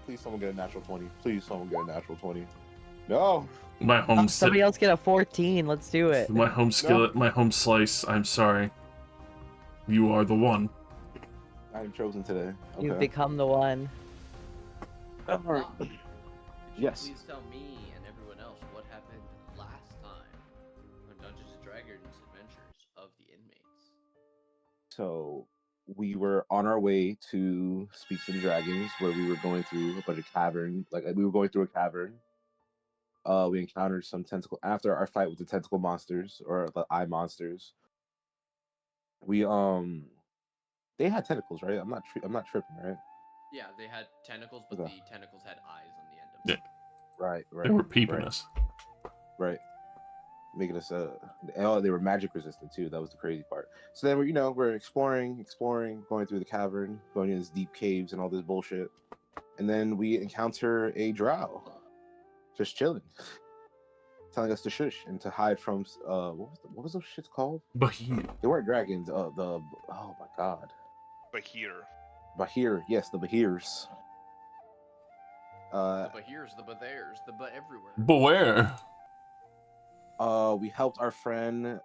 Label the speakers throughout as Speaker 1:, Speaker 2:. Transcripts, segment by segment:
Speaker 1: Please, someone get a natural 20. Please, someone get a natural 20. No.
Speaker 2: My home
Speaker 3: Somebody else get a 14. Let's do it.
Speaker 2: My home skillet, my home slice. I'm sorry. You are the one.
Speaker 1: I am chosen today. Okay.
Speaker 3: You've become the one.
Speaker 1: Alright. Yes.
Speaker 4: Please tell me and everyone else what happened last time on Dungeons and Dragons Adventures of the Inmates.
Speaker 1: So we were on our way to Speak to the Dragons, where we were going through a bunch of cavern. Like we were going through a cavern. We encountered some tentacle after our fight with the tentacle monsters or the eye monsters. We they had tentacles, right? I'm not tripping, right?
Speaker 4: Yeah, they had tentacles, but
Speaker 1: Okay.
Speaker 4: the tentacles had eyes on the end of them.
Speaker 1: Right.
Speaker 2: They were peeping
Speaker 1: right.
Speaker 2: us.
Speaker 1: Right. Making us they were magic resistant too. That was the crazy part. So then we're exploring, going through the cavern, going in these deep caves and all this bullshit. And then we encounter a drow just chilling, telling us to shush and to hide from what was those shits called?
Speaker 2: Bahir.
Speaker 1: They weren't dragons. Oh my god. Bahir, yes, the Bahirs.
Speaker 4: The Bahirs, the Bathairs, the But everywhere.
Speaker 2: Beware.
Speaker 1: We helped our friend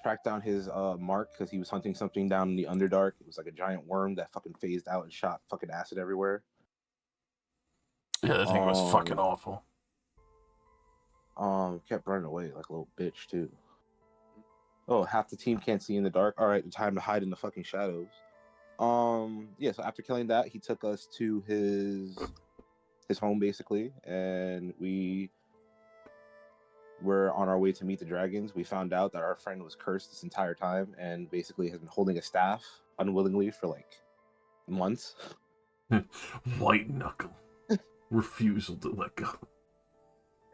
Speaker 1: track down his mark because he was hunting something down in the Underdark. It was like a giant worm that fucking phased out and shot fucking acid everywhere.
Speaker 2: Yeah, that thing was fucking awful.
Speaker 1: Kept running away like a little bitch too. Oh, half the team can't see in the dark. All right, time to hide in the fucking shadows. Yeah. So after killing that, he took us to his home basically, and we were on our way to meet the dragons. We found out that our friend was cursed this entire time and basically has been holding a staff unwillingly for like months.
Speaker 2: White knuckle. Refusal to let go.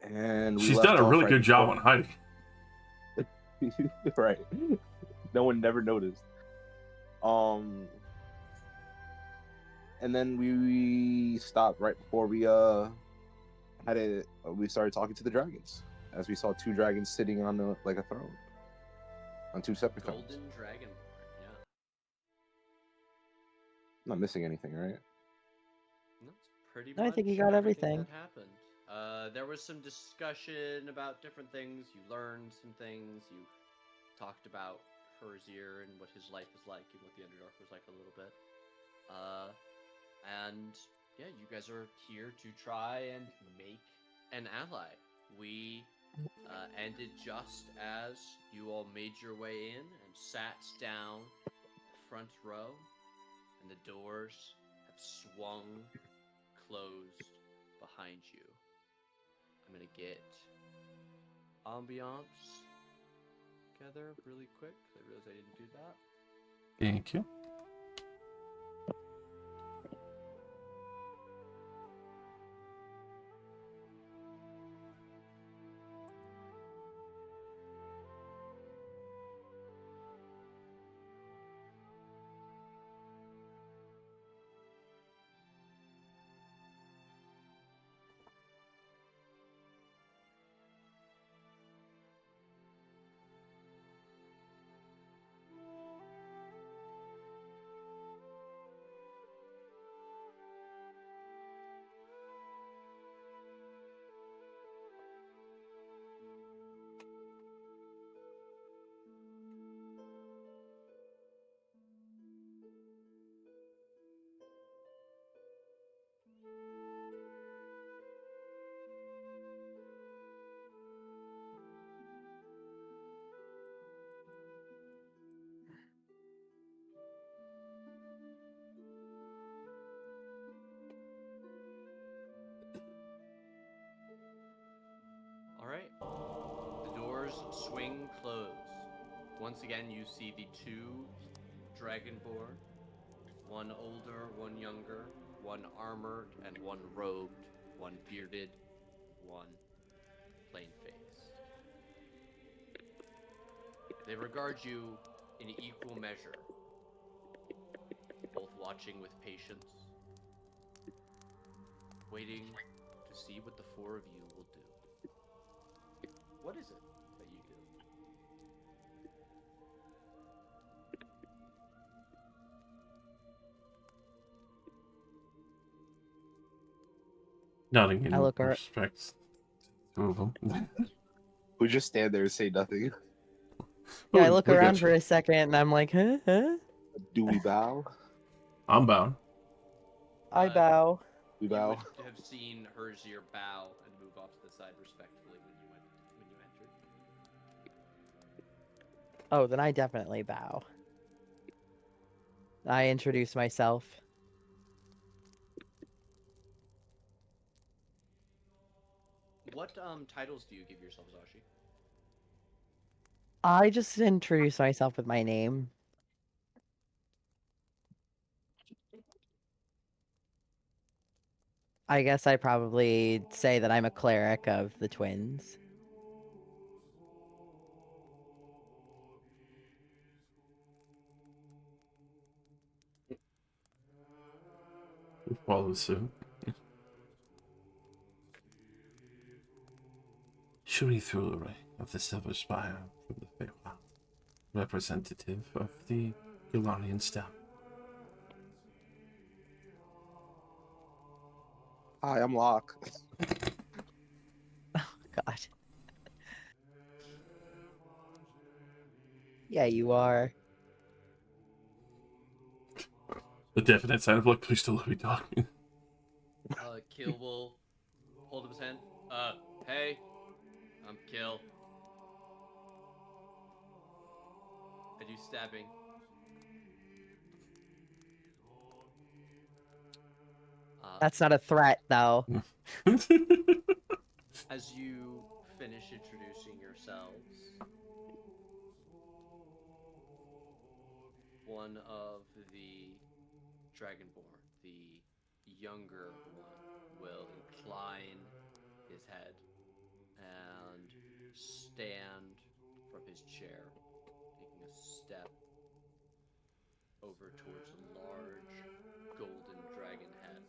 Speaker 1: And
Speaker 2: she's done a really good job on hiding.
Speaker 1: Right. No one never noticed. And then we stopped right before we started talking to the dragons, as we saw two dragons sitting on a throne on two separate thrones.
Speaker 4: Golden Dragon, yeah.
Speaker 1: I'm not missing anything, right?
Speaker 4: That's pretty
Speaker 3: I
Speaker 4: much
Speaker 3: think you got everything.
Speaker 4: that happened. There was some discussion about different things. You learned some things. You talked about Herzier and what his life is like and what the Underdark was like a little bit. And yeah, you guys are here to try and make an ally. We ended just as you all made your way in and sat down front row, and the doors have swung closed behind you. I'm gonna get ambiance together really quick because I realized I didn't do that.
Speaker 2: Thank you.
Speaker 4: Alright. The doors swing closed. Once again, you see the two Dragonborn. One older, one younger. One armored and one robed. One bearded, one plain-faced. They regard you in equal measure, both watching with patience, waiting to see what the four of you will do. What is it that you do?
Speaker 2: Nodding
Speaker 3: I
Speaker 2: in
Speaker 3: look ar-
Speaker 2: respect. Two of them.
Speaker 1: We just stand there and say nothing.
Speaker 3: Yeah, I look
Speaker 2: Look
Speaker 3: around
Speaker 2: at
Speaker 3: for
Speaker 2: you.
Speaker 3: a second and I'm like, huh?
Speaker 1: Do we bow?
Speaker 2: I'm bound.
Speaker 3: I bow.
Speaker 1: We
Speaker 4: You
Speaker 1: bow.
Speaker 4: would have seen Herzier bow and move off to the side respectfully when you entered.
Speaker 3: Oh, then I definitely bow. I introduce myself.
Speaker 4: What titles do you give yourself, Zashi?
Speaker 3: I just introduce myself with my name. I guess I probably say that I'm a cleric of the twins.
Speaker 2: Follow suit. Shuri Thulare of the Silver Spire from the Feywild, representative of the Galarian stem.
Speaker 1: Hi, I'm Locke.
Speaker 3: God. Yeah, you are.
Speaker 2: The definite sign of like, please don't let me talk.
Speaker 4: Kill will hold up his hand. Hey, I'm Kill. I do stabbing.
Speaker 3: That's not a threat, though.
Speaker 4: As you finish introducing yourselves, one of the Dragonborn, the younger one, will incline his head and stand from his chair, taking a step over towards a large golden dragon head.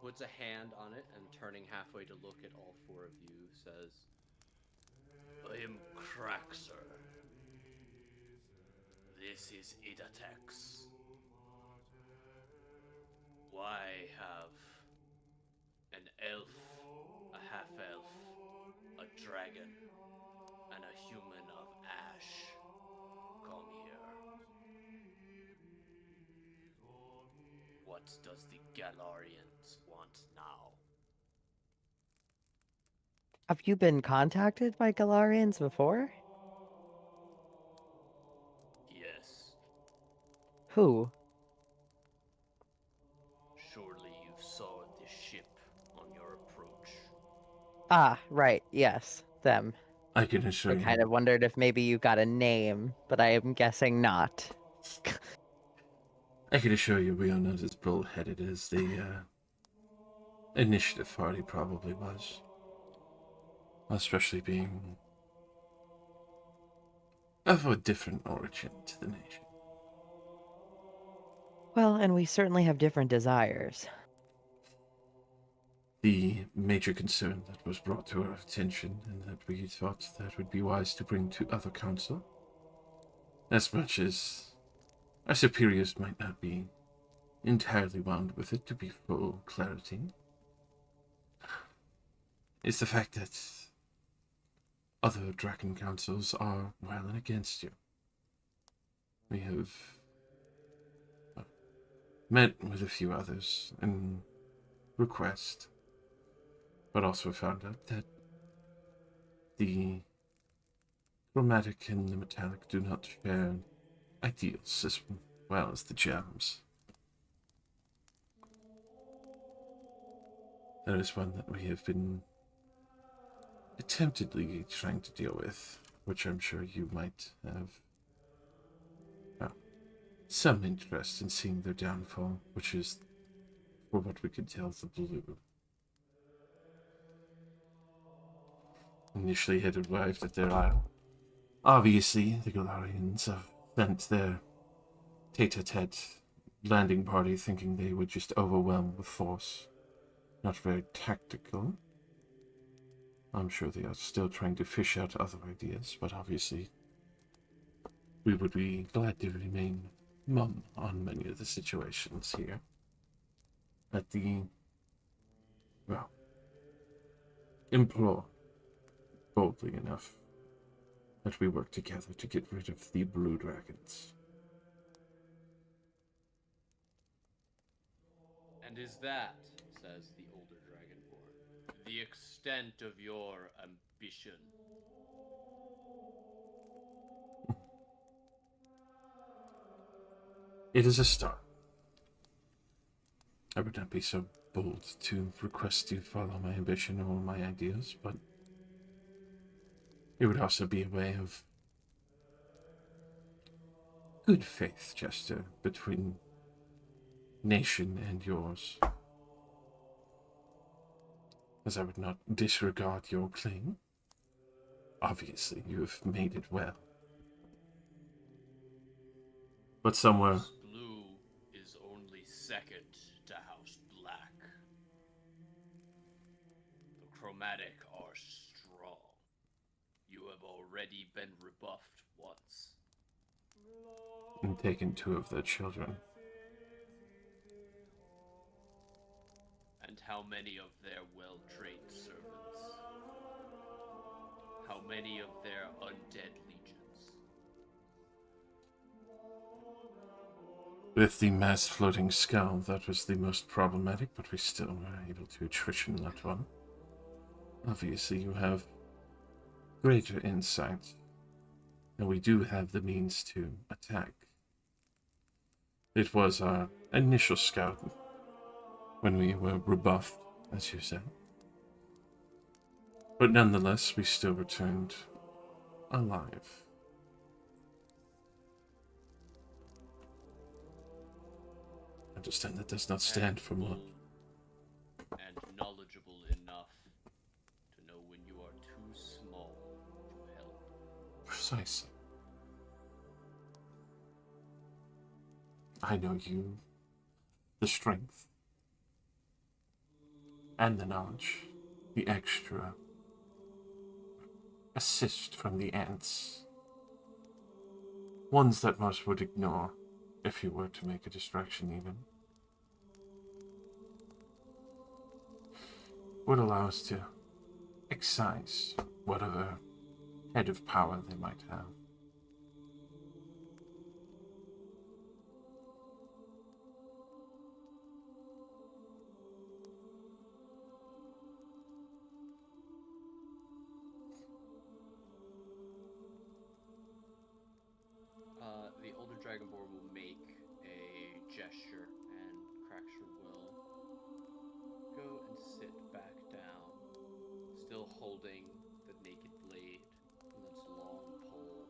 Speaker 4: Puts a hand on it and turning halfway to look at all four of you says, I am Kraxer. This is Idatex. Why have an elf, a half-elf, a dragon, and a human of ash come here? What does the Galarians want now?
Speaker 3: Have you been contacted by Galarians before?
Speaker 4: Yes,
Speaker 3: Who?
Speaker 4: surely you saw this ship on your approach.
Speaker 3: Ah, right, yes, them.
Speaker 2: I can assure
Speaker 3: I
Speaker 2: you.
Speaker 3: kind of wondered if maybe you got a name, but I am guessing not.
Speaker 2: I can assure you we are not as bull-headed as the initiative party probably was. Especially being of a different origin to the nation.
Speaker 3: Well, and we certainly have different desires.
Speaker 2: The major concern that was brought to our attention and that we thought that would be wise to bring to other council, as much as our superiors might not be entirely wound with it to be full clarity, is the fact that other dragon councils are well and against you. We have met with a few others in request, but also found out that the chromatic and the metallic do not share ideals as well as the gems. That is one that we have been attemptedly trying to deal with, which I'm sure you might have some interest in seeing their downfall, which is, for what we could tell, the blue. Initially had arrived at their isle. Obviously, the Galarians have sent their tete-a-tete landing party thinking they would just overwhelm with force. Not very tactical. I'm sure they are still trying to fish out other ideas, but obviously we would be glad to remain mum on many of the situations here. at the, well, implore boldly enough that we work together to get rid of the blue dragons.
Speaker 4: And is that, says the older dragonborn, the extent of your ambition?
Speaker 2: It is a start. I would not be so bold to request you follow my ambition or my ideas, but it would also be a way of good faith gesture between nation and yours, as I would not disregard your claim. Obviously, you have made it well. But somewhere...
Speaker 4: House Blue is only second to House Black. The chromatic are strong. You have already been rebuffed once.
Speaker 2: and taken 2 of their children.
Speaker 4: And how many of their well-trained servants? How many of their undead legions?
Speaker 2: With the mass floating skull, that was the most problematic, but we still were able to attrition that one. Obviously, you have greater insight, and we do have the means to attack. It was our initial scout when we were rebuffed, as you said. But nonetheless, we still returned alive. I understand that does not stand for much.
Speaker 4: And knowledgeable enough to know when you are too small to help.
Speaker 2: Precisely. I know you, the strength, and the knowledge, the extra assist from the ants. Ones that most would ignore if you were to make a distraction even. Would allow us to excise whatever head of power they might have.
Speaker 4: The older dragonborn will make a gesture, and Craxer will go and sit back down, still holding the naked blade and its long pole.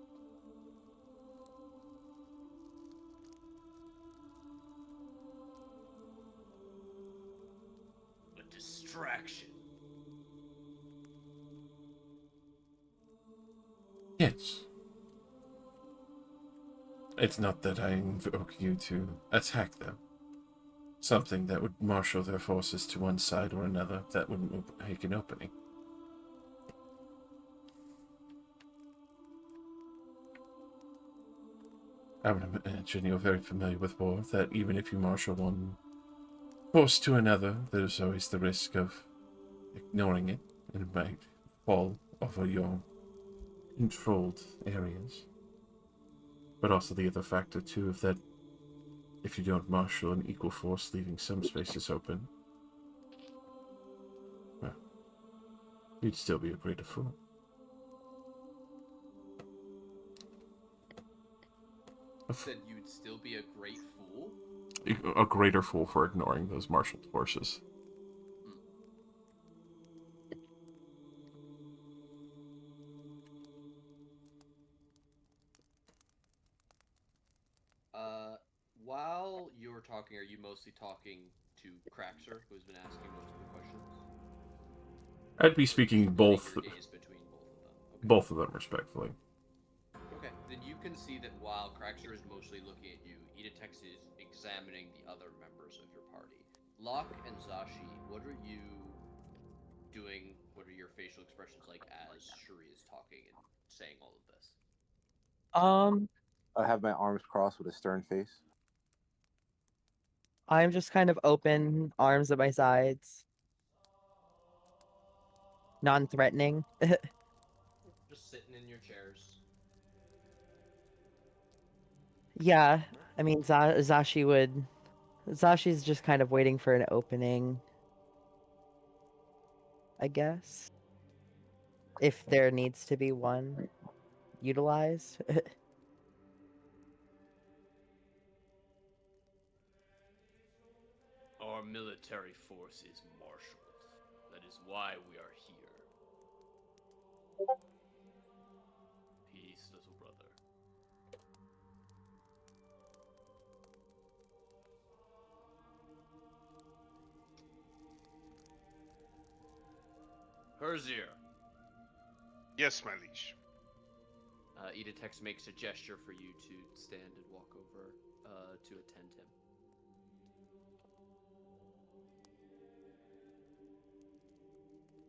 Speaker 4: A distraction.
Speaker 2: Yes. It's not that I invoke you to attack them. Something that would marshal their forces to one side or another that would make an opening. I would imagine you're very familiar with war, that even if you marshal one force to another, there's always the risk of ignoring it, and it might fall over your controlled areas. But also the other factor too, of that if you don't marshal an equal force, leaving some spaces open, well, you'd still be a greater fool.
Speaker 4: Said you'd still be a great fool?
Speaker 2: A greater fool for ignoring those marshaled forces.
Speaker 4: While you're talking, are you mostly talking to Craxer, who's been asking most of the questions?
Speaker 2: I'd be speaking both,
Speaker 4: Between both of them. Okay.
Speaker 2: both of them respectfully.
Speaker 4: Okay, then you can see that while Craxer is mostly looking at you, Edatex is examining the other members of your party. Locke and Zashi, what are you doing? What are your facial expressions like as Shuri is talking and saying all of this?
Speaker 1: I have my arms crossed with a stern face.
Speaker 3: I'm just kind of open, arms at my sides, non-threatening.
Speaker 4: Just sitting in your chairs.
Speaker 3: Yeah, I mean, Zashi would. Zashi's just kind of waiting for an opening, I guess. If there needs to be one utilized.
Speaker 4: Our military force is marshaled. That is why we are here. Peace, little brother. Herzier.
Speaker 5: Yes, my liege.
Speaker 4: Editex makes a gesture for you to stand and walk over to attend him.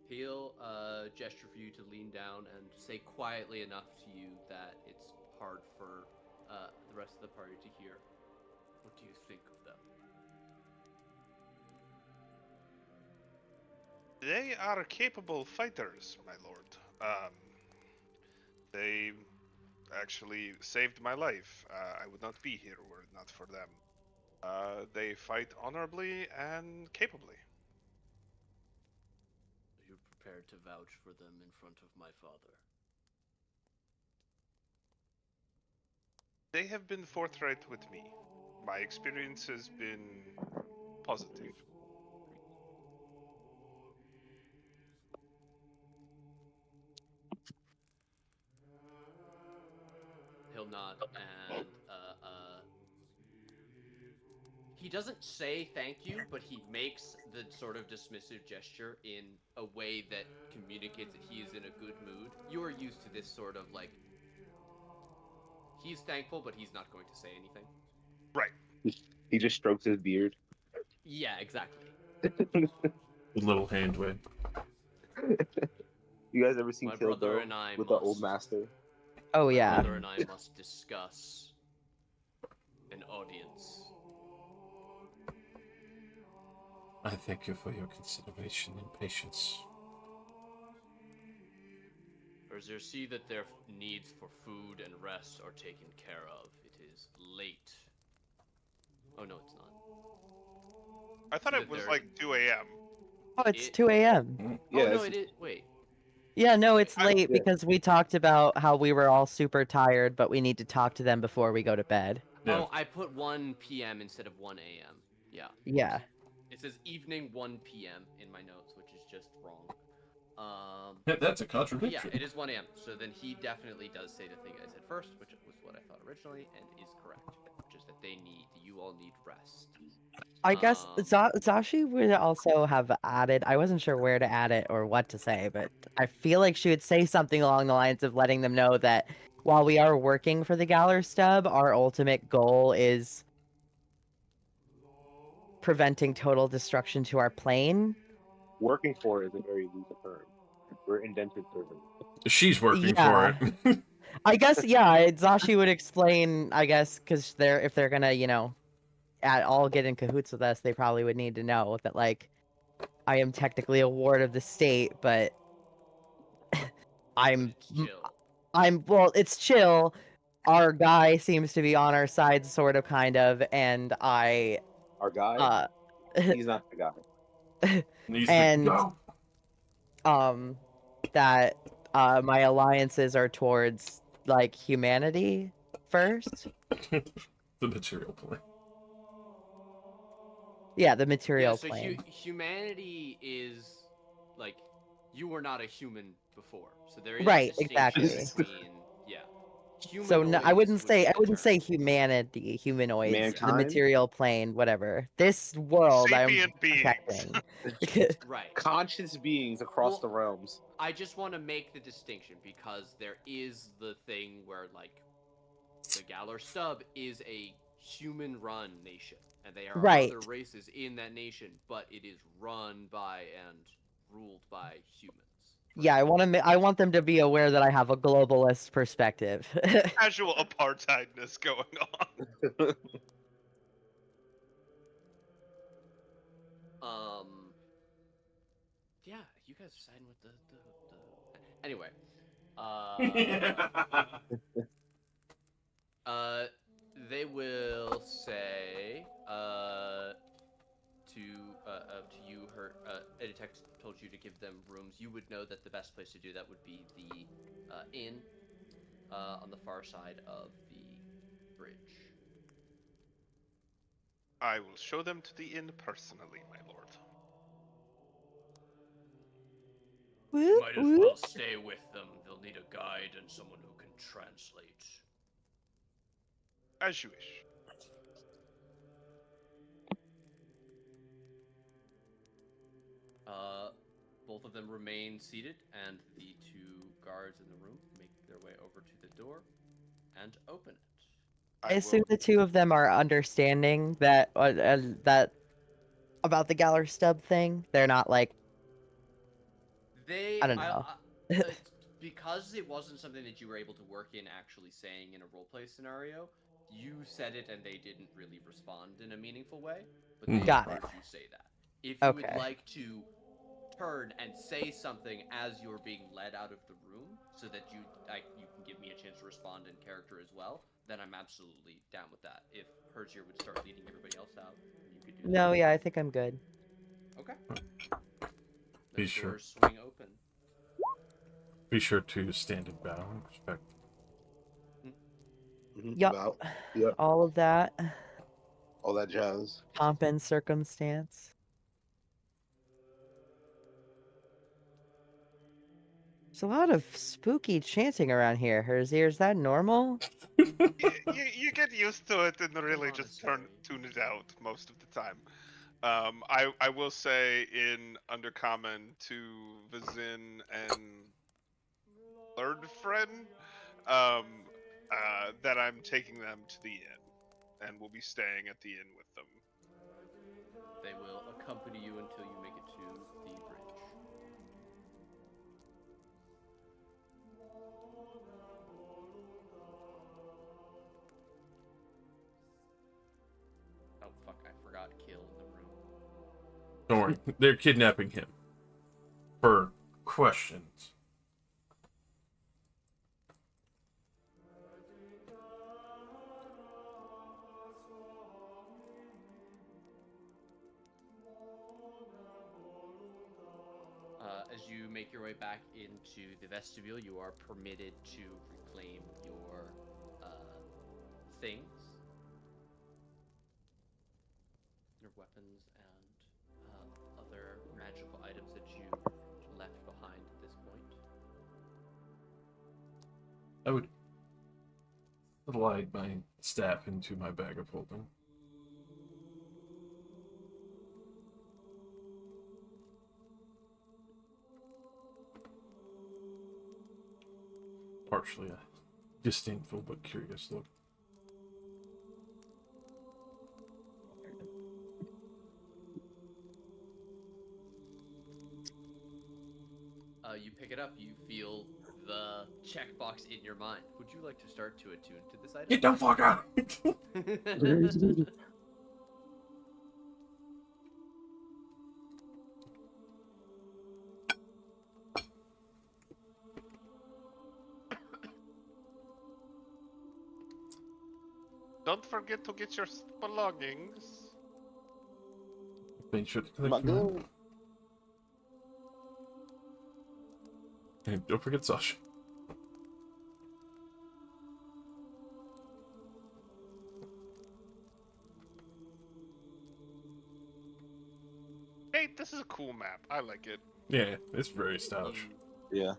Speaker 4: He'll gesture for you to lean down and say quietly enough to you that it's hard for the rest of the party to hear. What do you think of them?
Speaker 5: They are capable fighters, my lord. They actually saved my life. I would not be here were it not for them. They fight honorably and capably.
Speaker 4: Are you prepared to vouch for them in front of my father?
Speaker 5: They have been forthright with me. My experience has been positive.
Speaker 4: He'll nod and he doesn't say thank you, but he makes the sort of dismissive gesture in a way that communicates that he is in a good mood. You are used to this sort of like he's thankful, but he's not going to say anything.
Speaker 5: Right.
Speaker 1: He just strokes his beard.
Speaker 4: Yeah, exactly.
Speaker 2: A little hand wave.
Speaker 1: You guys ever seen
Speaker 4: My
Speaker 1: Kill
Speaker 4: brother
Speaker 1: Bill
Speaker 4: and I
Speaker 1: with the old
Speaker 4: must.
Speaker 1: master?
Speaker 3: Oh
Speaker 4: My
Speaker 3: yeah.
Speaker 4: brother and I must discuss an audience.
Speaker 2: I thank you for your consideration and patience.
Speaker 4: Urzer, see that their needs for food and rest are taken care of. It is late. Oh no, it's not.
Speaker 5: I thought
Speaker 4: See
Speaker 5: it
Speaker 4: that
Speaker 5: was
Speaker 4: they're-
Speaker 5: like 2 a.m.
Speaker 3: Oh, it's
Speaker 4: It-
Speaker 3: 2 a.m.
Speaker 1: Yeah,
Speaker 4: oh no,
Speaker 1: it's-
Speaker 4: it is. Wait.
Speaker 3: Yeah, no, it's
Speaker 5: I-
Speaker 3: late
Speaker 1: yeah.
Speaker 3: because we talked about how we were all super tired, but we need to talk to them before we go to bed.
Speaker 2: Yeah.
Speaker 4: Oh, I put 1 p.m. instead of 1 a.m. Yeah.
Speaker 3: Yeah.
Speaker 4: It says evening 1 p.m. in my notes, which is just wrong.
Speaker 2: That's a
Speaker 4: But yeah,
Speaker 2: contradiction.
Speaker 4: it is 1 a.m. So then he definitely does say the thing I said first, which was what I thought originally, and is correct, which is that you all need rest.
Speaker 3: I guess
Speaker 4: Um,
Speaker 3: Zashi would also have added, I wasn't sure where to add it or what to say, but I feel like she would say something along the lines of letting them know that while we are working for the Galler Stub, our ultimate goal is preventing total destruction to our plane.
Speaker 1: Working for is a very loose term. We're indentured servants.
Speaker 2: She's working
Speaker 3: Yeah.
Speaker 2: for it.
Speaker 3: I guess, yeah, Zashi would explain, I guess, because if they're gonna, at all get in cahoots with us, they probably would need to know that, like, I am technically a ward of the state, but I'm
Speaker 4: it's chill.
Speaker 3: well, it's chill. Our guy seems to be on our side, sort of, kind of, and
Speaker 1: Our guy,
Speaker 3: uh,
Speaker 1: he's not the guy.
Speaker 2: Needs to
Speaker 3: and
Speaker 2: go.
Speaker 3: that my alliances are towards like humanity first.
Speaker 2: The material plane.
Speaker 3: Yeah, the
Speaker 4: Yeah,
Speaker 3: material
Speaker 4: so
Speaker 3: plane.
Speaker 4: humanity is like you were not a human before, so there is
Speaker 3: Right,
Speaker 4: a distinction
Speaker 3: exactly.
Speaker 4: between
Speaker 3: So no, I
Speaker 4: humanoids
Speaker 3: wouldn't
Speaker 4: would be
Speaker 3: say
Speaker 4: the term.
Speaker 3: humanity, humanoids, the
Speaker 1: Mankind,
Speaker 3: material plane, whatever. This world I'm
Speaker 5: Sapient beings.
Speaker 3: protecting.
Speaker 4: Right.
Speaker 1: conscious beings across
Speaker 4: Well,
Speaker 1: the realms.
Speaker 4: I just want to make the distinction because there is the thing where like the Galar Stub is a human-run nation, and there are
Speaker 3: Right.
Speaker 4: other races in that nation, but it is run by and ruled by humans.
Speaker 3: Yeah, I want them to be aware that I have a globalist perspective.
Speaker 5: Casual apartheidness going on.
Speaker 4: Yeah, you guys are siding with the. Anyway, they will say to you, her Editech told you to give them rooms. You would know that the best place to do that would be the inn on the far side of the bridge.
Speaker 5: I will show them to the inn personally, my lord.
Speaker 3: Woot,
Speaker 4: Might as
Speaker 3: woot.
Speaker 4: well stay with them. They'll need a guide and someone who can translate.
Speaker 5: As you wish.
Speaker 4: Both of them remain seated, and the two guards in the room make their way over to the door and open it.
Speaker 3: I
Speaker 5: I
Speaker 3: assume
Speaker 5: will.
Speaker 3: the two of them are understanding that about the Galler stub thing. They're not like, I don't know.
Speaker 4: It's because it wasn't something that you were able to work in actually saying in a roleplay scenario. You said it, and they didn't really respond in a meaningful way, but they
Speaker 3: Got
Speaker 4: heard
Speaker 3: it.
Speaker 4: you say that. If you would
Speaker 3: Okay.
Speaker 4: like to turn and say something as you're being led out of the room, so that you can give me a chance to respond in character as well, then I'm absolutely down with that. If Herzier would start leading everybody else out, then you could do that.
Speaker 3: No, yeah, I think I'm good.
Speaker 4: Okay.
Speaker 2: Be
Speaker 4: The
Speaker 2: sure.
Speaker 4: doors swing open.
Speaker 2: Be sure to stand and bow in respect.
Speaker 3: Yup.
Speaker 1: About. Yep.
Speaker 3: All of that.
Speaker 1: All that jazz.
Speaker 3: Pomp and circumstance. There's a lot of spooky chanting around here. Herzier, is that normal?
Speaker 5: You get used to it and really just tune it out most of the time. I will say in Undercommon to Vizin and third friend, that I'm taking them to the inn, and will be staying at the inn with them.
Speaker 4: They will accompany you until you make it to the bridge. Oh fuck, I forgot Kill in the room.
Speaker 2: Don't worry, they're kidnapping him for questions.
Speaker 4: As you make your way back into the vestibule, you are permitted to reclaim your things, your weapons, and other magical items that you left behind at this point.
Speaker 2: I would slide my staff into my bag of holding. Partially a disdainful but curious look.
Speaker 4: You pick it up, you feel the checkbox in your mind. Would you like to start to attune to this item?
Speaker 2: Get the fuck out!
Speaker 5: Don't forget to get your belongings.
Speaker 2: Make sure to
Speaker 1: My
Speaker 2: collect your
Speaker 1: good.
Speaker 2: And don't forget Sasha.
Speaker 5: Hey, this is a cool map. I like it.
Speaker 2: Yeah, it's very stylish.
Speaker 1: Yeah.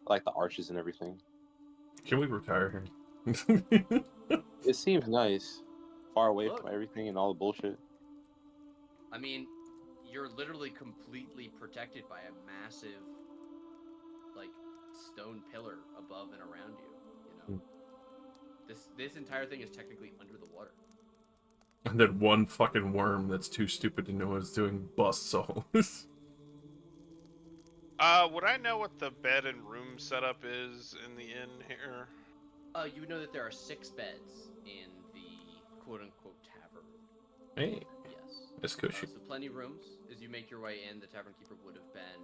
Speaker 1: I like the arches and everything.
Speaker 2: Can we retire here?
Speaker 1: It seems nice. Far away
Speaker 4: Look.
Speaker 1: from everything and all the bullshit.
Speaker 4: I mean, you're literally completely protected by a massive, like, stone pillar above and around you. You know, this entire thing is technically under the water.
Speaker 2: And then one fucking worm that's too stupid to know what it's doing busts all.
Speaker 5: Would I know what the bed and room setup is in the inn here?
Speaker 4: You know that there are 6 beds in the quote-unquote tavern.
Speaker 2: Hey.
Speaker 4: Yes.
Speaker 2: It's cushy.
Speaker 4: So plenty of rooms. As you make your way in, the tavern keeper would have been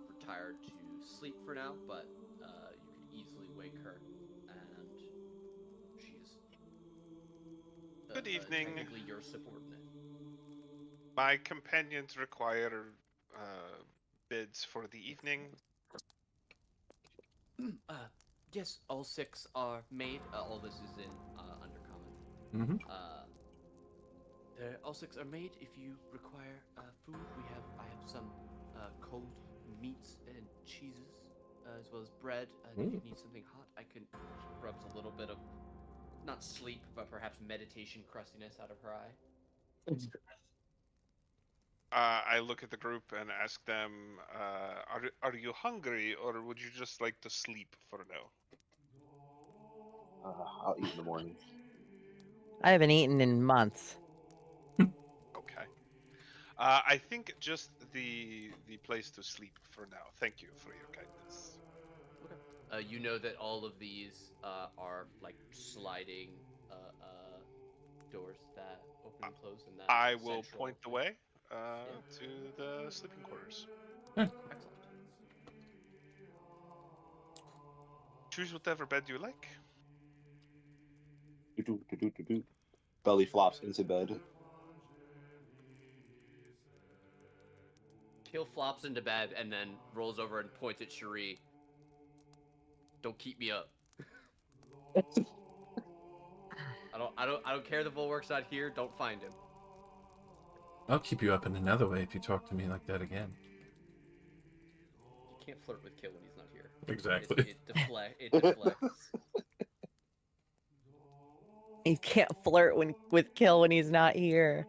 Speaker 4: retired to sleep for now, but you could easily wake her, and she's
Speaker 5: Good evening.
Speaker 4: technically your subordinate.
Speaker 5: My companions require bids for the evening.
Speaker 4: Yes, all 6 are made. All this is in Undercommon.
Speaker 2: Mm-hmm.
Speaker 4: All 6 are made. If you require food, I have some cold meats and cheeses, as well as bread. If you need something hot, I can. She rubs a little bit of not sleep, but perhaps meditation crustiness out of her eye.
Speaker 5: I look at the group and ask them, are you hungry, or would you just like to sleep for now?
Speaker 1: I'll eat in the morning.
Speaker 3: I haven't eaten in months.
Speaker 5: Okay. I think just the place to sleep for now. Thank you for your kindness.
Speaker 4: Okay. You know that all of these are like sliding doors that open and close in that
Speaker 5: I will
Speaker 4: central
Speaker 5: point the
Speaker 4: thing.
Speaker 5: way
Speaker 4: Yeah.
Speaker 5: to the sleeping quarters.
Speaker 4: Excellent.
Speaker 5: Choose whatever bed you like.
Speaker 1: Do-do-do-do-do-do. Belly flops into bed.
Speaker 4: Kill flops into bed and then rolls over and points at Cherie. Don't keep me up. I don't care the Volwork's not here. Don't find him.
Speaker 2: I'll keep you up in another way if you talk to me like that again.
Speaker 4: You can't flirt with Kill when he's not here.
Speaker 2: Exactly.
Speaker 4: It deflects.
Speaker 3: You can't flirt with Kill when he's not here.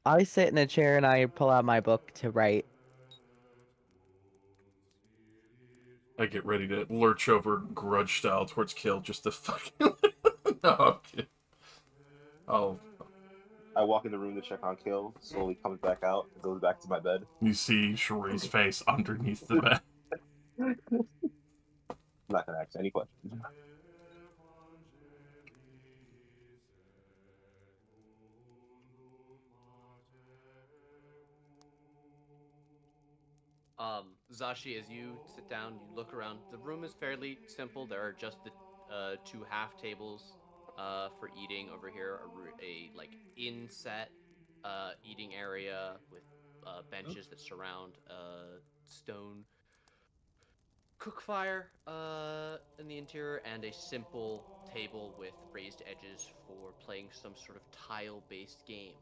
Speaker 3: I sit in a chair and I pull out my book to write.
Speaker 2: I get ready to lurch over grudge style towards Kill just to fucking. No, I'm kidding.
Speaker 1: I walk in the room to check on Kill, slowly comes back out, and goes back to my bed.
Speaker 2: You see Cherie's face underneath the bed.
Speaker 1: I'm not gonna ask any questions.
Speaker 4: Zashi, as you sit down, you look around. The room is fairly simple. There are just the 2 half tables for eating over here. A like inset eating area with benches that surround a stone cook fire in the interior, and a simple table with raised edges for playing some sort of tile-based game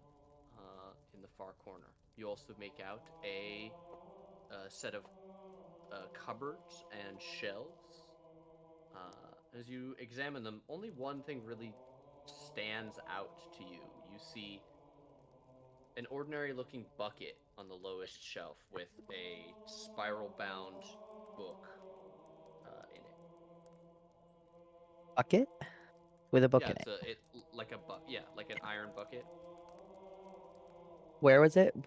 Speaker 4: in the far corner. You also make out a set of cupboards and shelves. As you examine them, only one thing really stands out to you. You see an ordinary looking bucket on the lowest shelf with a spiral bound book in it.
Speaker 3: Bucket with a book
Speaker 4: Yeah,
Speaker 3: in it.
Speaker 4: like an iron bucket.
Speaker 3: Where was it?
Speaker 4: It's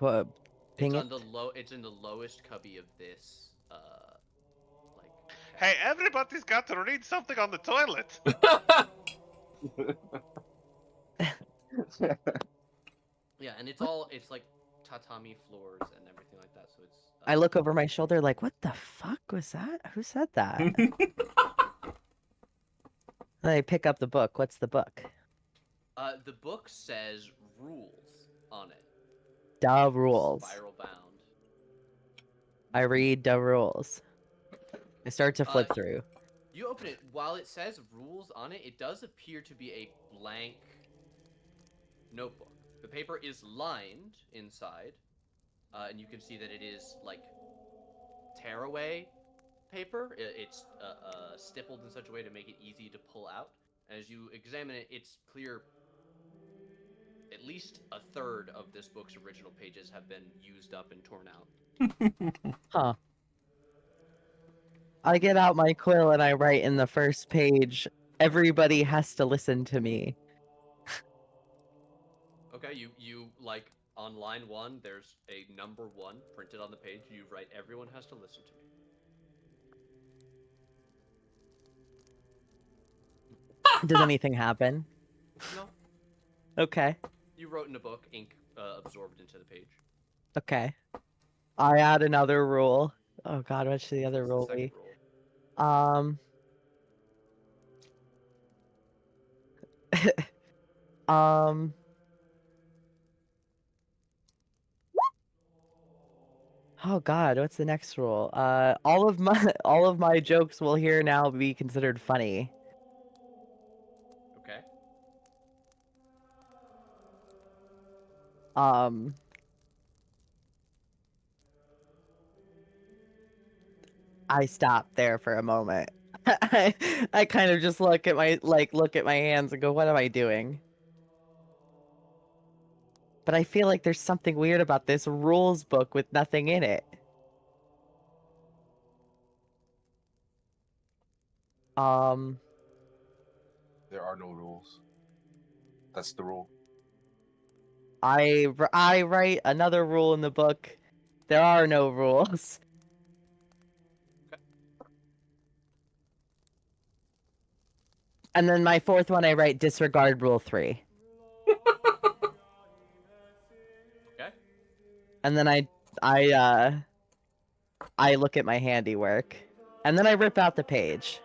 Speaker 3: Ping
Speaker 4: on
Speaker 3: it.
Speaker 4: it's in the lowest cubby of this like
Speaker 5: Hey,
Speaker 4: cabinet.
Speaker 5: everybody's got to read something on the toilet.
Speaker 4: Yeah, and it's like tatami floors and everything like that. So it's
Speaker 3: I look over my shoulder like, what the fuck was that? Who said that? And I pick up the book. What's the book?
Speaker 4: the book says rules on it.
Speaker 3: Da rules.
Speaker 4: Spiral bound.
Speaker 3: I read the rules. I start to flip through.
Speaker 4: You open it. While it says rules on it, it does appear to be a blank notebook. The paper is lined inside, and you can see that it is like tearaway paper. It's stippled in such a way to make it easy to pull out. As you examine it, it's clear at least a third of this book's original pages have been used up and torn out.
Speaker 3: Huh. I get out my quill and I write in the first page, everybody has to listen to me.
Speaker 4: Okay, you like on line 1, there's a number 1 printed on the page. You write, everyone has to listen to me.
Speaker 3: Does anything happen?
Speaker 4: No.
Speaker 3: Okay.
Speaker 4: You wrote in a book, ink absorbed into the page.
Speaker 3: Okay. I add another rule. Oh god, what's the other
Speaker 4: What's the
Speaker 3: rule
Speaker 4: second
Speaker 3: be?
Speaker 4: rule?
Speaker 3: Um Oh god, what's the next rule? All of my jokes will here now be considered funny.
Speaker 4: Okay.
Speaker 3: Um I stop there for a moment. I kind of just look at my hands and go, what am I doing? But I feel like there's something weird about this rules book with nothing in it. Um,
Speaker 1: There are no rules. That's the rule.
Speaker 3: I write another rule in the book. There are no rules. And then my fourth one, I write disregard rule 3.
Speaker 4: Okay.
Speaker 3: And then I look at my handiwork. And then I rip out the page.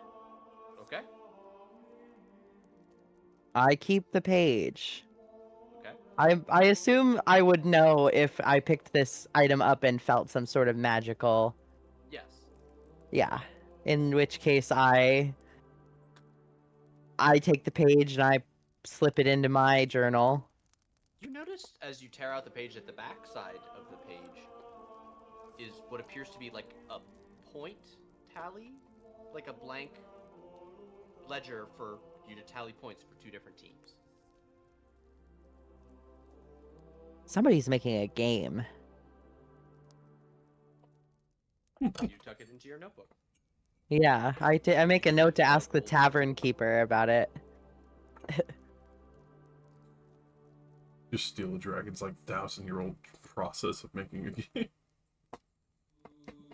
Speaker 4: Okay.
Speaker 3: I keep the page.
Speaker 4: Okay.
Speaker 3: I assume I would know if I picked this item up and felt some sort of magical.
Speaker 4: Yes.
Speaker 3: Yeah. In which case I take the page and I slip it into my journal.
Speaker 4: You notice as you tear out the page that the back side of the page is what appears to be like a point tally, like a blank ledger for you to tally points for 2 different teams.
Speaker 3: Somebody's making a game.
Speaker 4: You tuck it into your notebook.
Speaker 3: Yeah, I make a note to ask the tavern keeper about it.
Speaker 2: Just steal a dragon's like 1,000-year-old process of making a game.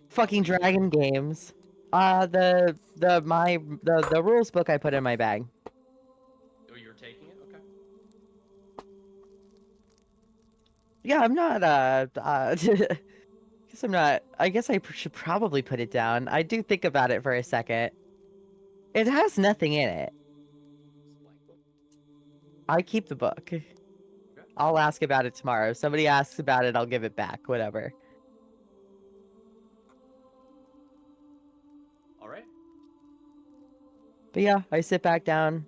Speaker 3: Fucking dragon games. The rules book I put in my bag.
Speaker 4: Oh, you're taking it? Okay.
Speaker 3: Yeah, I'm not guess I'm not. I guess I should probably put it down. I do think about it for a second. It has nothing in it.
Speaker 4: It's a blank book.
Speaker 3: I keep the book. I'll ask about it tomorrow. If somebody asks about it, I'll give it back. Whatever.
Speaker 4: All right.
Speaker 3: But yeah, I sit back down.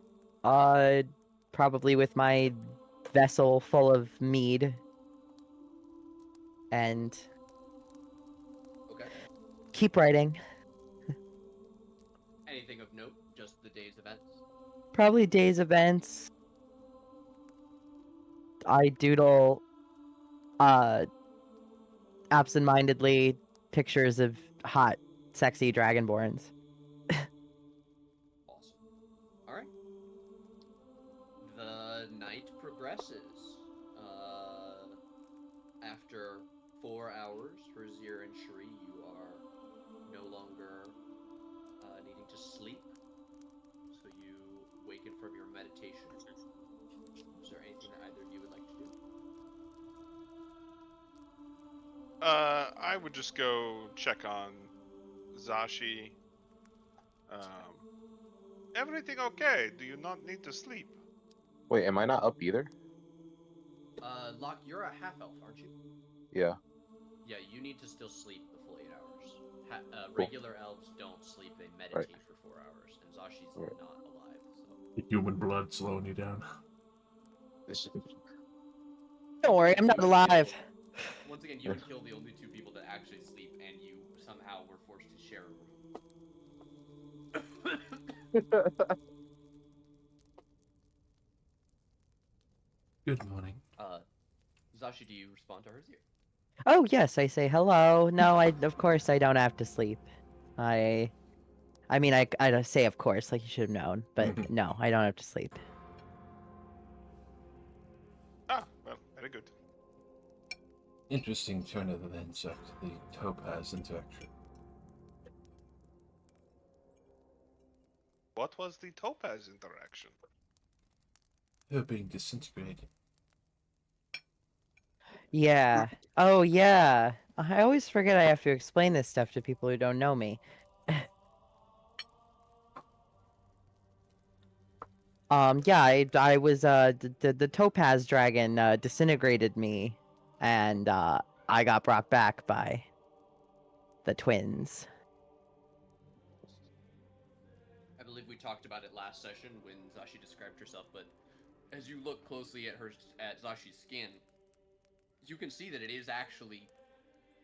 Speaker 3: Probably with my vessel full of mead. And
Speaker 4: Okay.
Speaker 3: keep writing.
Speaker 4: Anything of note? Just the day's events?
Speaker 3: Probably day's events. I doodle absentmindedly pictures of hot, sexy dragonborns.
Speaker 4: Awesome. All right. The night progresses. After 4 hours for Zir and Shri, you are no longer needing to sleep. So you waken from your meditation. Is there anything that either of you would like to do?
Speaker 5: I would just go check on Zashi. Everything okay? Do you not need to sleep?
Speaker 1: Wait, am I not up either?
Speaker 4: Locke, you're a half elf, aren't you?
Speaker 1: Yeah.
Speaker 4: Yeah, you need to still sleep the full 8 hours.
Speaker 1: Cool.
Speaker 4: Regular elves don't sleep; they meditate for 4 hours, and Zashi's
Speaker 1: Right.
Speaker 4: not alive. So
Speaker 2: The human blood slowing you down.
Speaker 3: Don't worry, I'm not alive.
Speaker 4: once again, you and Kill the only 2 people that actually sleep, and you somehow were forced to share a room.
Speaker 2: Good morning.
Speaker 4: Zashi, do you respond to her here?
Speaker 3: Oh yes, I say hello. No, of course I don't have to sleep. I mean I say of course, like you should have known, but no, I don't have to sleep.
Speaker 5: Ah, well, very good.
Speaker 2: Interesting turn of events after the Topaz interaction.
Speaker 5: What was the topaz interaction?
Speaker 2: Her being disintegrated.
Speaker 3: Yeah. Oh, yeah. I always forget I have to explain this stuff to people who don't know me. Yeah, I was the topaz dragon disintegrated me, and I got brought back by the twins.
Speaker 4: I believe we talked about it last session when Zashi described herself, but as you look closely at Zashi's skin, you can see that it is actually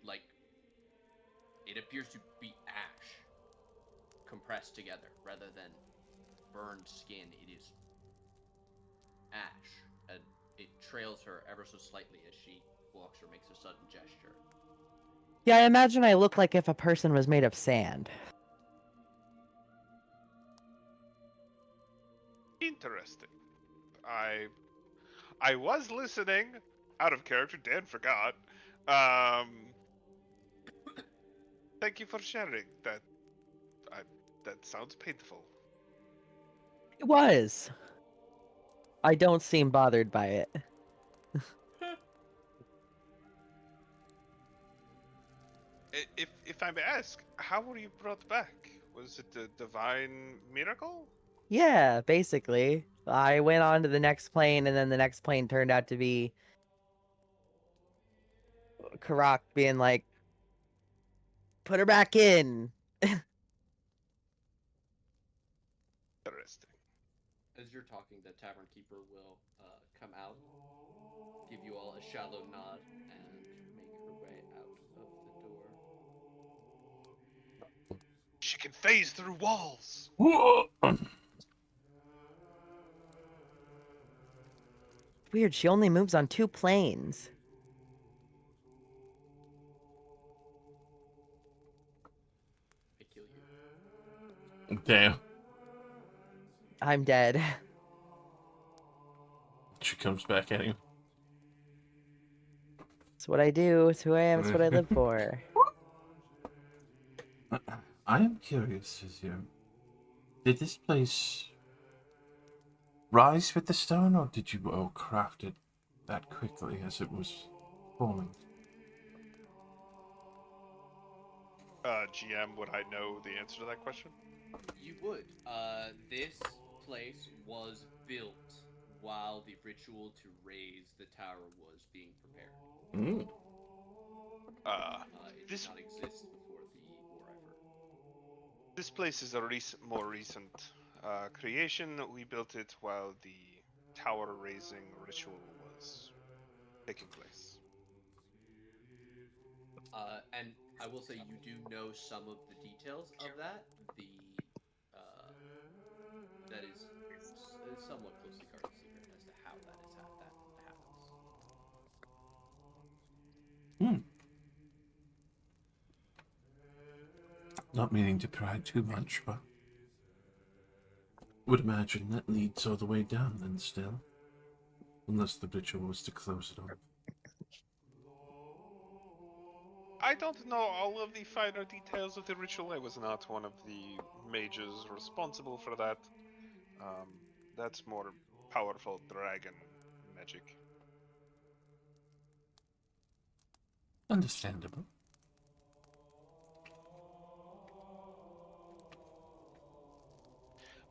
Speaker 4: like it appears to be ash compressed together rather than burned skin. It is ash, and it trails her ever so slightly as she walks or makes a sudden gesture.
Speaker 3: Yeah, I imagine I look like if a person was made of sand.
Speaker 5: Interesting. I was listening out of character. Dan forgot. Um, thank you for sharing that. I, that sounds painful.
Speaker 3: It was. I don't seem bothered by it.
Speaker 5: If I may ask, how were you brought back? Was it a divine miracle?
Speaker 3: Yeah, basically. I went on to the next plane, and then the next plane turned out to be Karak being like, put her back in.
Speaker 5: Interesting.
Speaker 4: As you're talking, the tavern keeper will come out, give you all a shallow nod, and make her way out of the door.
Speaker 5: She can phase through walls.
Speaker 3: Weird, she only moves on 2 planes.
Speaker 4: I kill you.
Speaker 2: Damn.
Speaker 3: I'm dead.
Speaker 2: She comes back at you.
Speaker 3: It's what I do. It's who I am. It's what I live for.
Speaker 2: I am curious, Vizier. Did this place rise with the stone, or did you all craft it that quickly as it was forming?
Speaker 5: GM, would I know the answer to that question?
Speaker 4: You would. This place was built while the ritual to raise the tower was being prepared.
Speaker 2: Mm.
Speaker 4: It did
Speaker 5: This
Speaker 4: not exist before the war effort.
Speaker 5: this place is a more recent creation. We built it while the tower raising ritual was taking place.
Speaker 4: And I will say you do know some of the details of that. The that is somewhat closely guarded secret as to how that happens.
Speaker 2: Hmm. Not meaning to pry too much, but would imagine that leads all the way down then still. Unless the ritual was to close it off.
Speaker 5: I don't know all of the finer details of the ritual. I was not one of the mages responsible for that. Um, that's more powerful dragon magic.
Speaker 2: Understandable.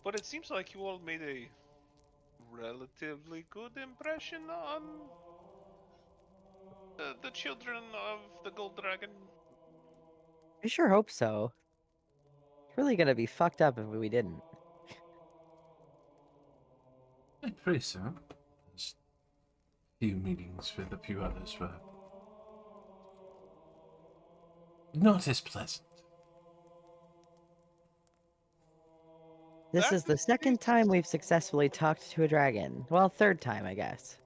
Speaker 5: But it seems like you all made a relatively good impression on the children of the gold dragon.
Speaker 3: I sure hope so. It's really gonna be fucked up if we didn't.
Speaker 2: I pray so. There's few meetings with a few others were not as pleasant.
Speaker 3: This
Speaker 5: That
Speaker 3: is the second time we've successfully talked to a dragon. Well, third time, I guess.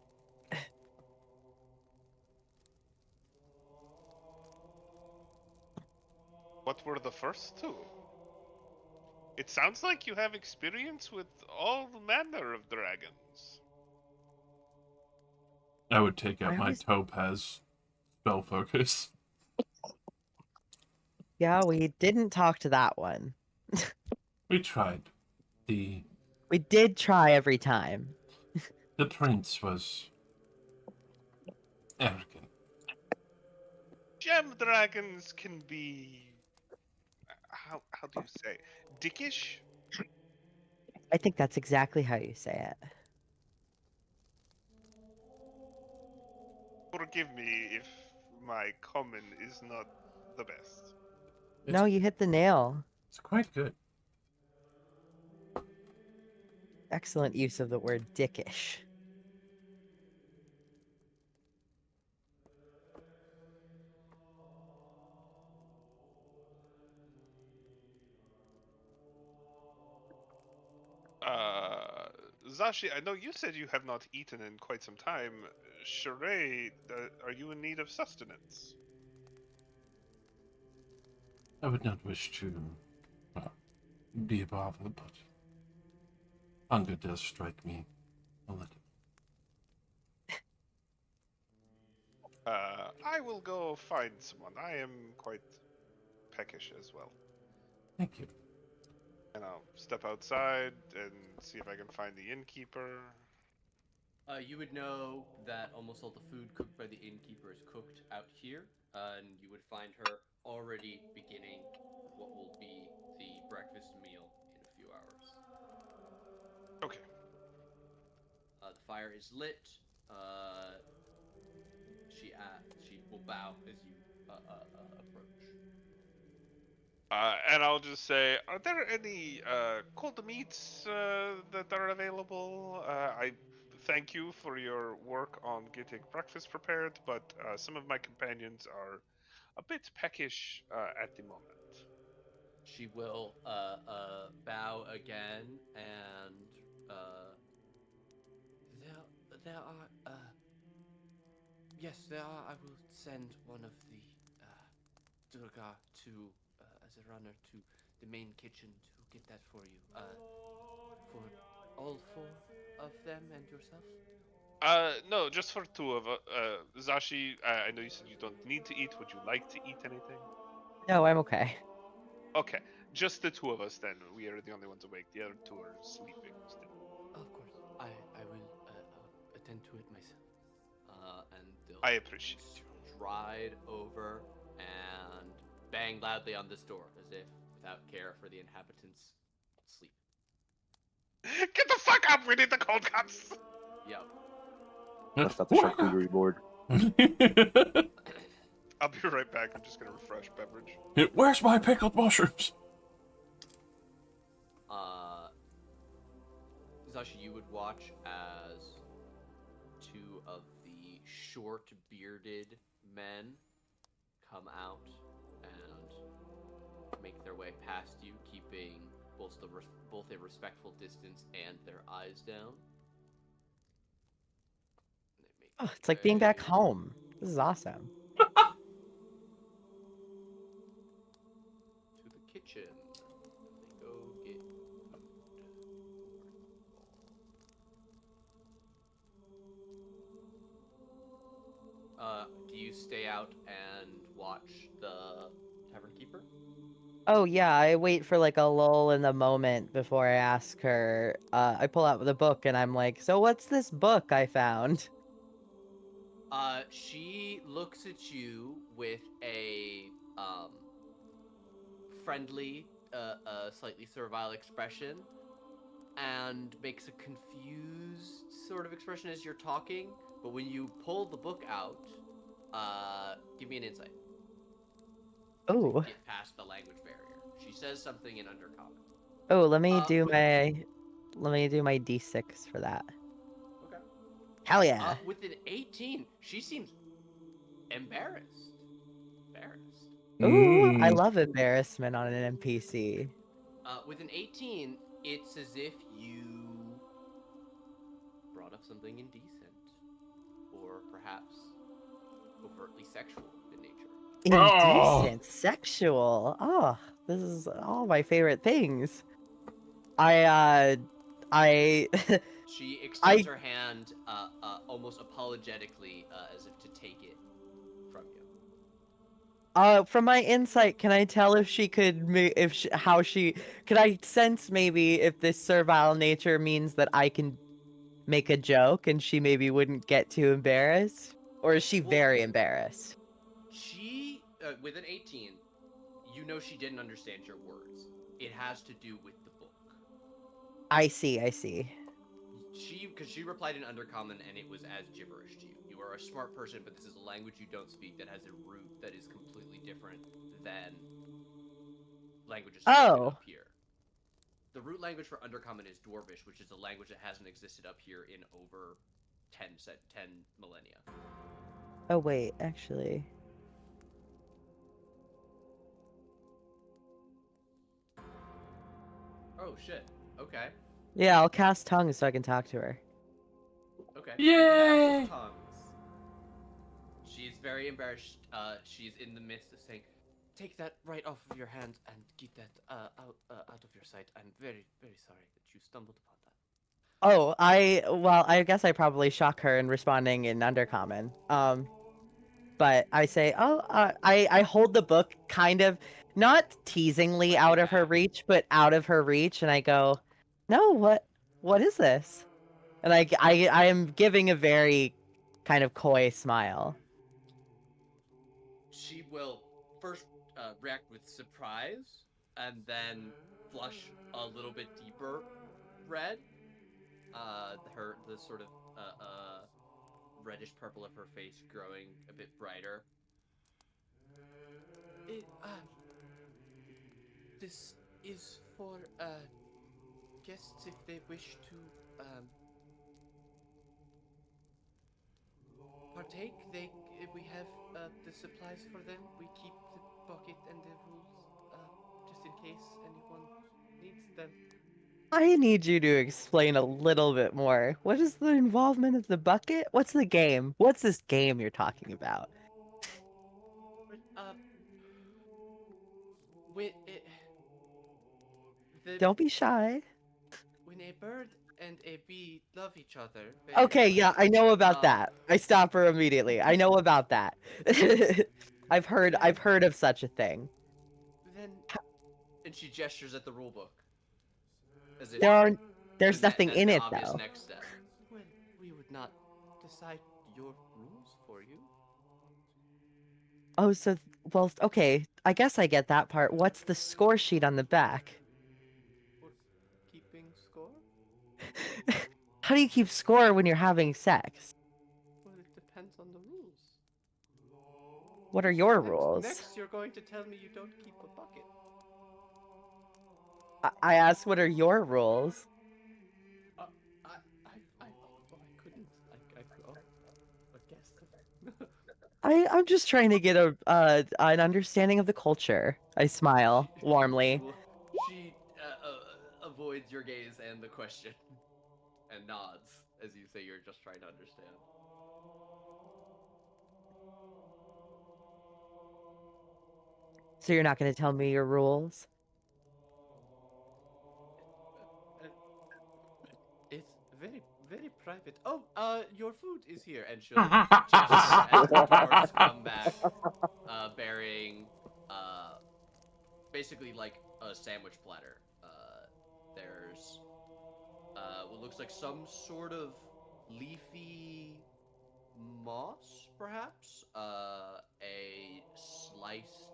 Speaker 5: What were the first two? It sounds like you have experience with all manner of dragons.
Speaker 2: I would take out
Speaker 3: I
Speaker 2: my
Speaker 3: always...
Speaker 2: topaz spell focus.
Speaker 3: Yeah, we didn't talk to that one.
Speaker 2: We tried. The
Speaker 3: We did try every time.
Speaker 2: prince was arrogant.
Speaker 5: Gem dragons can be how do you say dickish?
Speaker 3: I think that's exactly how you say it.
Speaker 5: Forgive me if my common is not the best.
Speaker 3: No, you hit the nail.
Speaker 2: It's quite good.
Speaker 3: Excellent use of the word dickish.
Speaker 5: Uh, Zashi, I know you said you have not eaten in quite some time. Sheree, are you in need of sustenance?
Speaker 2: I would not wish to be a bother, but hunger does strike me a little.
Speaker 5: I will go find someone. I am quite peckish as well.
Speaker 2: Thank you.
Speaker 5: And I'll step outside and see if I can find the innkeeper.
Speaker 4: You would know that almost all the food cooked by the innkeeper is cooked out here, and you would find her already beginning what will be the breakfast meal in a few hours.
Speaker 5: Okay.
Speaker 4: The fire is lit. She will bow as you approach.
Speaker 5: And I'll just say, are there any cold meats that are available? I thank you for your work on getting breakfast prepared, but some of my companions are a bit peckish at the moment.
Speaker 4: She will bow again, and there are yes, there are. I will send one of the Durga to as a runner to the main kitchen to get that for you. For all four of them and yourself.
Speaker 5: No, just for two of us. Zashi, I know you said you don't need to eat. Would you like to eat anything?
Speaker 3: No, I'm okay.
Speaker 5: Okay, just the two of us then. We are the only ones awake. The other two are sleeping still.
Speaker 4: Of course, I will attend to it myself. And they'll
Speaker 5: I appreciate you.
Speaker 4: stride over and bang loudly on this door as if without care for the inhabitants' sleep.
Speaker 5: Get the fuck up! We need the cold cuts!
Speaker 4: Yep.
Speaker 1: Bust out the charcuterie board.
Speaker 5: I'll be right back. I'm just gonna refresh beverage.
Speaker 2: Where's my pickled mushrooms?
Speaker 4: Zashi, you would watch as two of the short bearded men come out and make their way past you, keeping both a respectful distance and their eyes down.
Speaker 3: Oh, it's like being back home. This is awesome.
Speaker 4: To the kitchen. They go get food. Do you stay out and watch the tavern keeper?
Speaker 3: Oh yeah, I wait for like a lull in the moment before I ask her. I pull out the book and I'm like, "So what's this book I found?"
Speaker 4: She looks at you with a friendly, slightly servile expression, and makes a confused sort of expression as you're talking. But when you pull the book out, give me an insight.
Speaker 3: Oh,
Speaker 4: Get past the language barrier. She says something in Undercommon.
Speaker 3: oh, let me
Speaker 4: Uh,
Speaker 3: do
Speaker 4: with-
Speaker 3: my d6 for that.
Speaker 4: Okay.
Speaker 3: Hell yeah.
Speaker 4: With an 18, she seems embarrassed.
Speaker 3: Ooh, I love embarrassment on an NPC.
Speaker 4: With an 18, it's as if you brought up something indecent, or perhaps overtly sexual in nature.
Speaker 3: Indecent, sexual. Oh, this is all my favorite things. I
Speaker 4: She extends
Speaker 3: I
Speaker 4: her hand, almost apologetically, as if to take it from you.
Speaker 3: From my insight, can I tell if she could, how she, could I sense maybe if this servile nature means that I can make a joke and she maybe wouldn't get too embarrassed? Or is she
Speaker 4: Well,
Speaker 3: very embarrassed?
Speaker 4: she, with an 18, you know she didn't understand your words. It has to do with the book.
Speaker 3: I see, I see.
Speaker 4: Because she replied in Undercommon and it was as gibberish to you. You are a smart person, but this is a language you don't speak that has a root that is completely different than languages spoken
Speaker 3: Oh,
Speaker 4: up here. The root language for Undercommon is Dwarvish, which is a language that hasn't existed up here in over 10 millennia.
Speaker 3: oh wait, actually.
Speaker 4: Oh shit. Okay.
Speaker 3: Yeah, I'll cast tongues so I can talk to her.
Speaker 4: Okay.
Speaker 2: Yay!
Speaker 4: You cast tongues. She's very embarrassed. She's in the midst of saying, "Take that right off of your hand and get that out of your sight. I'm very, very sorry that you stumbled upon that."
Speaker 3: Oh, well, I guess I probably shock her in responding in Undercommon. But I say, oh, I hold the book kind of not teasingly
Speaker 4: Slightly
Speaker 3: out of her
Speaker 4: back.
Speaker 3: reach, but out of her reach, and I go, no, what is this? And I am giving a very kind of coy smile.
Speaker 4: She will first react with surprise and then flush a little bit deeper red. The sort of reddish purple of her face growing a bit brighter. It, this is for guests if they wish to partake. We have the supplies for them. We keep the bucket and the rules just in case anyone needs them.
Speaker 3: I need you to explain a little bit more. What is the involvement of the bucket? What's the game? What's this game you're talking about?
Speaker 4: But when the
Speaker 3: Don't be shy.
Speaker 4: when a bird and a bee love each other very
Speaker 3: Okay, yeah,
Speaker 4: much,
Speaker 3: I know about
Speaker 4: um,
Speaker 3: that. I stop her immediately. I know about that.
Speaker 4: then
Speaker 3: I've heard of such a thing.
Speaker 4: then and she gestures at the rule book as if
Speaker 3: There are
Speaker 4: because
Speaker 3: there's
Speaker 4: that
Speaker 3: nothing
Speaker 4: that's
Speaker 3: in
Speaker 4: the
Speaker 3: it
Speaker 4: obvious
Speaker 3: though.
Speaker 4: next step. Well, we would not decide your rules for you.
Speaker 3: Oh, so well, okay. I guess I get that part. What's the score sheet on the back?
Speaker 4: For keeping score?
Speaker 3: How do you keep score when you're having sex?
Speaker 4: Well, it depends on the rules.
Speaker 3: What are your
Speaker 4: Next,
Speaker 3: rules?
Speaker 4: next you're going to tell me you don't keep a bucket.
Speaker 3: I asked, what are your rules?
Speaker 4: Uh, oh, I couldn't. Oh, I guess.
Speaker 3: I'm just trying to get a an understanding of the culture. I smile
Speaker 4: she,
Speaker 3: warmly.
Speaker 4: she avoids your gaze and the question, and nods as you say you're just trying to understand.
Speaker 3: So you're not going to tell me your rules?
Speaker 4: Uh, It's very, very private. Oh, your food is here, and she'll gesture as the dwarves come back, bearing, uh, basically like a sandwich platter. There's, what looks like some sort of leafy moss, perhaps. A sliced,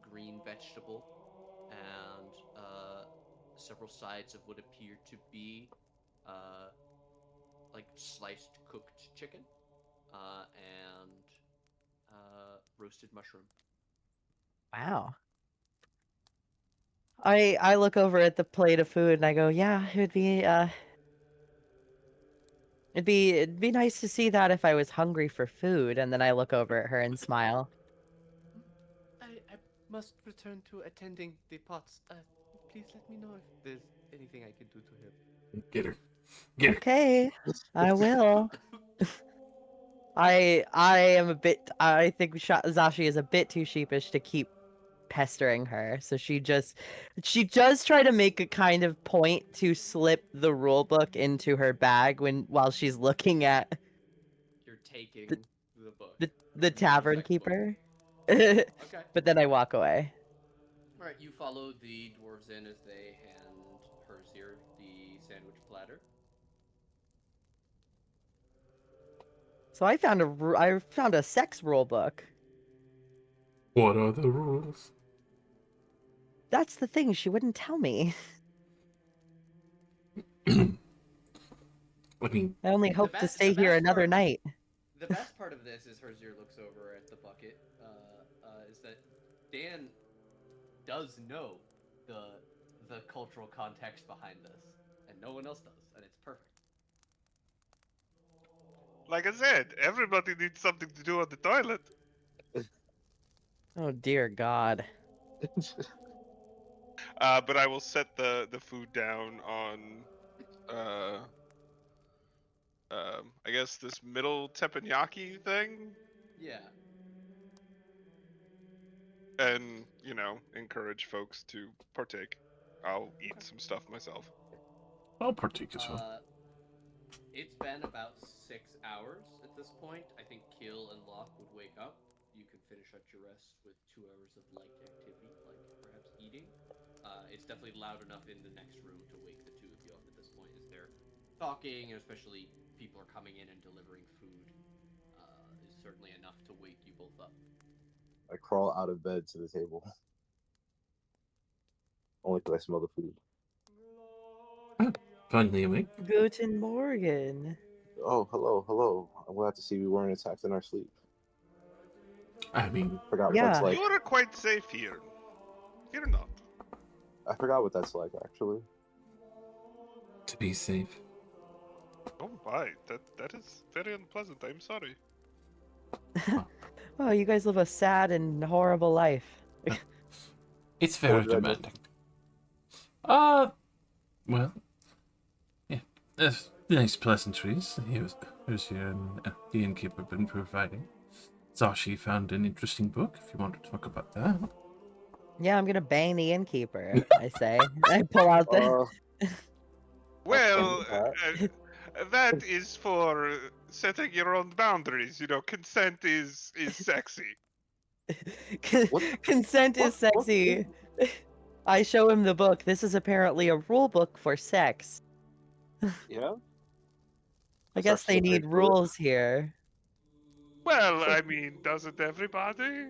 Speaker 4: green vegetable, and several sides of what appear to be, uh, like sliced cooked chicken, and roasted mushroom.
Speaker 3: Wow. I look over at the plate of food and I go, yeah, it'd be nice to see that if I was hungry for food. And then I look over at her and smile.
Speaker 4: I must return to attending the pots. Please let me know if there's anything I can do to help.
Speaker 2: Get her. Get her.
Speaker 3: Okay, I will. I am a bit. I think Zashi is a bit too sheepish to keep pestering her, so she does try to make a kind of point to slip the rule book into her bag while she's looking at
Speaker 4: You're taking
Speaker 3: the
Speaker 4: the book
Speaker 3: the tavern
Speaker 4: effectively.
Speaker 3: keeper. But then I walk away.
Speaker 4: All right, you follow the dwarves in as they hand Herzier the sandwich platter.
Speaker 3: So I found a sex rule book.
Speaker 2: What are the rules?
Speaker 3: That's the thing, she wouldn't tell me.
Speaker 2: I mean,
Speaker 3: I only hope to stay here another night.
Speaker 4: The best part of this is Herzier looks over at the bucket. Is that Dan does know the cultural context behind this, and no one else does, and it's perfect.
Speaker 5: Like I said, everybody needs something to do on the toilet.
Speaker 3: Oh dear God.
Speaker 5: But I will set the food down on, I guess this middle teppanyaki thing,
Speaker 4: Yeah.
Speaker 5: and encourage folks to partake. I'll eat some stuff myself.
Speaker 2: I'll partake as well.
Speaker 4: It's been about 6 hours at this point. I think Kill and Locke would wake up. You could finish up your rest with 2 hours of light activity, like perhaps eating. It's definitely loud enough in the next room to wake the two of you up at this point as they're talking, and especially people are coming in and delivering food. Is certainly enough to wake you both up.
Speaker 1: I crawl out of bed to the table. Only because I smell the food.
Speaker 2: Finally awake.
Speaker 3: Guten Morgen.
Speaker 1: Oh, hello. I'm glad to see we weren't attacked in our sleep.
Speaker 2: I mean,
Speaker 1: Forgot what
Speaker 3: Yeah.
Speaker 1: that's like.
Speaker 5: You are quite safe here. You're not.
Speaker 1: I forgot what that's like, actually.
Speaker 2: to be safe.
Speaker 5: Oh my, that is very unpleasant. I'm sorry.
Speaker 3: Oh, you guys live a sad and horrible life.
Speaker 2: It's very
Speaker 1: What did I do?
Speaker 2: demanding. Well, yeah, there's nice pleasantries. Here's your the innkeeper been providing. Zashi found an interesting book. If you want to talk about that.
Speaker 3: Yeah, I'm gonna bang the innkeeper, I say. I pull out the
Speaker 5: Well,
Speaker 1: Pat.
Speaker 5: that is for setting your own boundaries. Consent is sexy.
Speaker 1: What-
Speaker 3: consent is
Speaker 1: what-
Speaker 3: sexy. I show him the book. This is apparently a rule book for sex.
Speaker 1: Yeah?
Speaker 3: I guess they need rules here.
Speaker 5: Well, I mean, doesn't everybody?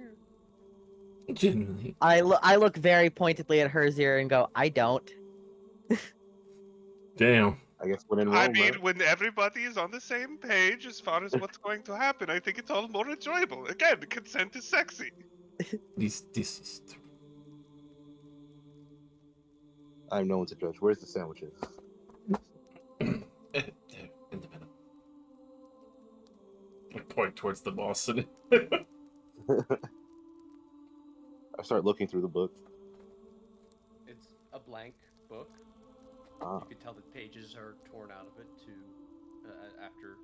Speaker 2: Generally,
Speaker 3: I look very pointedly at Herzier and go, I don't.
Speaker 2: damn.
Speaker 1: I guess when in Rome,
Speaker 5: I mean,
Speaker 1: right?
Speaker 5: when everybody is on the same page as far as what's going to happen, I think it's all more enjoyable. Again, consent is sexy.
Speaker 2: This is true.
Speaker 1: I'm no one to judge. Where's the sandwiches?
Speaker 2: There, in the middle. I point towards the boss and
Speaker 1: I start looking through the book.
Speaker 4: It's a blank book.
Speaker 1: Ah.
Speaker 4: You can tell the pages are torn out of it after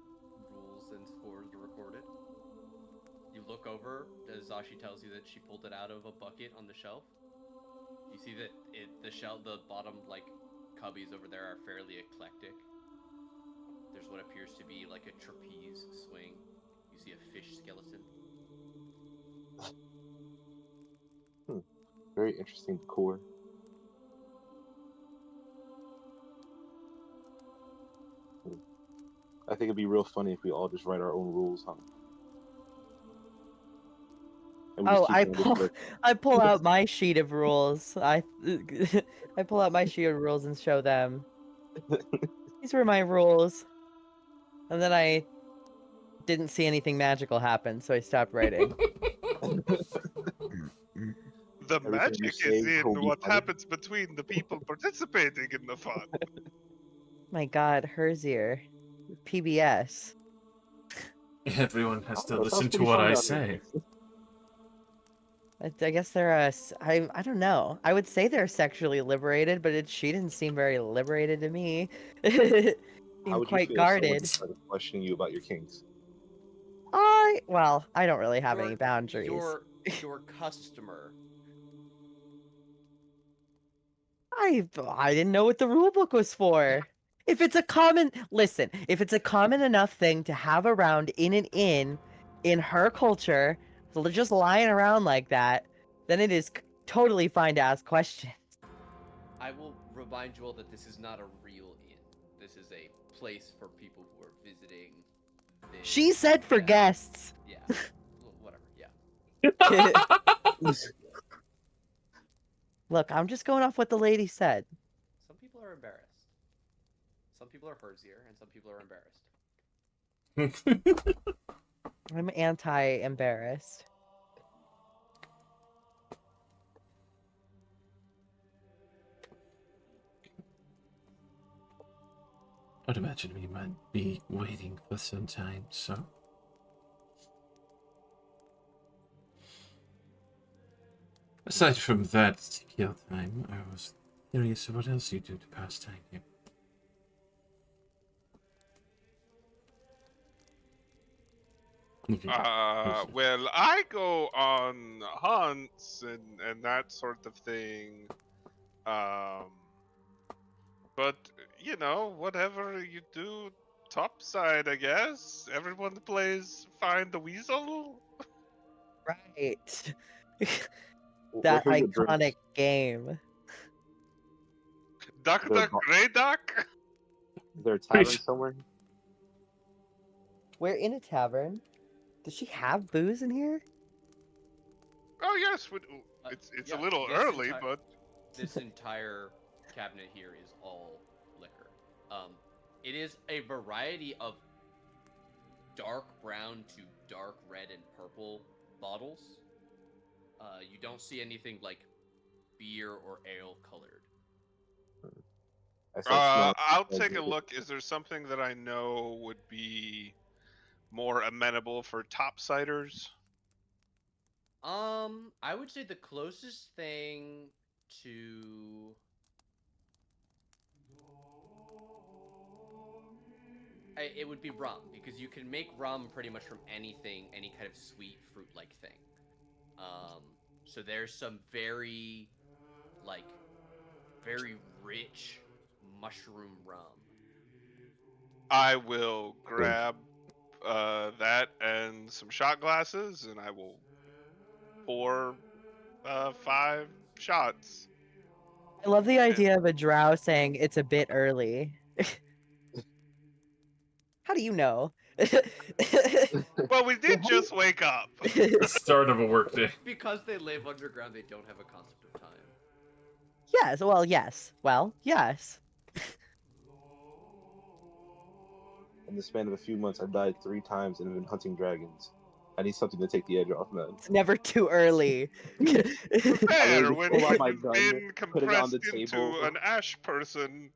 Speaker 4: rules and scores are recorded. You look over as Zashi tells you that she pulled it out of a bucket on the shelf. You see that the bottom cubbies over there are fairly eclectic. There's what appears to be like a trapeze swing. You see a fish skeleton.
Speaker 1: Very interesting decor. I think it'd be real funny if we all just write our own rules, huh? And we just
Speaker 3: Oh,
Speaker 1: keep them in this book.
Speaker 3: I pull out my sheet of rules. I pull out my sheet of rules and show them. These were my rules. And then I didn't see anything magical happen, so I stopped writing.
Speaker 5: The
Speaker 1: Everything you
Speaker 5: magic
Speaker 1: say
Speaker 5: is in
Speaker 1: will be
Speaker 5: what
Speaker 1: funny.
Speaker 5: happens between the people participating in the fun.
Speaker 3: My God, Herzier. PBS.
Speaker 2: everyone has to
Speaker 1: Oh, that sounds
Speaker 2: listen to
Speaker 1: pretty
Speaker 2: what
Speaker 1: fun
Speaker 2: I
Speaker 1: down
Speaker 2: say.
Speaker 1: here.
Speaker 3: I guess they're I don't know. I would say they're sexually liberated, but she didn't seem very liberated to me.
Speaker 1: How
Speaker 3: Seemed
Speaker 1: would you
Speaker 3: quite
Speaker 1: feel if someone
Speaker 3: guarded.
Speaker 1: just started questioning you about your kinks?
Speaker 3: Well, I don't really have any boundaries.
Speaker 4: Your customer.
Speaker 3: I didn't know what the rule book was for. If it's a common if it's a common enough thing to have around in an inn in her culture, So they're just lying around like that, then it is totally fine to ask questions.
Speaker 4: I will remind you all that this is not a real inn. This is a place for people who are visiting. This,
Speaker 3: She said for
Speaker 4: yeah,
Speaker 3: guests.
Speaker 4: Yeah. Well, whatever. Yeah.
Speaker 3: Look, I'm just going off what the lady said.
Speaker 4: Some people are embarrassed. Some people are hersier, and some people are embarrassed.
Speaker 3: I'm anti-embarrassed.
Speaker 2: I'd imagine we might be waiting for some time, so. Aside from that to kill time, I was curious what else you do to pass time here.
Speaker 5: Well, I go on hunts and that sort of thing. But you know, whatever you do topside, I guess. Everyone plays Find the Weasel.
Speaker 3: Right.
Speaker 1: We're
Speaker 3: That
Speaker 1: here with drinks.
Speaker 3: iconic game.
Speaker 5: Duck,
Speaker 1: They're
Speaker 5: duck, grey duck.
Speaker 1: Is there a tavern somewhere?
Speaker 3: We're in a tavern. Does she have booze in here?
Speaker 5: Oh yes, it's
Speaker 4: Yeah,
Speaker 5: a little
Speaker 4: this
Speaker 5: early,
Speaker 4: entire-
Speaker 5: but
Speaker 4: This entire cabinet here is all liquor. It is a variety of dark brown to dark red and purple bottles. You don't see anything like beer or ale colored.
Speaker 1: I start smelling.
Speaker 5: I'll take a look. Is there something that I know would be more amenable for topsiders?
Speaker 4: I would say the closest thing to it would be rum, because you can make rum pretty much from anything, any kind of sweet fruit-like thing. So there's some very, like, very rich mushroom rum.
Speaker 5: I will grab that and some shot glasses, and I will pour 5 shots.
Speaker 3: I love the idea of a drow saying it's a bit early. How do you know?
Speaker 5: Well, we did just wake up.
Speaker 2: The start of a workday.
Speaker 4: Because they live underground, they don't have a concept of time.
Speaker 3: Yes, well, yes. Well, yes.
Speaker 1: In the span of a few months, I've died 3 times and have been hunting dragons. I need something to take the edge off, man.
Speaker 3: It's never too early.
Speaker 5: Fair, when
Speaker 1: pull out
Speaker 5: you've
Speaker 1: my gun,
Speaker 5: been
Speaker 1: put it on
Speaker 5: compressed
Speaker 1: the
Speaker 5: into
Speaker 1: table.
Speaker 5: an ash person,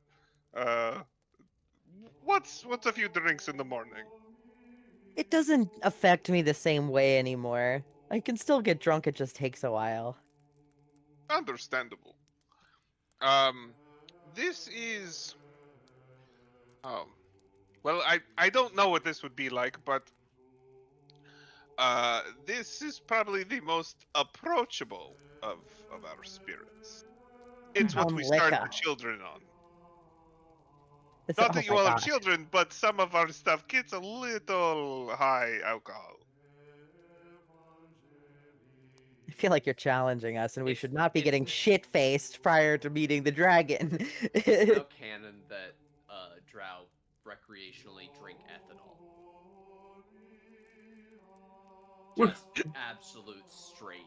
Speaker 5: uh, what's a few drinks in the morning?
Speaker 3: It doesn't affect me the same way anymore. I can still get drunk, it just takes a while.
Speaker 5: Understandable. This is. Oh, well, I don't know what this would be like, but this is probably the most approachable of our spirits. It's what we start
Speaker 3: Liquor.
Speaker 5: the children on.
Speaker 3: It's,
Speaker 5: Not
Speaker 3: oh
Speaker 5: that you
Speaker 3: my
Speaker 5: all have
Speaker 3: gosh.
Speaker 5: children, but some of our stuff gets a little high alcohol.
Speaker 3: I feel like you're challenging us, and we
Speaker 4: It's-
Speaker 3: should not be
Speaker 4: it's-
Speaker 3: getting shit-faced prior to meeting the dragon.
Speaker 4: It's now canon that drow recreationally drink ethanol. Just absolute straight.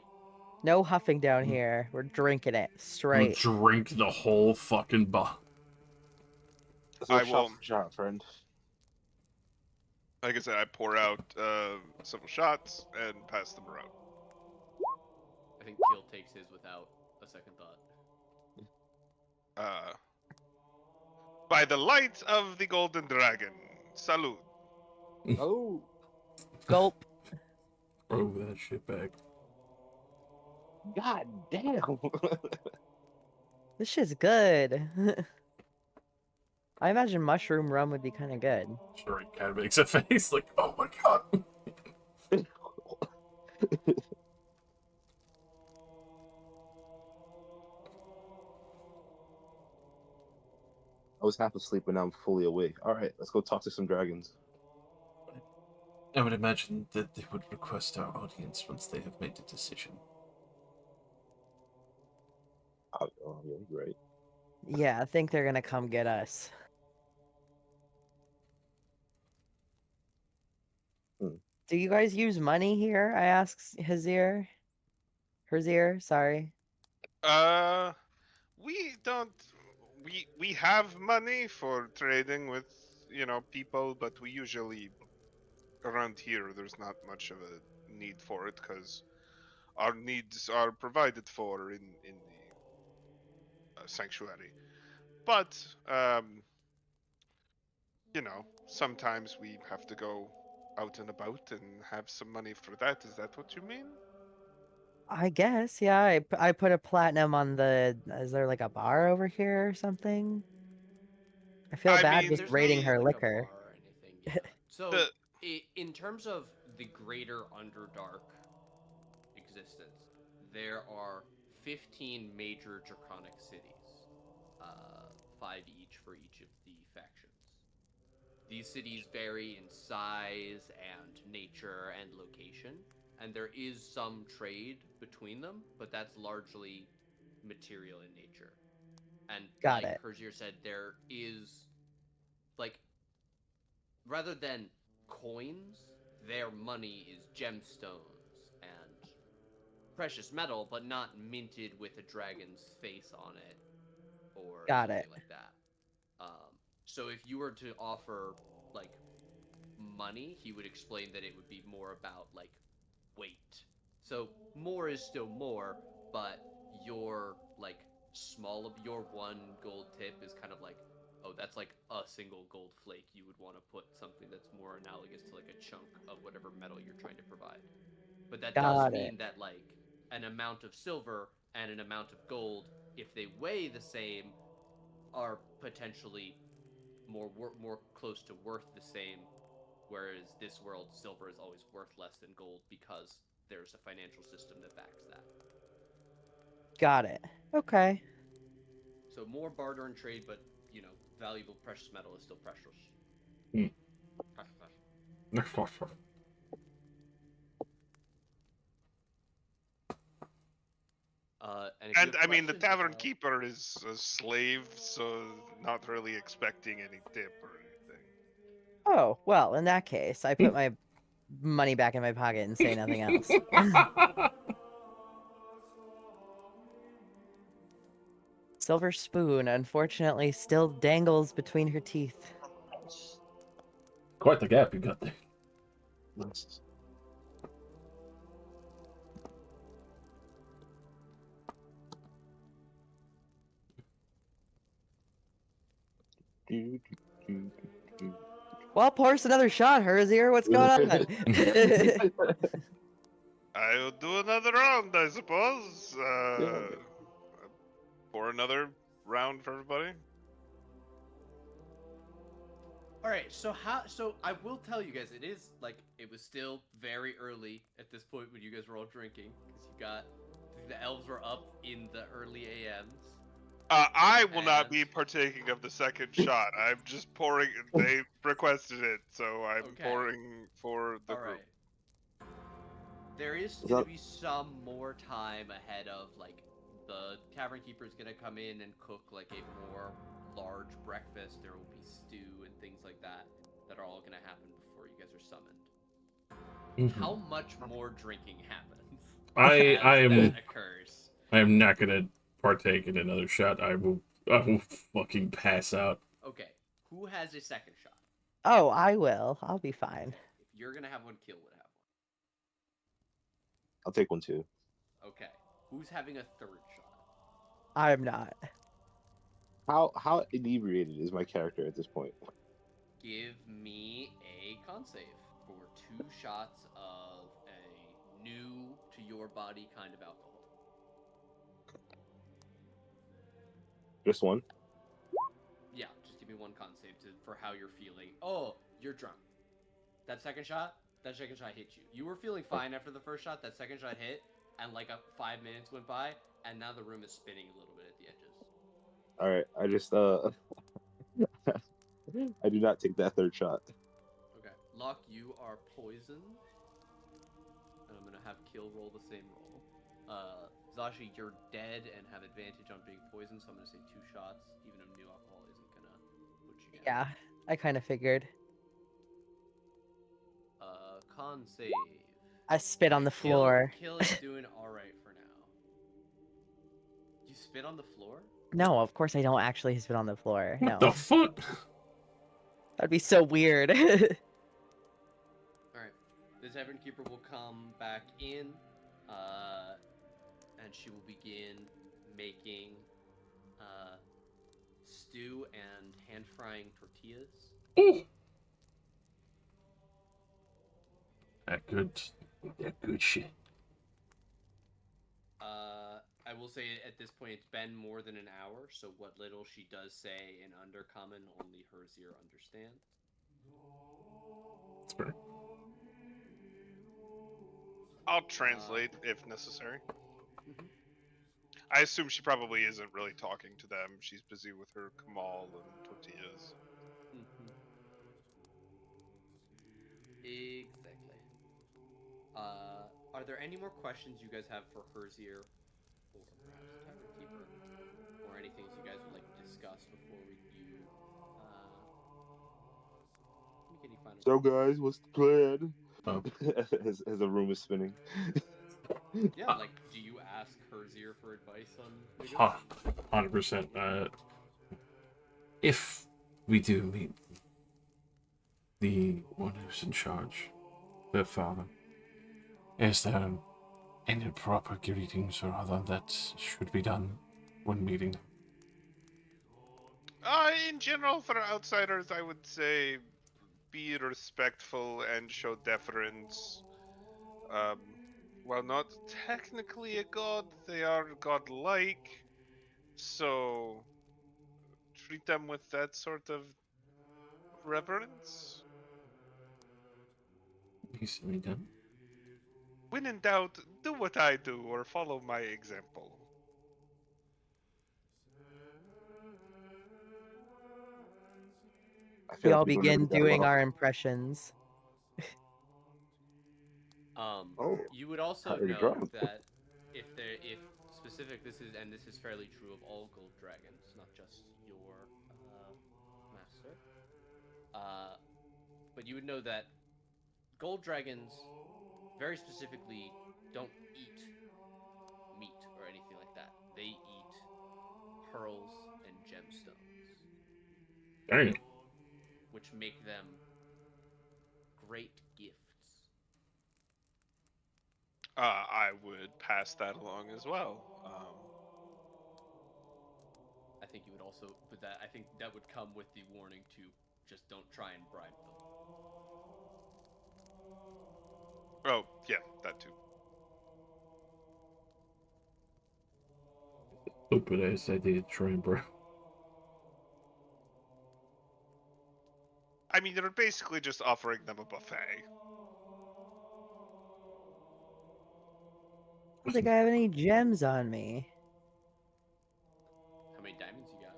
Speaker 3: No huffing down here. We're drinking it
Speaker 2: You
Speaker 3: straight.
Speaker 2: drink the whole fucking bottle.
Speaker 1: So
Speaker 5: I
Speaker 1: shot
Speaker 5: will.
Speaker 1: for shot, friend.
Speaker 5: Like I said, I pour out several shots and pass them around.
Speaker 4: I think Teal takes his without a second thought.
Speaker 5: By the light of the golden dragon, salute.
Speaker 1: Oh,
Speaker 3: Gulp.
Speaker 2: Throw that shit back.
Speaker 1: god damn.
Speaker 3: This shit's good. I imagine mushroom rum would be kind of good.
Speaker 2: Sure, he kind of makes a face like, oh my god.
Speaker 1: I was half asleep, but now I'm fully awake. All right, let's go talk to some dragons.
Speaker 2: I would imagine that they would request our audience once they have made a decision.
Speaker 1: Oh, yeah, you're right.
Speaker 3: Yeah, I think they're gonna come get us. Do you guys use money here? I asks Hazir. Herzir, sorry.
Speaker 5: We don't. We have money for trading with people, but we usually around here there's not much of a need for it because our needs are provided for in the sanctuary. But sometimes we have to go out and about and have some money for that. Is that what you mean?
Speaker 3: I guess, yeah. I put a platinum on the. Is there like a bar over here or something? I feel
Speaker 5: I
Speaker 3: bad
Speaker 5: mean,
Speaker 3: just
Speaker 4: There's
Speaker 3: raiding
Speaker 4: not
Speaker 3: her
Speaker 4: like a
Speaker 3: liquor.
Speaker 4: bar or anything, yeah. So,
Speaker 5: the
Speaker 4: in terms of the greater Underdark existence, there are 15 major draconic cities, 5 each for each of the factions. These cities vary in size and nature and location, and there is some trade between them, but that's largely material in nature. And
Speaker 3: Got
Speaker 4: like
Speaker 3: it.
Speaker 4: Herzier said, there is like rather than coins, their money is gemstones and precious metal, but not minted with a dragon's face on it or
Speaker 3: Got it.
Speaker 4: something like that. So if you were to offer like money, he would explain that it would be more about like weight. So more is still more, but your like your 1 gold tip is kind of like, oh, that's like a single gold flake. You would want to put something that's more analogous to like a chunk of whatever metal you're trying to provide. But that does
Speaker 3: Got it.
Speaker 4: mean that like an amount of silver and an amount of gold, if they weigh the same, are potentially more close to worth the same. Whereas this world, silver is always worth less than gold because there's a financial system that backs that.
Speaker 3: Got it. Okay.
Speaker 4: So more barter and trade, but valuable precious metal is still precious.
Speaker 2: Hmm.
Speaker 4: Precious. And if you
Speaker 5: and
Speaker 4: have
Speaker 5: I mean the
Speaker 4: questions
Speaker 5: tavern
Speaker 4: about
Speaker 5: keeper is a slave, so not really expecting any tip or anything.
Speaker 3: Oh, well, in that case, I put my money back in my pocket and say nothing else. Silver spoon, unfortunately, still dangles between her teeth.
Speaker 2: Quite the gap you got there.
Speaker 1: Nice.
Speaker 3: Well, pour us another shot, Herzier. What's going on?
Speaker 5: I'll do another round, I suppose.
Speaker 1: Yeah.
Speaker 5: For another round for everybody.
Speaker 4: All right, so I will tell you guys, it was still very early at this point when you guys were all drinking because the elves were up in the early AMs.
Speaker 5: I will not
Speaker 4: And-
Speaker 5: be partaking of the second shot. I'm just pouring. They requested it, so I'm
Speaker 4: Okay.
Speaker 5: pouring for the
Speaker 4: All
Speaker 5: group.
Speaker 4: right. There is
Speaker 1: Is
Speaker 4: going to
Speaker 1: that-
Speaker 4: be some more time ahead of like the tavern keeper is going to come in and cook like a more large breakfast. There will be stew and things like that that are all going to happen before you guys are summoned. How much more drinking happens as that occurs?
Speaker 2: I am not gonna partake in another shot. I will fucking pass out.
Speaker 4: Okay, who has a second shot?
Speaker 3: Oh, I will. I'll be fine.
Speaker 4: If you're gonna have one, Kill would have
Speaker 1: I'll take one too.
Speaker 4: one. Okay, who's having a third shot?
Speaker 3: I'm not.
Speaker 1: How inebriated is my character at this point?
Speaker 4: Give me a con save for 2 shots of a new to your body kind of alcohol.
Speaker 1: Just one.
Speaker 4: Yeah, just give me one con save for how you're feeling. Oh, you're drunk. That second shot hit you. You were feeling fine after the first shot. That second shot hit, and like 5 minutes went by, and now the room is spinning a little bit at the edges.
Speaker 1: All right. I just I do not take that third shot.
Speaker 4: Okay. Locke, you are poisoned. And I'm gonna have Kill roll the same roll. Zashi, you're dead and have advantage on being poisoned, so I'm gonna say 2 shots, even if new alcohol isn't gonna put you down.
Speaker 3: Yeah, I kind of figured.
Speaker 4: Con save.
Speaker 3: I spit on the
Speaker 4: Kill,
Speaker 3: floor.
Speaker 4: Kill is doing alright for now. You spit on the floor?
Speaker 3: No, of course I don't actually spit on the floor.
Speaker 2: What
Speaker 3: No,
Speaker 2: the fuck?
Speaker 3: that'd be so weird.
Speaker 4: Alright. The Tavern Keeper will come back in, and she will begin making stew and hand frying tortillas.
Speaker 2: Oh. That good shit.
Speaker 4: I will say at this point it's been more than an hour, so what little she does say in Undercommon, only Herzier understands.
Speaker 2: That's fair.
Speaker 5: I'll translate if necessary.
Speaker 4: Mm-hmm.
Speaker 5: I assume she probably isn't really talking to them. She's busy with her Kamal and tortillas.
Speaker 4: Mm-hmm. Exactly. Are there any more questions you guys have for Herzier, or perhaps the Tavern Keeper, or anything you guys would like to discuss before you make any final?
Speaker 1: So guys, what's the plan?
Speaker 2: Oh.
Speaker 1: as the room is spinning.
Speaker 4: Yeah, like, do you ask Herzier for advice on negotiating?
Speaker 2: 100%. If we do meet the one who's in charge, their father, is there any proper greetings or other that should be done when meeting them?
Speaker 5: In general, for outsiders, I would say be respectful and show deference. While not technically a god, they are godlike, so treat them with that sort of reverence.
Speaker 2: Easily done.
Speaker 5: When in doubt, do what I do or follow my example.
Speaker 1: I
Speaker 3: We
Speaker 1: feel like
Speaker 3: all
Speaker 1: we don't know
Speaker 3: begin
Speaker 1: that
Speaker 3: doing
Speaker 1: well.
Speaker 3: our impressions.
Speaker 1: Oh,
Speaker 4: You would also
Speaker 1: how did it
Speaker 4: note
Speaker 1: drop?
Speaker 4: that if this is fairly true of all gold dragons, not just your master. But you would know that gold dragons, very specifically, don't eat meat or anything like that. They eat pearls and gemstones,
Speaker 2: Dang.
Speaker 4: which make them great gifts.
Speaker 5: I would pass that along as well.
Speaker 4: I think you would also, but that I think that would come with the warning to just don't try and bribe them.
Speaker 5: Oh, yeah, that too.
Speaker 2: Stupid ass idea, train, bro.
Speaker 5: I mean, you're basically just offering them a buffet.
Speaker 3: I don't think I have any gems on me.
Speaker 4: How many diamonds you got?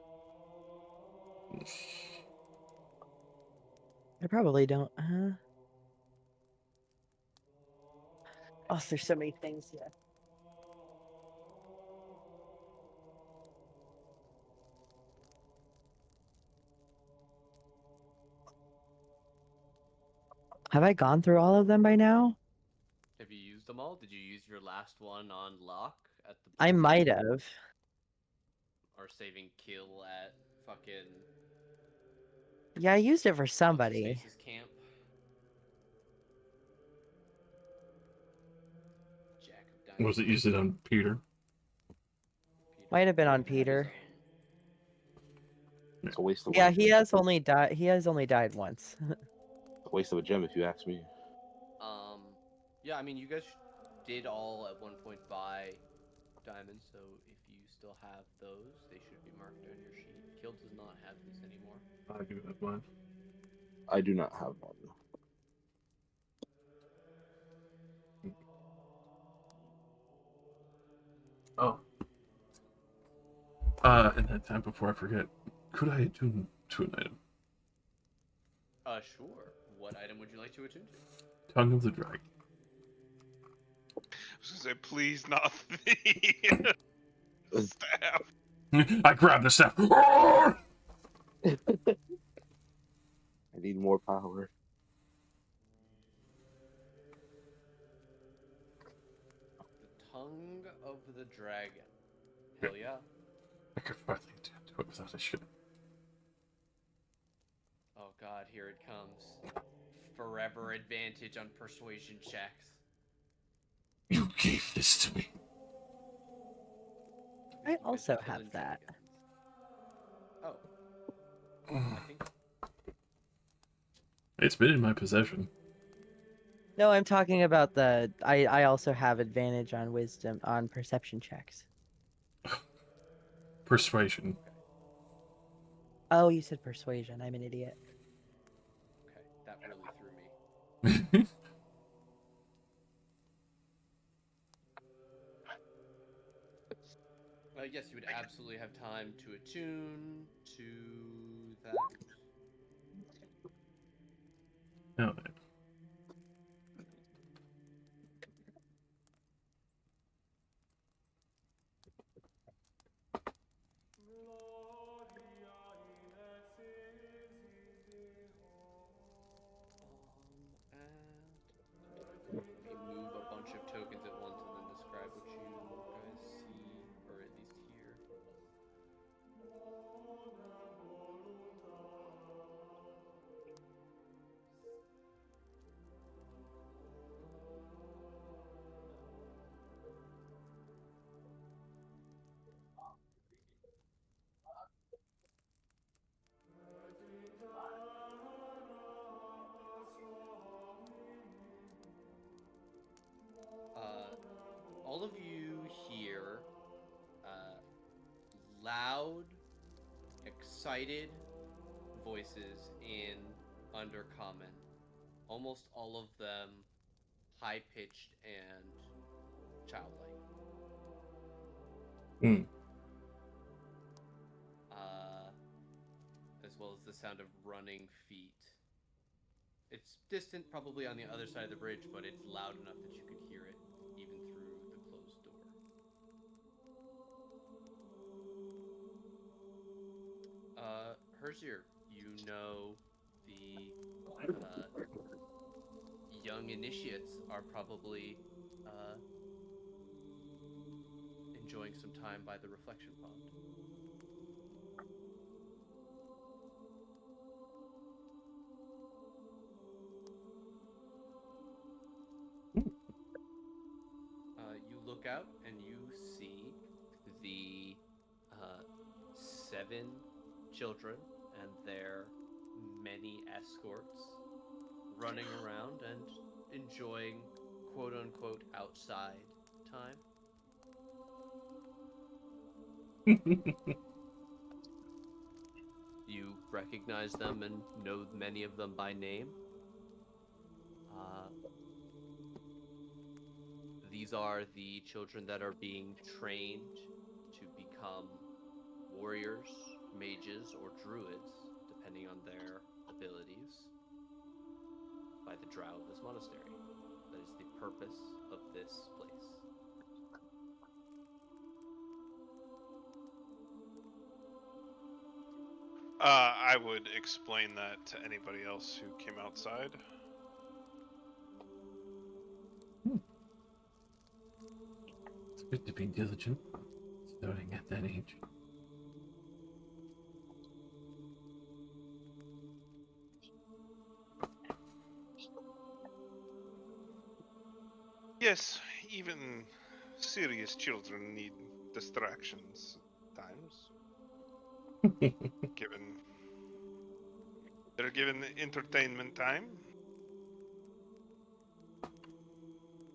Speaker 3: I probably don't. Oh, there's so many things here. Have I gone through all of them by now?
Speaker 4: Have you used them all? Did you use your last one on Locke at the?
Speaker 3: I might have.
Speaker 4: Or saving Kill at fucking
Speaker 3: Yeah, I used it for
Speaker 4: what's his
Speaker 3: somebody.
Speaker 4: face's camp? Jack of Diamonds.
Speaker 2: Was it used it on Peter?
Speaker 3: Might have been on
Speaker 4: Peter had his
Speaker 3: Peter.
Speaker 1: It's a waste of
Speaker 3: Yeah,
Speaker 1: one
Speaker 3: he
Speaker 1: gem.
Speaker 3: has only died. He has only died once.
Speaker 1: It's a waste of a gem if you ask me.
Speaker 4: Yeah, I mean, you guys did all at one point buy diamonds, so if you still have those, they should be marked on your sheet. Kill does not have his anymore.
Speaker 2: I do have mine.
Speaker 1: I do not have one.
Speaker 2: Oh. In that time before I forget, could I attune to an item?
Speaker 4: Sure. What item would you like to attune to?
Speaker 2: Tongue of the Dragon.
Speaker 5: I was gonna say, please not the staff.
Speaker 2: I grab the staff.
Speaker 1: I need more power.
Speaker 4: The Tongue of the Dragon. Hell yeah.
Speaker 2: I could hardly do it without a ship.
Speaker 4: Oh god, here it comes. Forever advantage on persuasion checks.
Speaker 2: You gave this to me.
Speaker 3: I
Speaker 4: You've been
Speaker 3: also
Speaker 4: killing
Speaker 3: have that.
Speaker 4: dragons. Oh. I think
Speaker 2: It's been in my possession.
Speaker 3: No, I'm talking about the. I also have advantage on wisdom on perception checks.
Speaker 2: Persuasion.
Speaker 3: Oh, you said persuasion. I'm an idiot.
Speaker 4: okay, that really threw me. Yes, you would absolutely have time to attune to that.
Speaker 2: No.
Speaker 4: And let me move a bunch of tokens at once and then describe what you guys see, or at least hear. All of you hear loud, excited voices in Undercommon. Almost all of them high-pitched and childlike.
Speaker 2: Hmm.
Speaker 4: As well as the sound of running feet. It's distant, probably on the other side of the bridge, but it's loud enough that you could hear it even through the closed door. Herzier, you know the young initiates are probably enjoying some time by the reflection pond. You look out and you see the 7 children and their many escorts running around and enjoying quote-unquote outside time. You recognize them and know many of them by name. These are the children that are being trained to become warriors, mages, or druids, depending on their abilities, by the drow of this monastery. That is the purpose of this place.
Speaker 5: I would explain that to anybody else who came outside.
Speaker 2: It's good to be diligent, starting at that age.
Speaker 5: Yes, even serious children need distractions at times. They're given entertainment time.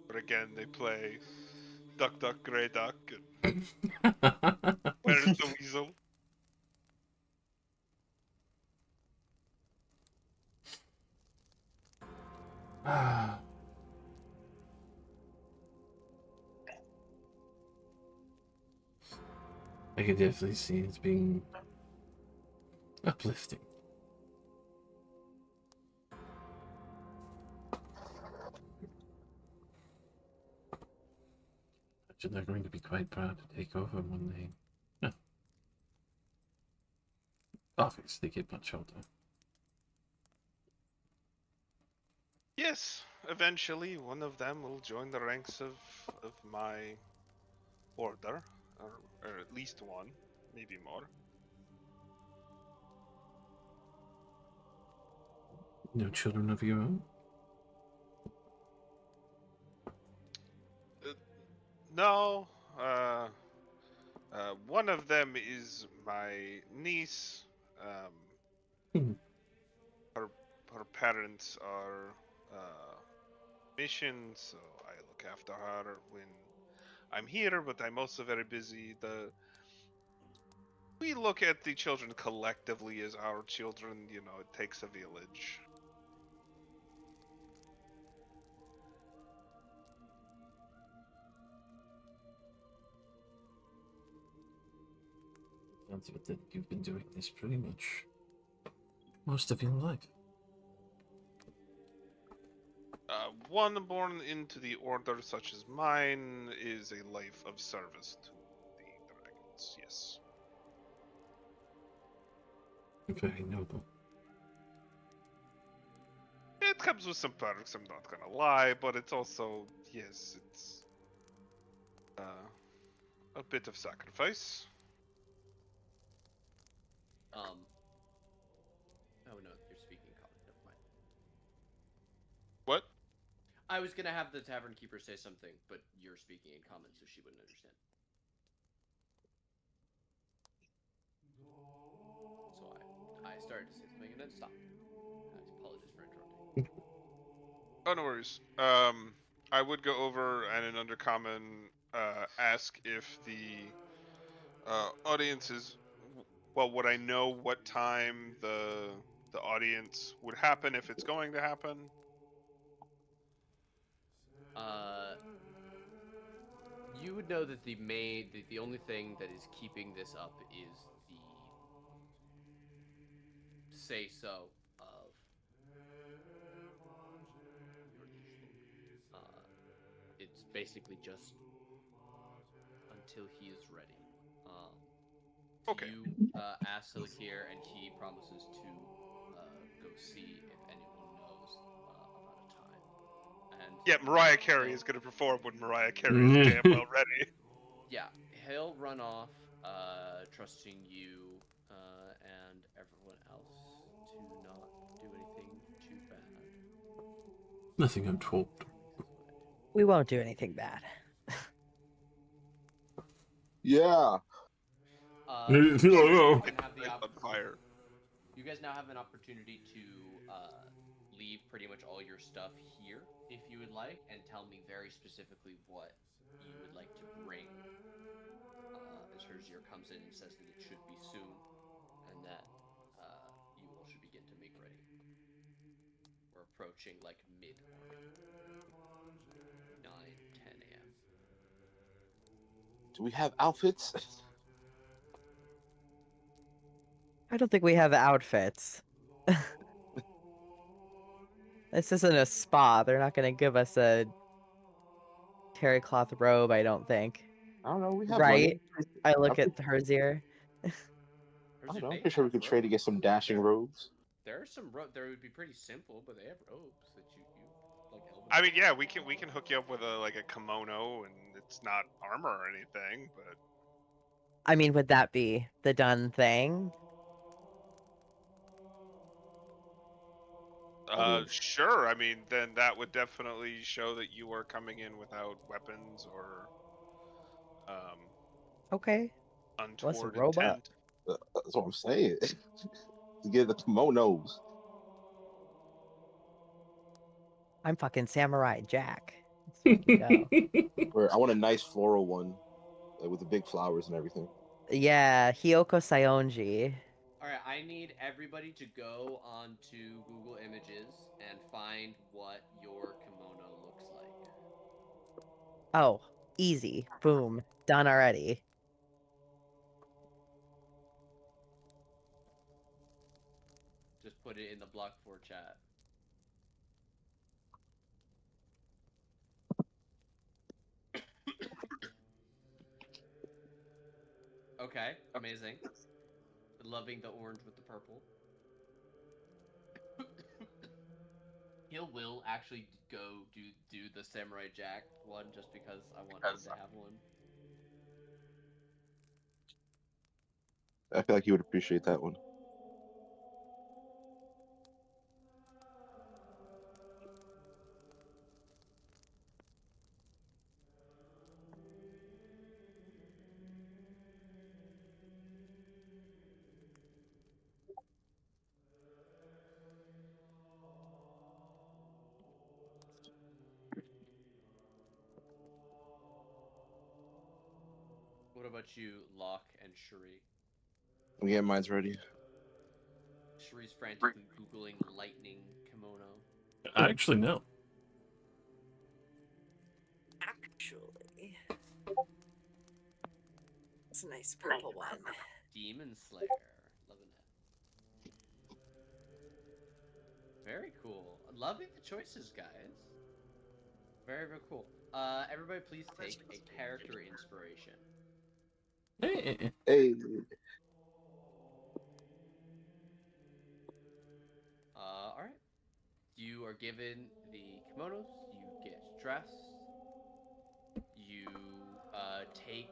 Speaker 5: But again, they play Duck Duck Grey Duck and Where's the Weasel.
Speaker 2: I could definitely see it being uplifting. imagine they're going to be quite proud to take over when they, obviously get much older.
Speaker 5: Yes, eventually one of them will join the ranks of my order, or at least one, maybe more.
Speaker 2: No children of your own?
Speaker 5: No, one of them is my niece.
Speaker 2: Hmm.
Speaker 5: Her her parents are missions, so I look after her when I'm here, but I'm also very busy. We look at the children collectively as our children. You know, it takes a village.
Speaker 2: Sounds like that you've been doing this pretty much most of your life.
Speaker 5: One born into the order such as mine is a life of service to the dragons. Yes.
Speaker 2: Very noble.
Speaker 5: It comes with some perks, I'm not gonna lie, but it's also, yes, it's a bit of sacrifice.
Speaker 4: Oh no, you're speaking common. Never mind.
Speaker 5: What?
Speaker 4: I was gonna have the tavern keeper say something, but you're speaking in common, so she wouldn't understand. So I started to say something and then stopped. I apologize for interrupting.
Speaker 5: Oh, no worries. I would go over and in Undercommon ask if the audience is, well, would I know what time the audience would happen if it's going to happen?
Speaker 4: You would know that the only thing that is keeping this up is the say so of your liege lord. It's basically just until he is ready.
Speaker 5: Okay.
Speaker 4: You ask Silikir, and he promises to go see if anyone knows about a time. And
Speaker 5: Yeah, Mariah Carey
Speaker 4: he'll,
Speaker 5: is going to perform when Mariah Carey is damn well ready.
Speaker 4: yeah, he'll run off, trusting you and everyone else to not do anything too bad.
Speaker 2: Nothing untoward.
Speaker 3: We won't do anything bad.
Speaker 1: Yeah.
Speaker 4: You
Speaker 2: Oh,
Speaker 4: can have the
Speaker 5: On fire.
Speaker 4: You guys now have an opportunity to leave pretty much all your stuff here if you would like, and tell me very specifically what you would like to bring. As Herzier comes in and says that it should be soon, and that you all should begin to make ready. We're approaching like mid morning, 9, 10 a.m.
Speaker 1: Do we have outfits?
Speaker 3: I don't think we have outfits. This isn't a spa. They're not going to give us a terry cloth robe, I don't think.
Speaker 1: I don't know. We have
Speaker 3: Right?
Speaker 1: money.
Speaker 3: I look
Speaker 1: I'm
Speaker 3: at Herzier.
Speaker 1: I
Speaker 4: Herzier,
Speaker 1: don't know. I'm
Speaker 4: they
Speaker 1: pretty sure we
Speaker 4: have
Speaker 1: could trade to get some
Speaker 4: robes.
Speaker 1: dashing robes.
Speaker 4: There are some There would be pretty simple, but they have robes that you like. Elven
Speaker 5: I mean,
Speaker 4: robes.
Speaker 5: yeah, we can hook you up with a kimono, and it's not armor or anything, but
Speaker 3: I mean, would that be the done thing?
Speaker 5: sure. I mean, then that would definitely show that you are coming in without weapons or
Speaker 3: Okay. Let's
Speaker 5: untoward
Speaker 3: robe up.
Speaker 5: intent.
Speaker 1: That's what I'm saying. To get the kimonos.
Speaker 3: I'm fucking Samurai Jack. Let's fucking go.
Speaker 1: Or I want a nice floral one, with the big flowers and everything.
Speaker 3: Yeah, Hyoko Saionji.
Speaker 4: All right, I need everybody to go onto Google Images and find what your kimono looks like.
Speaker 3: Oh, easy. Boom. Done already.
Speaker 4: Just put it in the block for chat. Okay, amazing. Loving the orange with the purple. He'll will actually go do the Samurai Jack one just because I want him to have one.
Speaker 1: I feel like you would appreciate that one.
Speaker 4: What about you, Locke and Shuri?
Speaker 1: Yeah, mine's ready.
Speaker 4: Shuri's frantically googling lightning kimono.
Speaker 2: I actually know.
Speaker 6: Actually, it's a nice purple one.
Speaker 4: Demon Slayer, loving it. Very cool. Loving the choices, guys. Very, very cool. Everybody, please take a character inspiration.
Speaker 2: Hey.
Speaker 1: Hey,
Speaker 4: All right. You are given the kimonos. You get dressed. You take.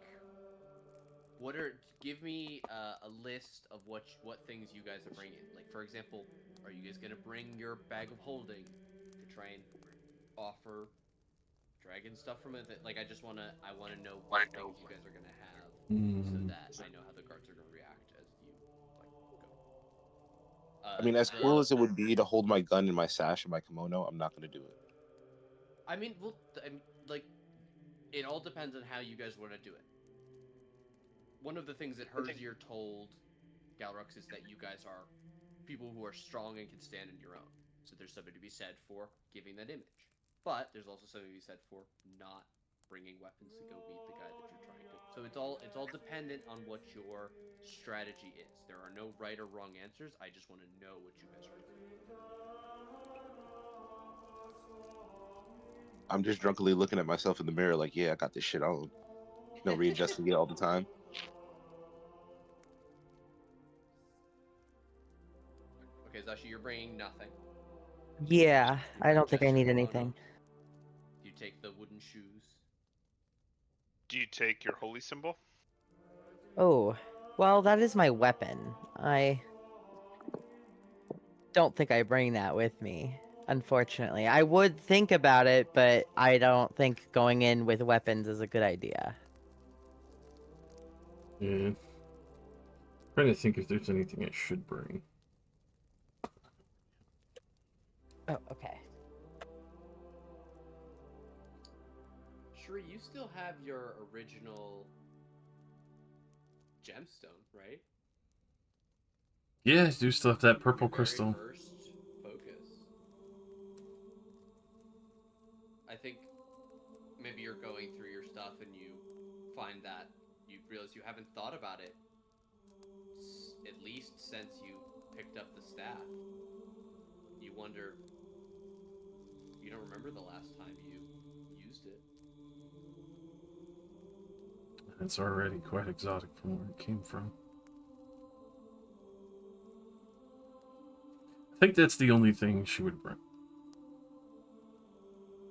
Speaker 4: Give me a list of what things you guys are bringing. Like for example, are you guys gonna bring your bag of holding to try and offer dragon stuff from it? Like I wanna know what things you guys are gonna have so that I know how the guards are gonna react as you like go.
Speaker 1: I mean, as cool as it would be to hold my gun in my sash and my kimono, I'm not gonna do it.
Speaker 4: I mean, well, like, it all depends on how you guys want to do it. One of the things that Herzier told Galrux is that you guys are people who are strong and can stand on your own. So there's something to be said for giving that image. But there's also something to be said for not bringing weapons to go meet the guy that you're trying to. So it's all dependent on what your strategy is. There are no right or wrong answers. I just want to know what you guys are doing.
Speaker 1: I'm just drunkenly looking at myself in the mirror, like, yeah, I got this shit on. No, readjusting it all the time.
Speaker 4: Okay, Zashi, you're bringing nothing.
Speaker 3: Yeah,
Speaker 4: You
Speaker 3: I
Speaker 4: bring
Speaker 3: don't think I
Speaker 4: just your
Speaker 3: need anything.
Speaker 4: kimonos. You take the wooden shoes.
Speaker 5: Do you take your holy symbol?
Speaker 3: Oh, well, that is my weapon. I don't think I bring that with me, unfortunately. I would think about it, but I don't think going in with weapons is a good idea.
Speaker 2: Yeah. Trying to think if there's anything I should bring.
Speaker 3: Oh, okay.
Speaker 4: Shuri, you still have your original gemstone, right?
Speaker 2: Yeah, I do still have that purple
Speaker 4: Your very
Speaker 2: crystal.
Speaker 4: first focus. I think maybe you're going through your stuff and you find that you realize you haven't thought about it at least since you picked up the staff. You wonder, you don't remember the last time you used it.
Speaker 2: It's already quite exotic from where it came from. I think that's the only thing she would bring.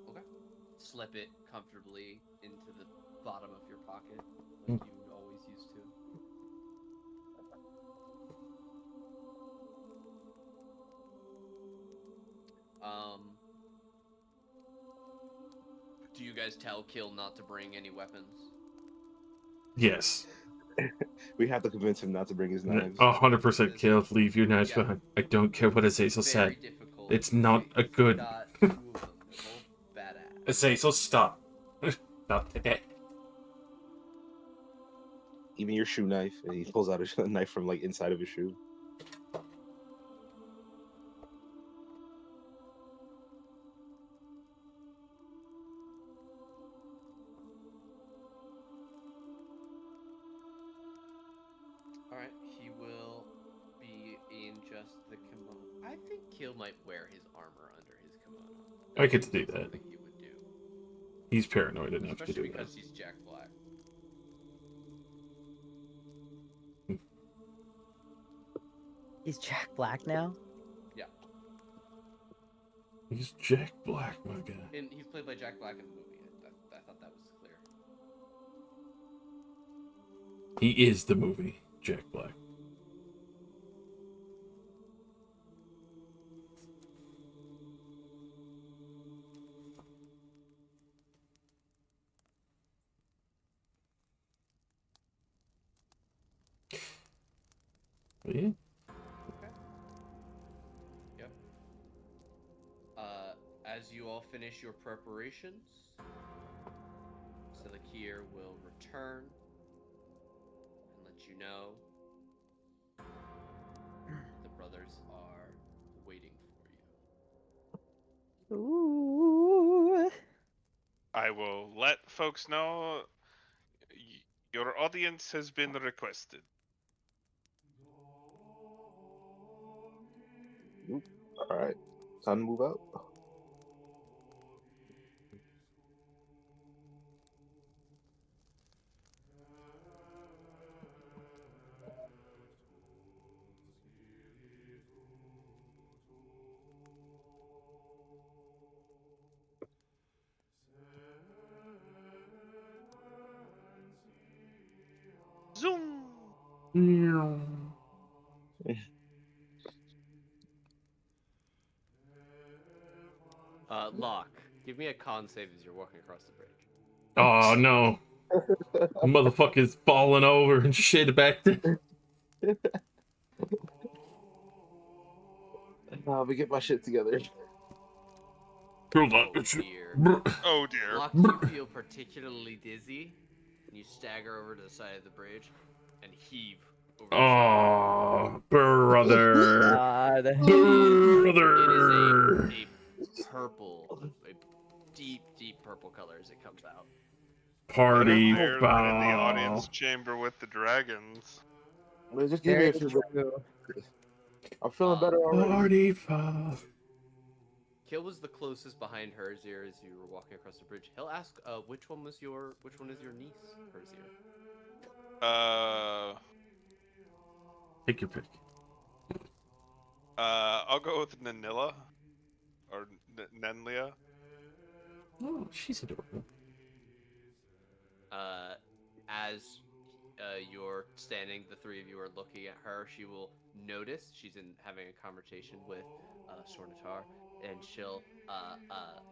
Speaker 4: Okay. Slip it comfortably into the bottom of your pocket like you always used to. Do you guys tell Kill not to bring any weapons?
Speaker 2: Yes.
Speaker 1: We have to convince him not to bring his knives.
Speaker 2: 100% kill. Leave your knives
Speaker 4: Yeah.
Speaker 2: behind. I don't care what Azazel
Speaker 4: Very
Speaker 2: said.
Speaker 4: difficult.
Speaker 2: It's not a
Speaker 4: He's
Speaker 2: good.
Speaker 4: got 2 of them. They're both badass.
Speaker 2: Azazel, stop. Not today.
Speaker 1: Even your shoe knife, and he pulls out a knife from like inside of his shoe.
Speaker 4: Alright, he will be in just the kimono. I think Kill might wear his armor under his kimono.
Speaker 2: I get to do that.
Speaker 4: Something he would do.
Speaker 2: He's paranoid enough to
Speaker 4: Especially
Speaker 2: do that.
Speaker 4: because he's Jack Black.
Speaker 3: Is Jack Black now?
Speaker 4: Yeah,
Speaker 2: He's Jack Black, my guy.
Speaker 4: and he's played by Jack Black in the movie. I thought that was clear.
Speaker 2: He is the movie, Jack Black. Yeah.
Speaker 4: Okay. Yep. As you all finish your preparations, Silikir will return and let you know the brothers are waiting for you.
Speaker 3: Ooh.
Speaker 5: I will let folks know your audience has been requested.
Speaker 1: All right, time to move out.
Speaker 5: Zoom.
Speaker 4: Locke, give me a con save as you're walking across the bridge.
Speaker 2: Oh no. Motherfucker's falling over and shit back there.
Speaker 1: Let me get my shit together.
Speaker 2: Hold on.
Speaker 4: Oh dear.
Speaker 5: Oh dear.
Speaker 4: Locke, you feel particularly dizzy, and you stagger over to the side of the bridge and heave over the side.
Speaker 2: Oh, brother.
Speaker 3: God.
Speaker 4: It is
Speaker 2: Brother.
Speaker 4: a purple, a deep, deep purple color as it comes out.
Speaker 5: Better
Speaker 2: Party
Speaker 5: there than in the audience
Speaker 2: foul.
Speaker 5: chamber with the dragons.
Speaker 1: Just give me
Speaker 3: Very
Speaker 1: a few
Speaker 3: true.
Speaker 1: I'm feeling better already.
Speaker 2: Party foul.
Speaker 4: Kill was the closest behind Herzier as you were walking across the bridge. He'll ask, which one is your niece, Herzier?
Speaker 2: Take your pick.
Speaker 5: I'll go with Nanilla or Nenlia.
Speaker 2: Oh, she's adorable.
Speaker 4: As you're standing, the three of you are looking at her. She will notice she's having a conversation with Sornatar, and she'll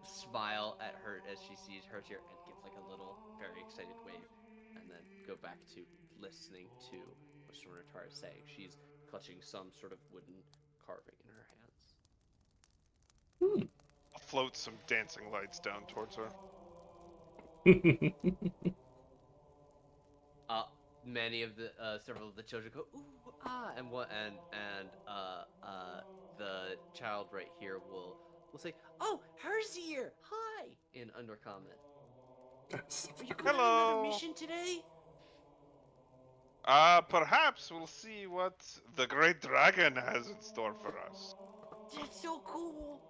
Speaker 4: smile at her as she sees her here and give like a little very excited wave, and then go back to listening to what Sornatar is saying. She's clutching some sort of wooden carving in her hands.
Speaker 5: I'll float some dancing lights down towards her.
Speaker 4: Many of the several of the children go ooh ah, and the child right here will say, "Oh, Herzier, hi!" in Undercommon. Are you going on another
Speaker 5: Hello.
Speaker 4: mission today?
Speaker 5: Perhaps we'll see what the great dragon has in store for us.
Speaker 4: That's so cool.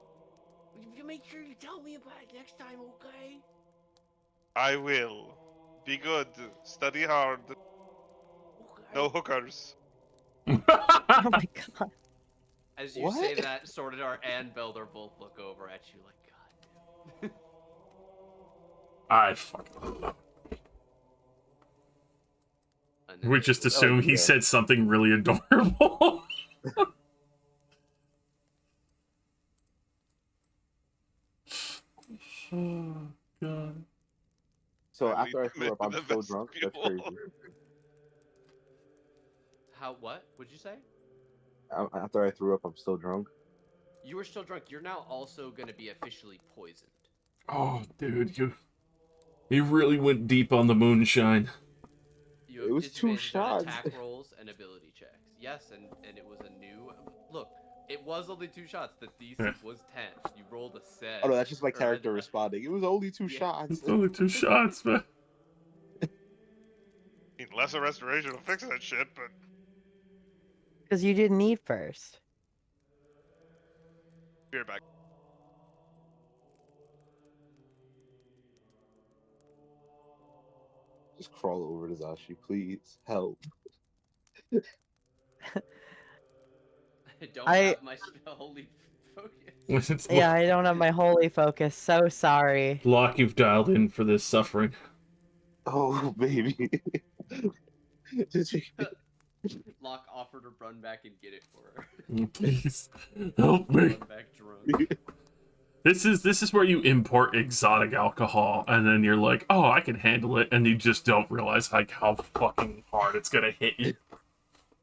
Speaker 4: You make sure you tell me about it next time, okay?
Speaker 5: I will. Be good. Study hard.
Speaker 4: Okay.
Speaker 5: No hookers.
Speaker 3: Oh my god.
Speaker 4: As you
Speaker 1: What?
Speaker 4: say that, Sortadar and Belder both look over at you like, God damn.
Speaker 2: I fucking love it. We just
Speaker 1: Oh,
Speaker 2: assume he
Speaker 1: yeah.
Speaker 2: said something really adorable. Oh, God.
Speaker 1: So
Speaker 5: I
Speaker 1: after I
Speaker 5: lead them
Speaker 1: threw up, I'm
Speaker 5: into the
Speaker 1: still drunk. That's
Speaker 5: vestibule.
Speaker 1: crazy.
Speaker 4: How? What? What'd you say?
Speaker 1: After I threw up, I'm still drunk.
Speaker 4: You were still drunk. You're now also going to be officially poisoned.
Speaker 2: Oh, dude, you really went deep on the moonshine.
Speaker 4: You
Speaker 1: It
Speaker 4: have
Speaker 1: was 2
Speaker 4: disadvantage on
Speaker 1: shots.
Speaker 4: attack rolls and ability checks. Yes, and it was a new look. It was only 2 shots. The DC
Speaker 2: Yeah.
Speaker 4: was 10. You rolled a 7.
Speaker 1: Oh no, that's just my
Speaker 4: Or
Speaker 1: character responding. It was only 2
Speaker 4: Yeah.
Speaker 1: shots.
Speaker 2: It's only 2 shots, man.
Speaker 5: Lesser restoration will fix that shit, but
Speaker 3: Because you didn't eat first.
Speaker 5: be right back.
Speaker 1: Just crawl over to Zashi, please. Help.
Speaker 4: don't
Speaker 3: I-
Speaker 4: have my holy focus.
Speaker 2: It's
Speaker 3: Yeah, I don't have my holy focus. So sorry.
Speaker 2: Locke, you've dialed in for this suffering.
Speaker 1: Oh, baby.
Speaker 4: Locke offered to run back and get it for her.
Speaker 2: Please help me.
Speaker 4: Run back drunk.
Speaker 2: This is where you import exotic alcohol, and then you're like, oh, I can handle it, and you just don't realize like how fucking hard it's gonna hit you.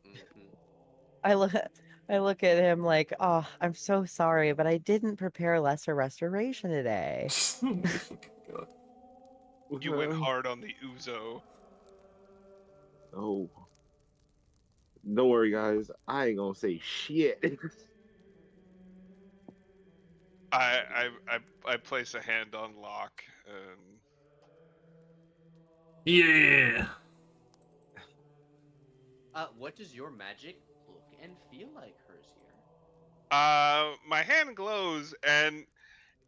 Speaker 4: Mhm.
Speaker 3: I look at him like, oh, I'm so sorry, but I didn't prepare lesser restoration today.
Speaker 2: Oh my fucking God.
Speaker 5: You went hard on the Uzo.
Speaker 1: Oh. Don't worry, guys. I ain't gonna say shit.
Speaker 5: I place a hand on Locke and
Speaker 2: Yeah.
Speaker 4: What does your magic look and feel like, Herzier?
Speaker 5: my hand glows and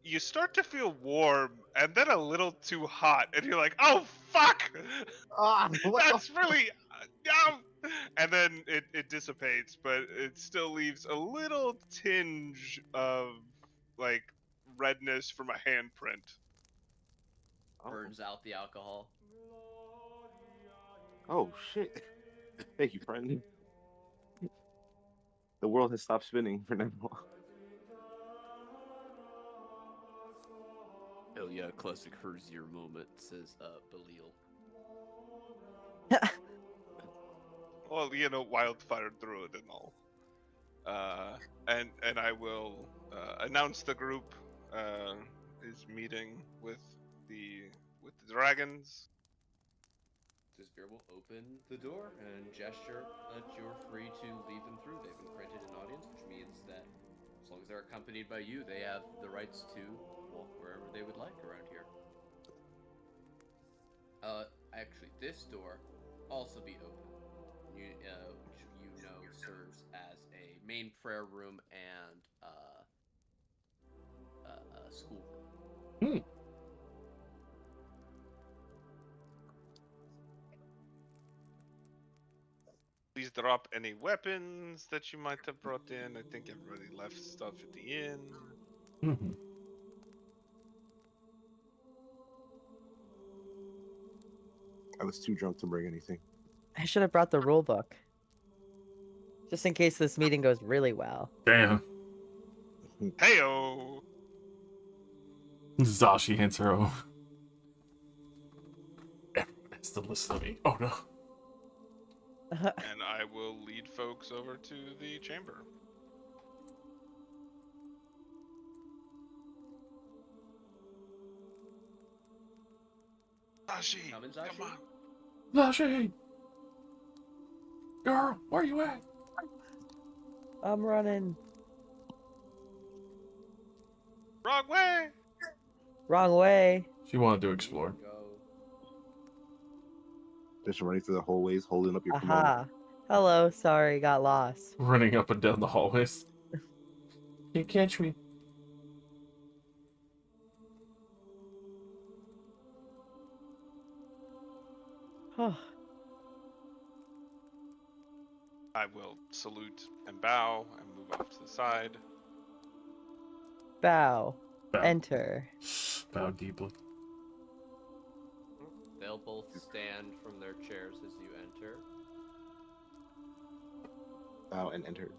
Speaker 5: you start to feel warm and then a little too hot and you're like, oh fuck,
Speaker 1: What
Speaker 5: that's really and then it dissipates, but it still leaves a little tinge of like redness from a handprint.
Speaker 4: Burns out the alcohol.
Speaker 1: Oh shit. Thank you, friend. The world has stopped spinning for now.
Speaker 4: Hell yeah, classic Herzier moment, says Belial.
Speaker 5: Well, you know, wildfire druid and all. And I will announce the group is meeting with the dragons.
Speaker 4: Disbeer will open the door and gesture that you're free to lead them through. They've been granted an audience, which means that as long as they're accompanied by you, they have the rights to walk wherever they would like around here. Actually, this door also be open, which you know serves as a main prayer room and a school room.
Speaker 2: Hmm.
Speaker 5: Please drop any weapons that you might have brought in. I think everybody left stuff at the inn.
Speaker 2: Mhm.
Speaker 1: I was too drunk to bring anything.
Speaker 3: I should have brought the rule book. Just in case this meeting goes really well.
Speaker 2: Damn.
Speaker 5: Heyo!
Speaker 2: Zashi hands her over. Everyone has to listen to me. Oh no.
Speaker 5: And I will lead folks over to the chamber. Sashi,
Speaker 4: Come in,
Speaker 5: come
Speaker 4: Zashi?
Speaker 5: on.
Speaker 2: Zashi! Girl, where you at?
Speaker 3: I'm running.
Speaker 5: Wrong way!
Speaker 3: Wrong way.
Speaker 2: She wanted to explore.
Speaker 4: Go.
Speaker 1: Just running through the hallways, holding up your kimono.
Speaker 3: Aha. Hello, sorry, got lost.
Speaker 2: Running up and down the hallways. Can't catch me.
Speaker 5: I will salute and bow and move off to the side.
Speaker 3: Bow.
Speaker 2: Bow.
Speaker 3: Enter.
Speaker 2: Bow deeply.
Speaker 4: They'll both stand from their chairs as you enter.
Speaker 1: Bow and enter.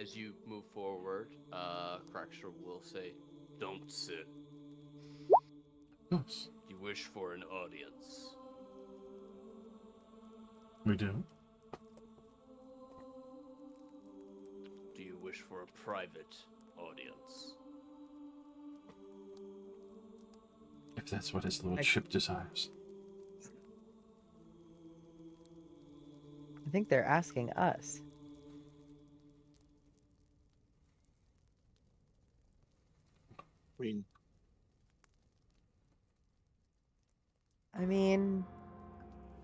Speaker 4: As you move forward, Crackshaw will say, "Don't sit.
Speaker 2: Yes.
Speaker 4: You wish for an audience."
Speaker 2: We do.
Speaker 4: Do you wish for a private audience?
Speaker 2: If that's what his lordship desires.
Speaker 3: I think they're asking us. I mean,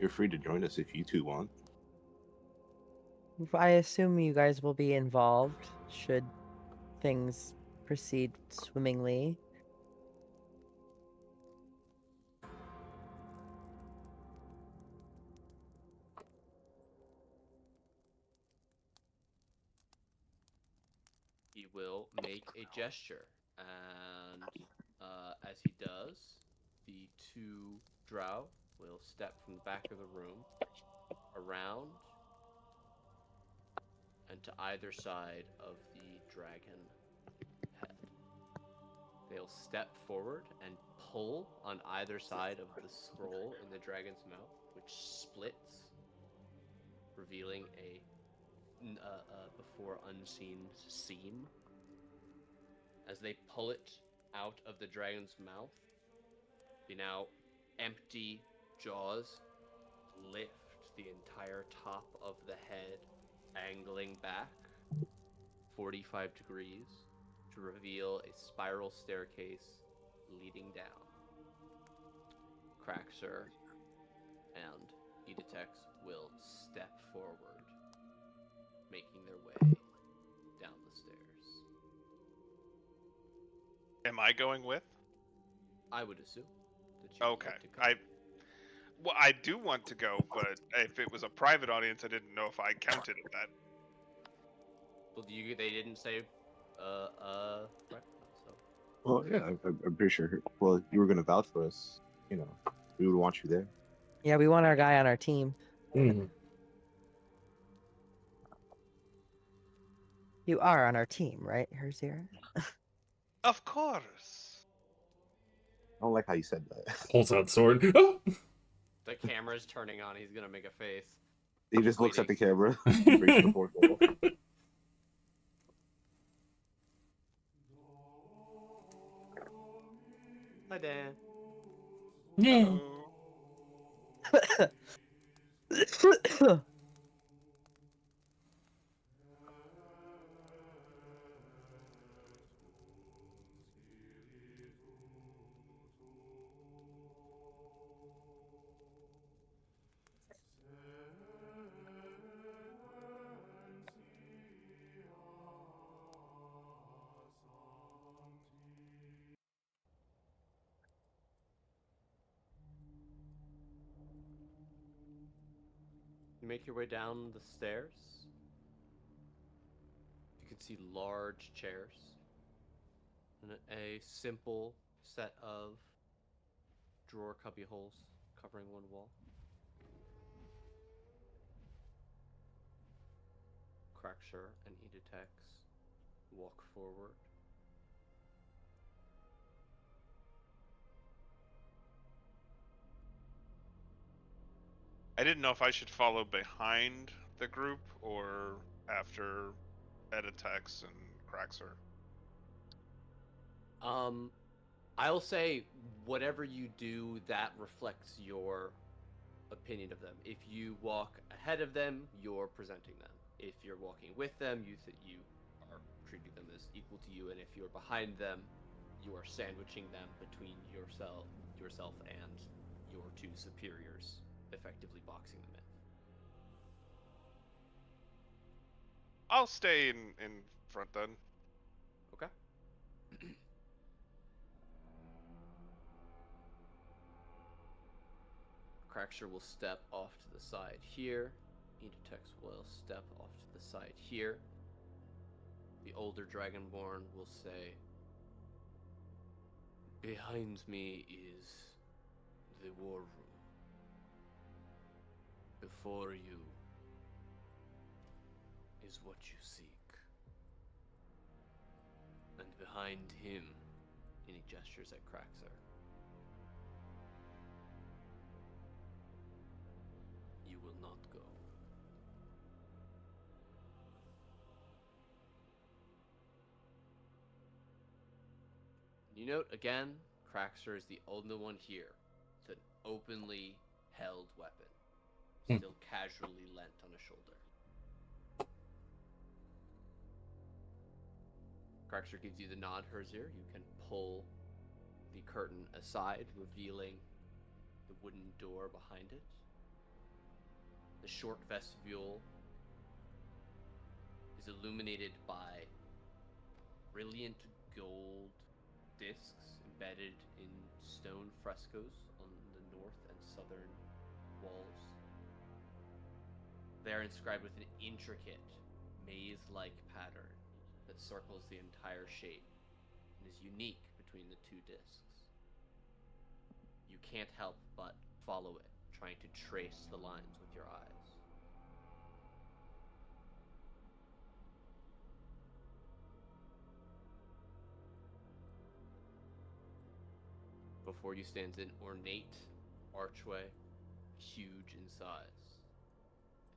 Speaker 1: You're free to join us if you two want.
Speaker 3: I assume you guys will be involved should things proceed swimmingly.
Speaker 4: will make a gesture, and as he does, the two drow will step from the back of the room around and to either side of the dragon head. They'll step forward and pull on either side of the scroll in the dragon's mouth, which splits, revealing a before unseen seam. As they pull it out of the dragon's mouth, the now empty jaws lift the entire top of the head, angling back 45 degrees to reveal a spiral staircase leading down. Craxer and Editex will step forward, making their way down the stairs.
Speaker 5: Am I going with?
Speaker 4: I would assume that you would
Speaker 5: Okay.
Speaker 4: like to come.
Speaker 5: Well, I do want to go, but if it was a private audience, I didn't know if I counted at that.
Speaker 4: Well, they didn't say, right, so.
Speaker 1: Well, yeah, I'm pretty sure. Well, you were gonna vouch for us. You know, we would want you there.
Speaker 3: Yeah, we want our guy on our team.
Speaker 2: Mm.
Speaker 3: You are on our team, right, Herzira?
Speaker 5: Of course.
Speaker 1: I don't like how you said that.
Speaker 2: Pulls out sword. Oh!
Speaker 4: The camera's turning on. He's gonna make a face.
Speaker 1: He just looks at the
Speaker 4: Waiting.
Speaker 1: camera. He breaks the fourth wall.
Speaker 4: Hi, Dan.
Speaker 2: Yeah.
Speaker 4: You make your way down the stairs. You can see large chairs and a simple set of drawer cubby holes covering one wall. Cracksure and Editex walk forward.
Speaker 5: I didn't know if I should follow behind the group or after Editex and Craxer.
Speaker 4: I'll say whatever you do, that reflects your opinion of them. If you walk ahead of them, you're presenting them. If you're walking with them, you are treating them as equal to you, and if you're behind them, you are sandwiching them between yourself and your two superiors, effectively boxing them in.
Speaker 5: I'll stay in front then.
Speaker 4: Okay. Cracksure will step off to the side here. Editex will step off to the side here. The older Dragonborn will say, "Behind me is the war room. Before you is what you seek. And behind him," and he gestures at Craxer, "you will not go." You note again, Craxer is the only one here with an openly held weapon, still casually leant on a shoulder. Craxer gives you the nod, Herzir. You can pull the curtain aside, revealing the wooden door behind it. The short vestibule is illuminated by brilliant gold discs embedded in stone frescoes on the north and southern walls. They are inscribed with an intricate maze-like pattern that circles the entire shape and is unique between the two discs. You can't help but follow it, trying to trace the lines with your eyes. Before you stands an ornate archway, huge in size.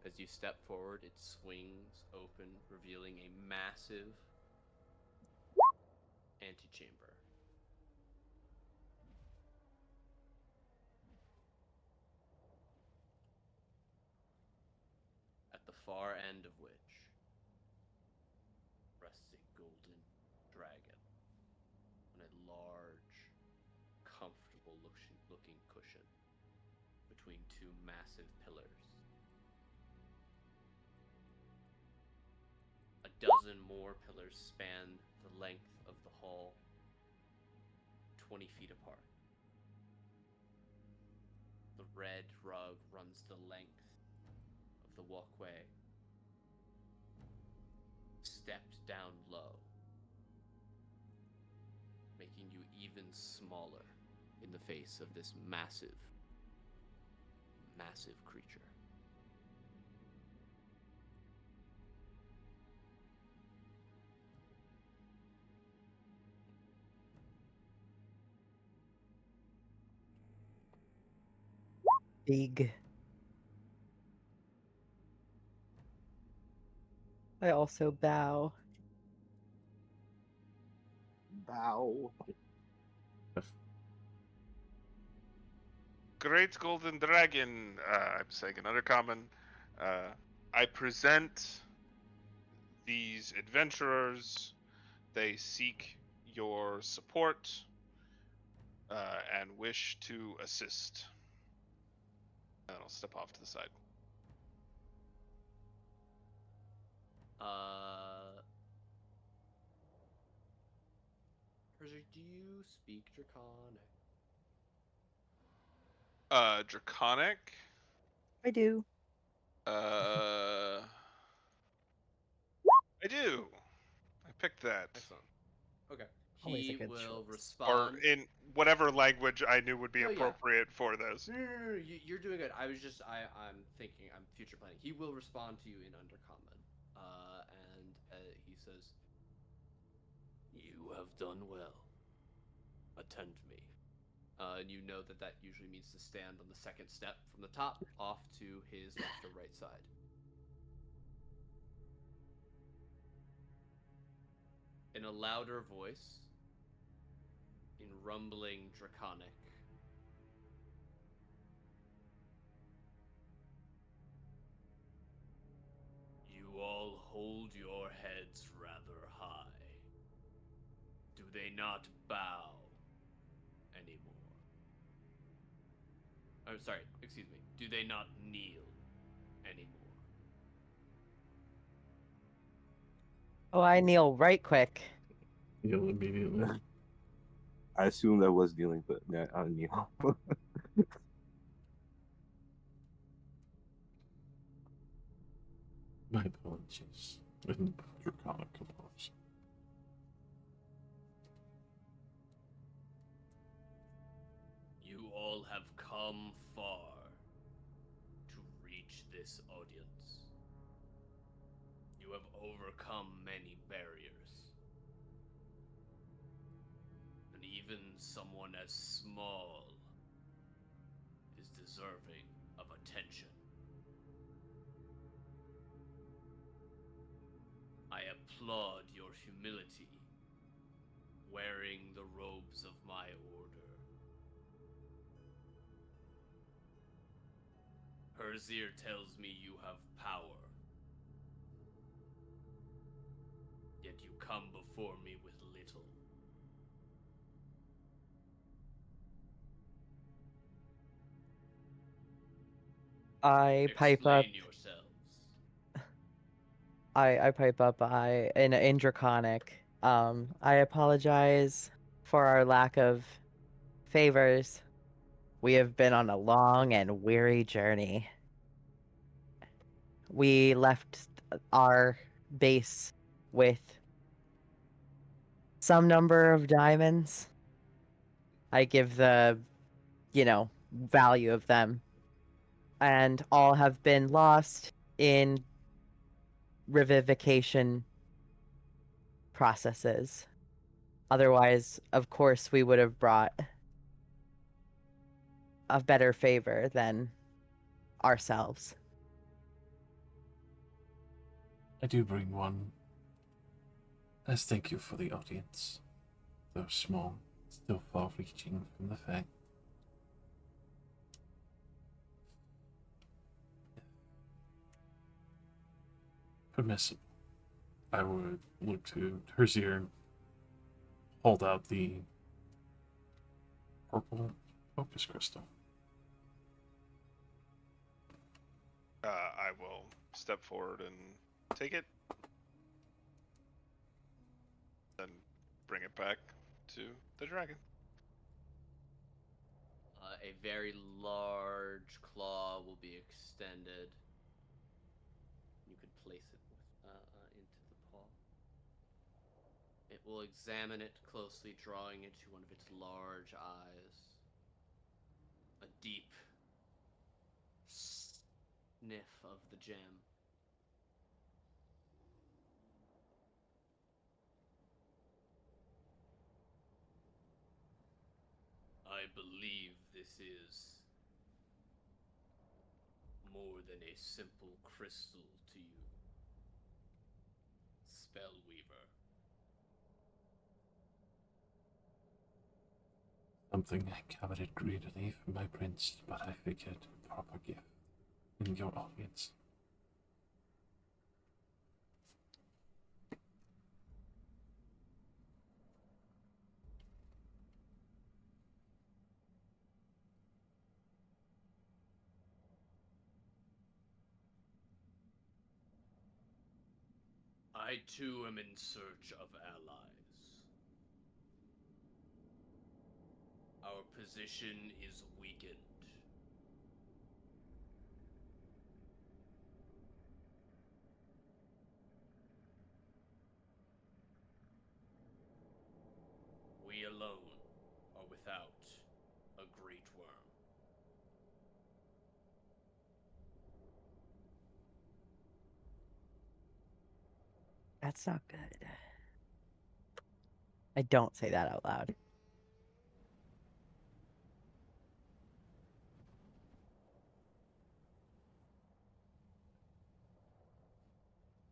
Speaker 4: As you step forward, it swings open, revealing a massive antechamber. At the far end of which rests a golden dragon on a large, comfortable looking cushion between two massive pillars. A dozen more pillars span the length of the hall, 20 feet apart. The red rug runs the length of the walkway, stepped down low, making you even smaller in the face of this massive, massive creature.
Speaker 3: Big. I also bow.
Speaker 1: Bow.
Speaker 5: Great Golden Dragon, I'm saying another common. I present these adventurers. They seek your support and wish to assist. And I'll step off to the side.
Speaker 4: Persia, do you speak Draconic?
Speaker 5: Draconic.
Speaker 3: I do.
Speaker 5: I do. I picked that.
Speaker 4: Excellent. Okay.
Speaker 3: Always a
Speaker 4: He
Speaker 3: good
Speaker 4: will
Speaker 3: choice.
Speaker 5: Or
Speaker 4: respond.
Speaker 5: in whatever language I knew would be
Speaker 4: No, yeah.
Speaker 5: appropriate for this.
Speaker 4: No. You're doing good. I'm thinking. I'm future planning. He will respond to you in Undercommon, and he says, "You have done well. Attend me." And you know that usually means to stand on the second step from the top off to his left or right side. In a louder voice, in rumbling Draconic, "You all hold your heads rather high. Do they not bow anymore? I'm sorry, excuse me. Do they not kneel anymore?"
Speaker 3: Oh, I kneel right quick.
Speaker 2: You'll immediately.
Speaker 1: I assume that was dealing, but yeah, I don't know.
Speaker 2: My apologies. In draconic apology.
Speaker 4: You all have come far to reach this audience. You have overcome many barriers. And even someone as small is deserving of attention. I applaud your humility, wearing the robes of my order. Herzir tells me you have power. Yet you come before me with little.
Speaker 3: I pipe up.
Speaker 4: Explain yourselves.
Speaker 3: I pipe up. In Draconic. I apologize for our lack of favors. We have been on a long and weary journey. We left our base with some number of diamonds. I give the, value of them. And all have been lost in revivification processes. Otherwise, of course, we would have brought a better favor than ourselves.
Speaker 2: I do bring one as thank you for the audience, though small, still far-reaching from the fact. Permissible, I would look to Herzier, hold out the purple focus crystal.
Speaker 5: I will step forward and take it, then bring it back to the dragon.
Speaker 4: A very large claw will be extended. You could place it into the paw. It will examine it closely, drawing into one of its large eyes. A deep sniff of the gem. I believe this is more than a simple crystal to you, Spellweaver.
Speaker 2: Something I coveted greedily from my prince, but I figured a proper gift in your audience.
Speaker 4: I too am in search of allies. Our position is weakened. We alone are without a great worm.
Speaker 3: That's not good. I don't say that out loud.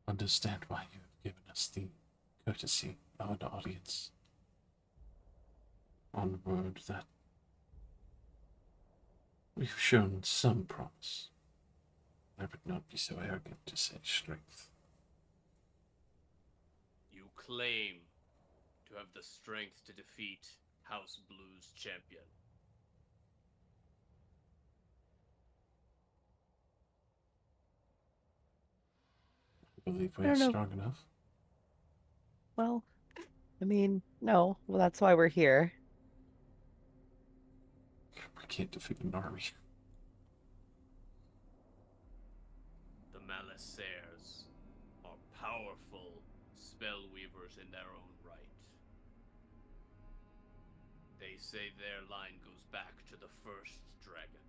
Speaker 2: Understand why you have given us the courtesy of an audience. On word that we've shown some promise. I would not be so arrogant to say strength.
Speaker 4: You claim to have the strength to defeat House Blue's champion.
Speaker 2: I believe
Speaker 3: I
Speaker 2: we are
Speaker 3: don't know.
Speaker 2: strong enough.
Speaker 3: Well, I mean, no. Well, that's why we're here.
Speaker 2: We can't defeat an army.
Speaker 4: The Malisaires are powerful spellweavers in their own right. They say their line goes back to the first dragons.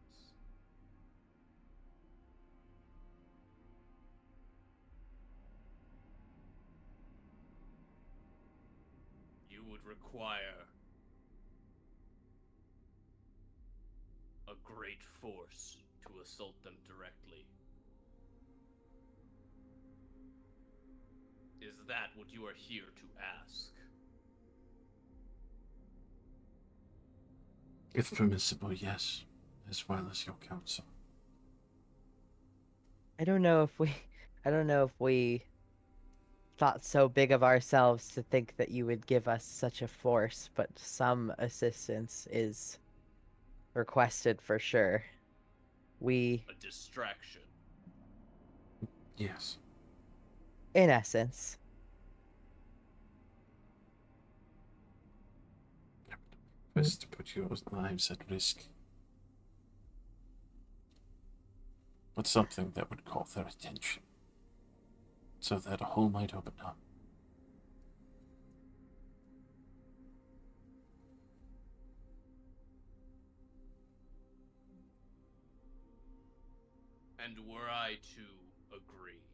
Speaker 4: You would require a great force to assault them directly. Is that what you are here to ask?
Speaker 2: If permissible, yes, as well as your counsel.
Speaker 3: I don't know if we thought so big of ourselves to think that you would give us such a force, but some assistance is requested for sure.
Speaker 4: A distraction.
Speaker 2: Yes.
Speaker 3: In essence,
Speaker 2: Best to put your lives at risk. But something that would call their attention, so that a hole might open up.
Speaker 4: And were I to agree,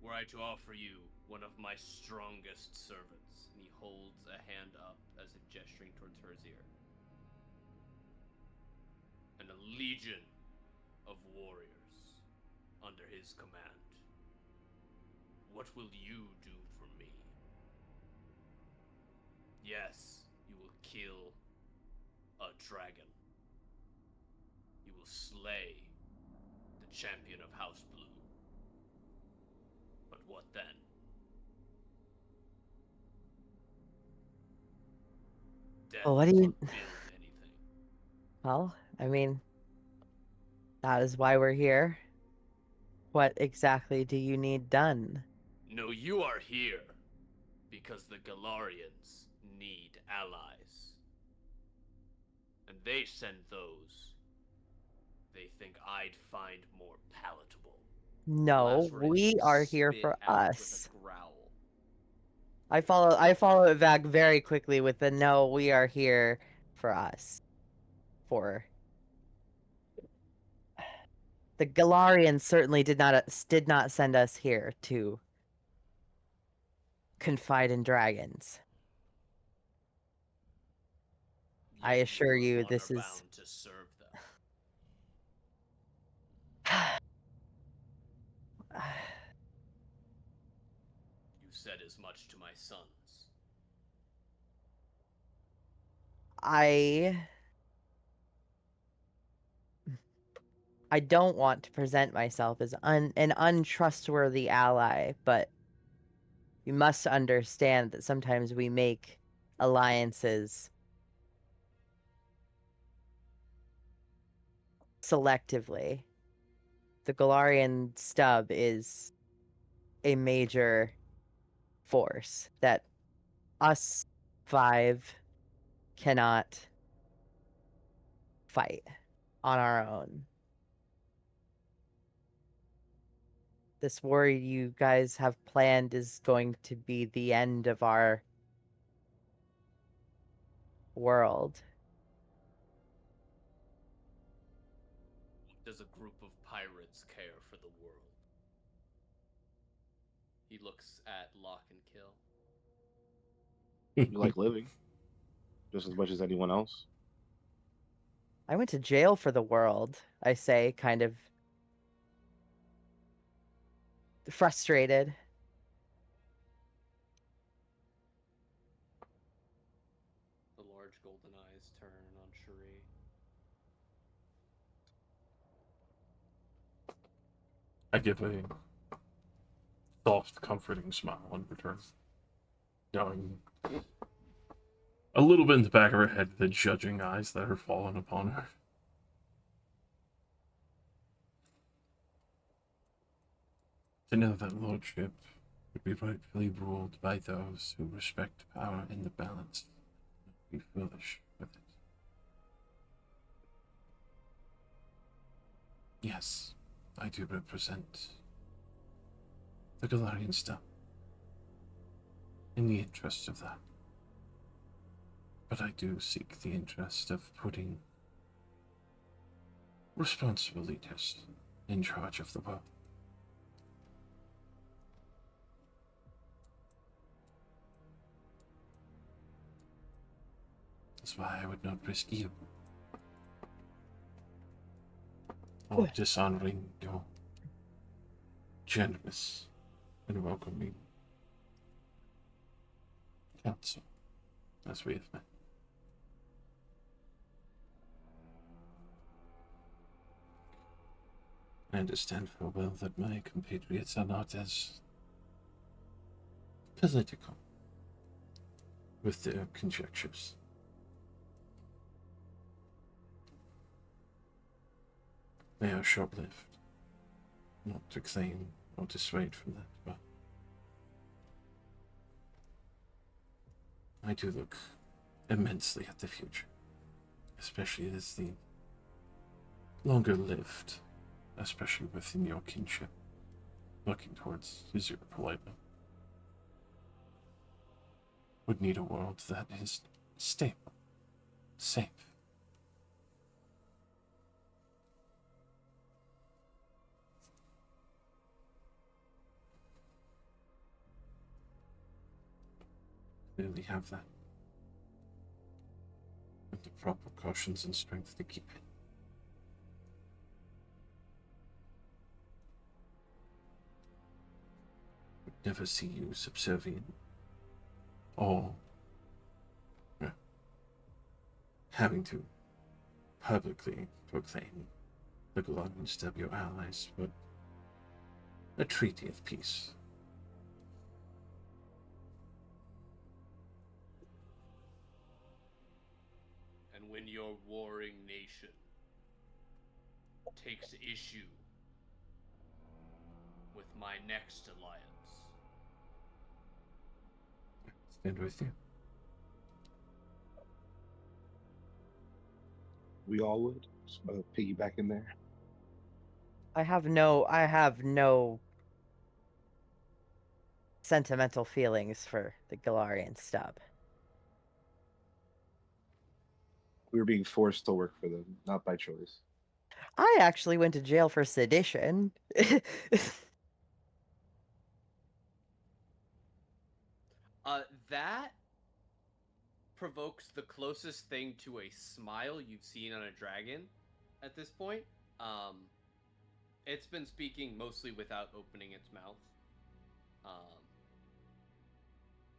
Speaker 4: were I to offer you one of my strongest servants, and he holds a hand up as if gesturing towards Herzier, and a legion of warriors under his command, what will you do for me? Yes, you will kill a dragon. You will slay the champion of House Blue. But what then? Death
Speaker 3: Well, what do you?
Speaker 4: doesn't build anything.
Speaker 3: Well, I mean, that is why we're here. What exactly do you need done?
Speaker 4: No, you are here because the Galarians need allies. And they send those they think I'd find more palatable.
Speaker 3: No,
Speaker 4: Lazarus
Speaker 3: we are here
Speaker 4: spit
Speaker 3: for
Speaker 4: out
Speaker 3: us.
Speaker 4: with a growl.
Speaker 3: I follow it back very quickly with the no, we are here for us. For the Galarians certainly did not send us here to confide in dragons. I
Speaker 4: Yet
Speaker 3: assure
Speaker 4: you,
Speaker 3: you,
Speaker 4: for one,
Speaker 3: this
Speaker 4: are
Speaker 3: is.
Speaker 4: bound to serve them. You said as much to my sons.
Speaker 3: I don't want to present myself as an untrustworthy ally, but you must understand that sometimes we make alliances selectively. The Galarian stub is a major force that us five cannot fight on our own. This war you guys have planned is going to be the end of our world.
Speaker 4: Does a group of pirates care for the world? He looks at Lock and Kill.
Speaker 1: You like living just as much as anyone else.
Speaker 3: I went to jail for the world, I say, kind of frustrated.
Speaker 4: The large golden eyes turn on Cherie.
Speaker 2: I give a soft, comforting smile in return, knowing a little bit in the back of her head the judging eyes that are falling upon her. To know that lordship would be rightfully ruled by those who respect power in the balance, be foolish with it. Yes, I do represent the Galarian stuff in the interest of that. But I do seek the interest of putting responsible leaders in charge of the world. That's why I would not risk you or dishonoring your generous and welcoming counsel as we have met. I understand full well that my compatriots are not as political with their conjectures. They are short-lived, not to claim or dissuade from that, but I do look immensely at the future, especially as the longer-lived, especially within your kinship, looking towards Azure politely, would need a world that is stable, safe. clearly have that. With the proper cautions and strength to keep it. Would never see you subservient or having to publicly proclaim the Galarians to be your allies, but a treaty of peace.
Speaker 4: And when your warring nation takes issue with my next alliance,
Speaker 2: Stand with you.
Speaker 1: We all would. Just want to piggyback in there.
Speaker 3: I have no sentimental feelings for the Galarian stub.
Speaker 1: We were being forced to work for them, not by choice.
Speaker 3: I actually went to jail for sedition.
Speaker 4: that provokes the closest thing to a smile you've seen on a dragon at this point. It's been speaking mostly without opening its mouth.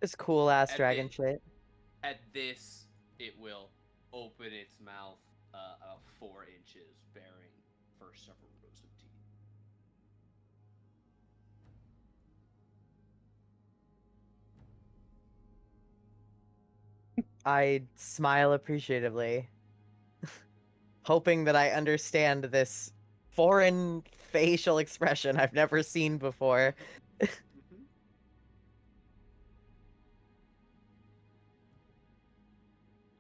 Speaker 3: It's cool ass
Speaker 4: At
Speaker 3: dragon
Speaker 4: the-
Speaker 3: shit.
Speaker 4: At this, it will open its mouth about 4 inches, bearing first several rows of teeth.
Speaker 3: I smile appreciatively, hoping that I understand this foreign facial expression I've never seen before.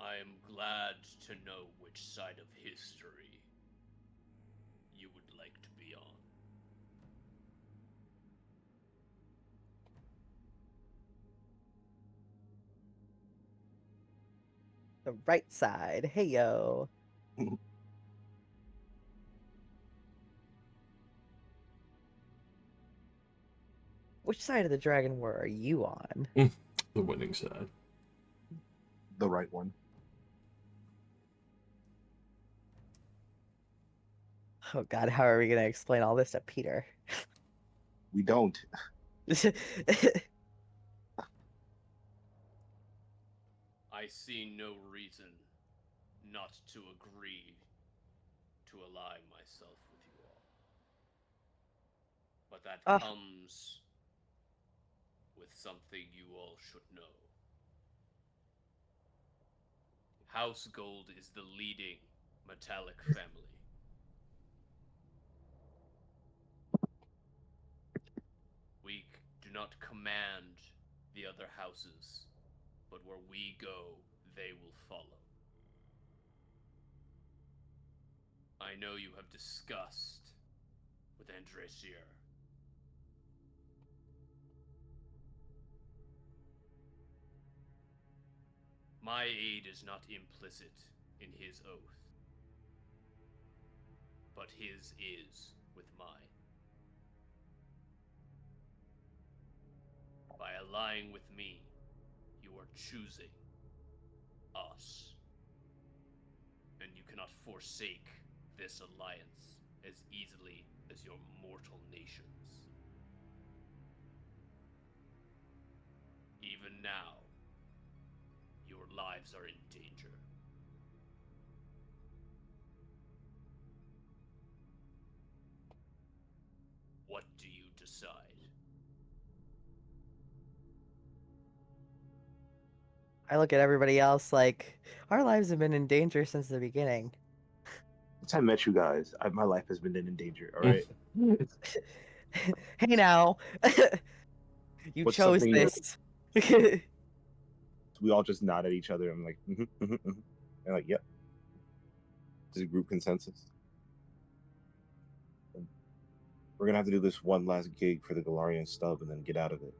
Speaker 4: I am glad to know which side of history you would like to be on.
Speaker 3: The right side. Hey yo. Which side of the dragon war are you on?
Speaker 2: The winning side.
Speaker 1: The right one.
Speaker 3: Oh god, how are we gonna explain all this to Peter?
Speaker 1: We don't.
Speaker 4: I see no reason not to agree to ally myself with you all. But that comes with something you all should know. House Gold is the leading metallic family. We do not command the other houses, but where we go, they will follow. I know you have discussed with Andresier. My aid is not implicit in his oath, but his is with mine. By allying with me, you are choosing us. And you cannot forsake this alliance as easily as your mortal nations. Even now, your lives are in danger. What do you decide?
Speaker 3: I look at everybody else like, our lives have been in danger since the beginning.
Speaker 1: Since I met you guys, my life has been in danger. All right.
Speaker 3: Hey now, you
Speaker 1: What's
Speaker 3: chose
Speaker 1: something
Speaker 3: this.
Speaker 1: we all just nod at each other and like, and like, yep. This is a group consensus. And we're gonna have to do this one last gig for the Galarian stub and then get out of it.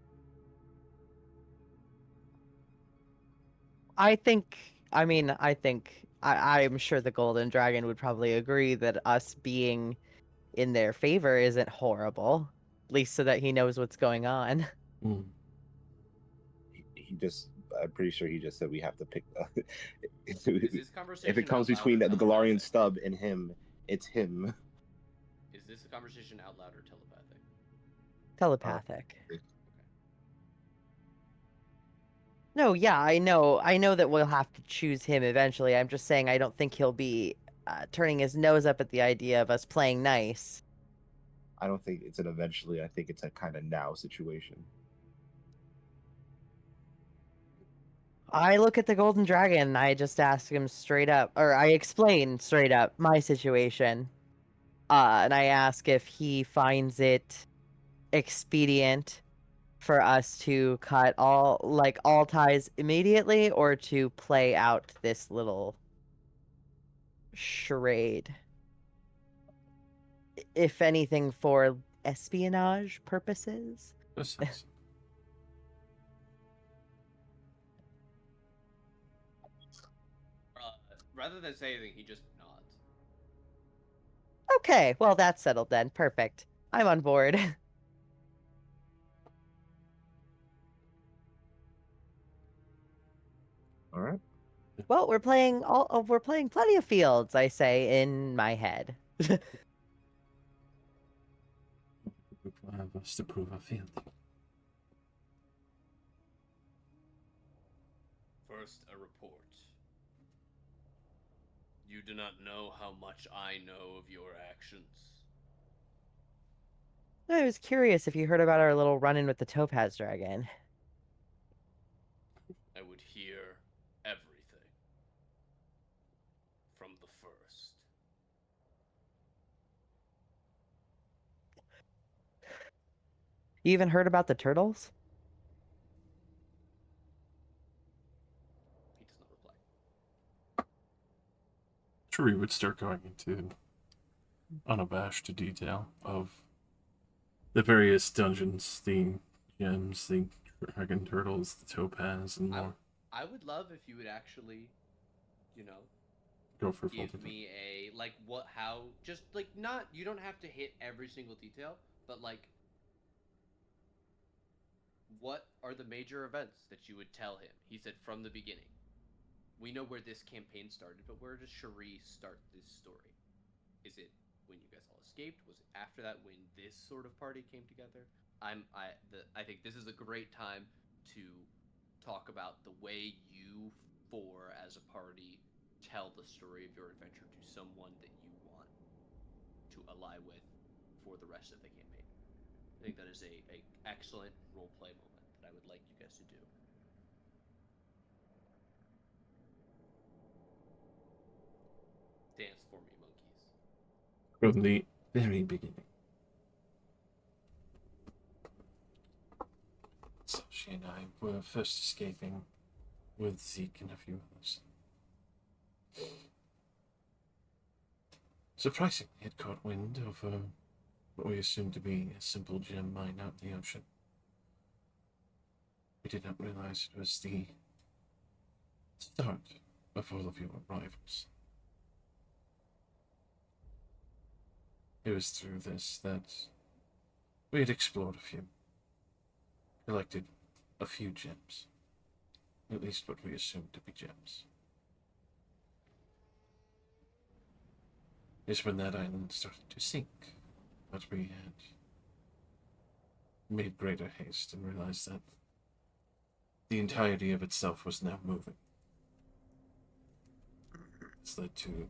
Speaker 3: I think I'm sure the Golden Dragon would probably agree that us being in their favor isn't horrible. At least so that he knows what's going on.
Speaker 1: He just I'm pretty sure he just said we have to pick.
Speaker 4: Is this conversation
Speaker 1: If it comes
Speaker 4: out loud
Speaker 1: between
Speaker 4: or
Speaker 1: the Galarian
Speaker 4: telepathic?
Speaker 1: stub and him, it's him.
Speaker 4: Is this a conversation out loud or telepathic?
Speaker 3: Telepathic.
Speaker 4: Okay.
Speaker 3: No, yeah, I know that we'll have to choose him eventually. I'm just saying I don't think he'll be turning his nose up at the idea of us playing nice.
Speaker 1: I don't think it's an eventually. I think it's a kind of now situation.
Speaker 3: I look at the golden dragon and I just ask him straight up, or I explain straight up my situation. And I ask if he finds it expedient for us to cut all ties immediately or to play out this little charade. If anything, for espionage purposes.
Speaker 2: Precisely.
Speaker 4: Rather than say anything, he just nods.
Speaker 3: Okay, well, that's settled then. Perfect. I'm on board.
Speaker 1: All right.
Speaker 3: Well, we're playing plenty of fields, I say in my head.
Speaker 2: Require us to prove our fealty.
Speaker 4: First, a report. You do not know how much I know of your actions.
Speaker 3: I was curious if you heard about our little run-in with the topaz dragon.
Speaker 4: I would hear everything. From the first.
Speaker 3: You even heard about the turtles?
Speaker 4: He does not reply.
Speaker 2: Shuri would start going into unabashed detail of the various dungeons, the gems, the dragon turtles, the topaz, and more.
Speaker 4: I would love if you would actually,
Speaker 2: Go for
Speaker 4: give
Speaker 2: full
Speaker 4: me just like not, you don't have to hit every single detail, but like, what are the major events that you would tell him? He said from the beginning. We know where this campaign started, but where does Cherie start this story? Is it when you guys all escaped? Was it after that when this sort of party came together? I think this is a great time to talk about the way you four as a party tell the story of your adventure to someone that you want to ally with for the rest of the campaign. I think that is a excellent role play moment that I would like you guys to do. Dance for me, monkeys.
Speaker 2: From the very beginning. So she and I were first escaping with Zeke and a few others. Surprisingly, it caught wind of what we assumed to be a simple gem mine out in the ocean. We did not realize it was the start of all of your arrivals. It was through this that we had explored a few, collected a few gems, at least what we assumed to be gems. Is when that island started to sink, but we had made greater haste and realized that the entirety of itself was now moving. This led to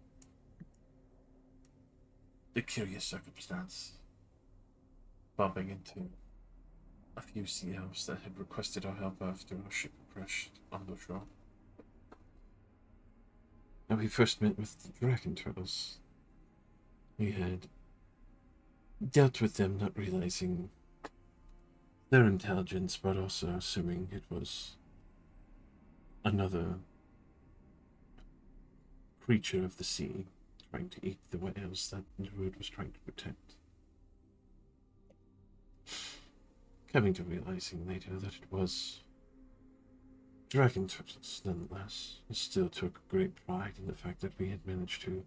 Speaker 2: the curious circumstance bumping into a few sea elves that had requested our help after our ship crashed on the shore. And we first met with the dragon turtles. We had dealt with them, not realizing their intelligence, but also assuming it was another creature of the sea trying to eat the whales that Druid was trying to protect. Coming to realizing later that it was dragon turtles, nonetheless, and still took great pride in the fact that we had managed to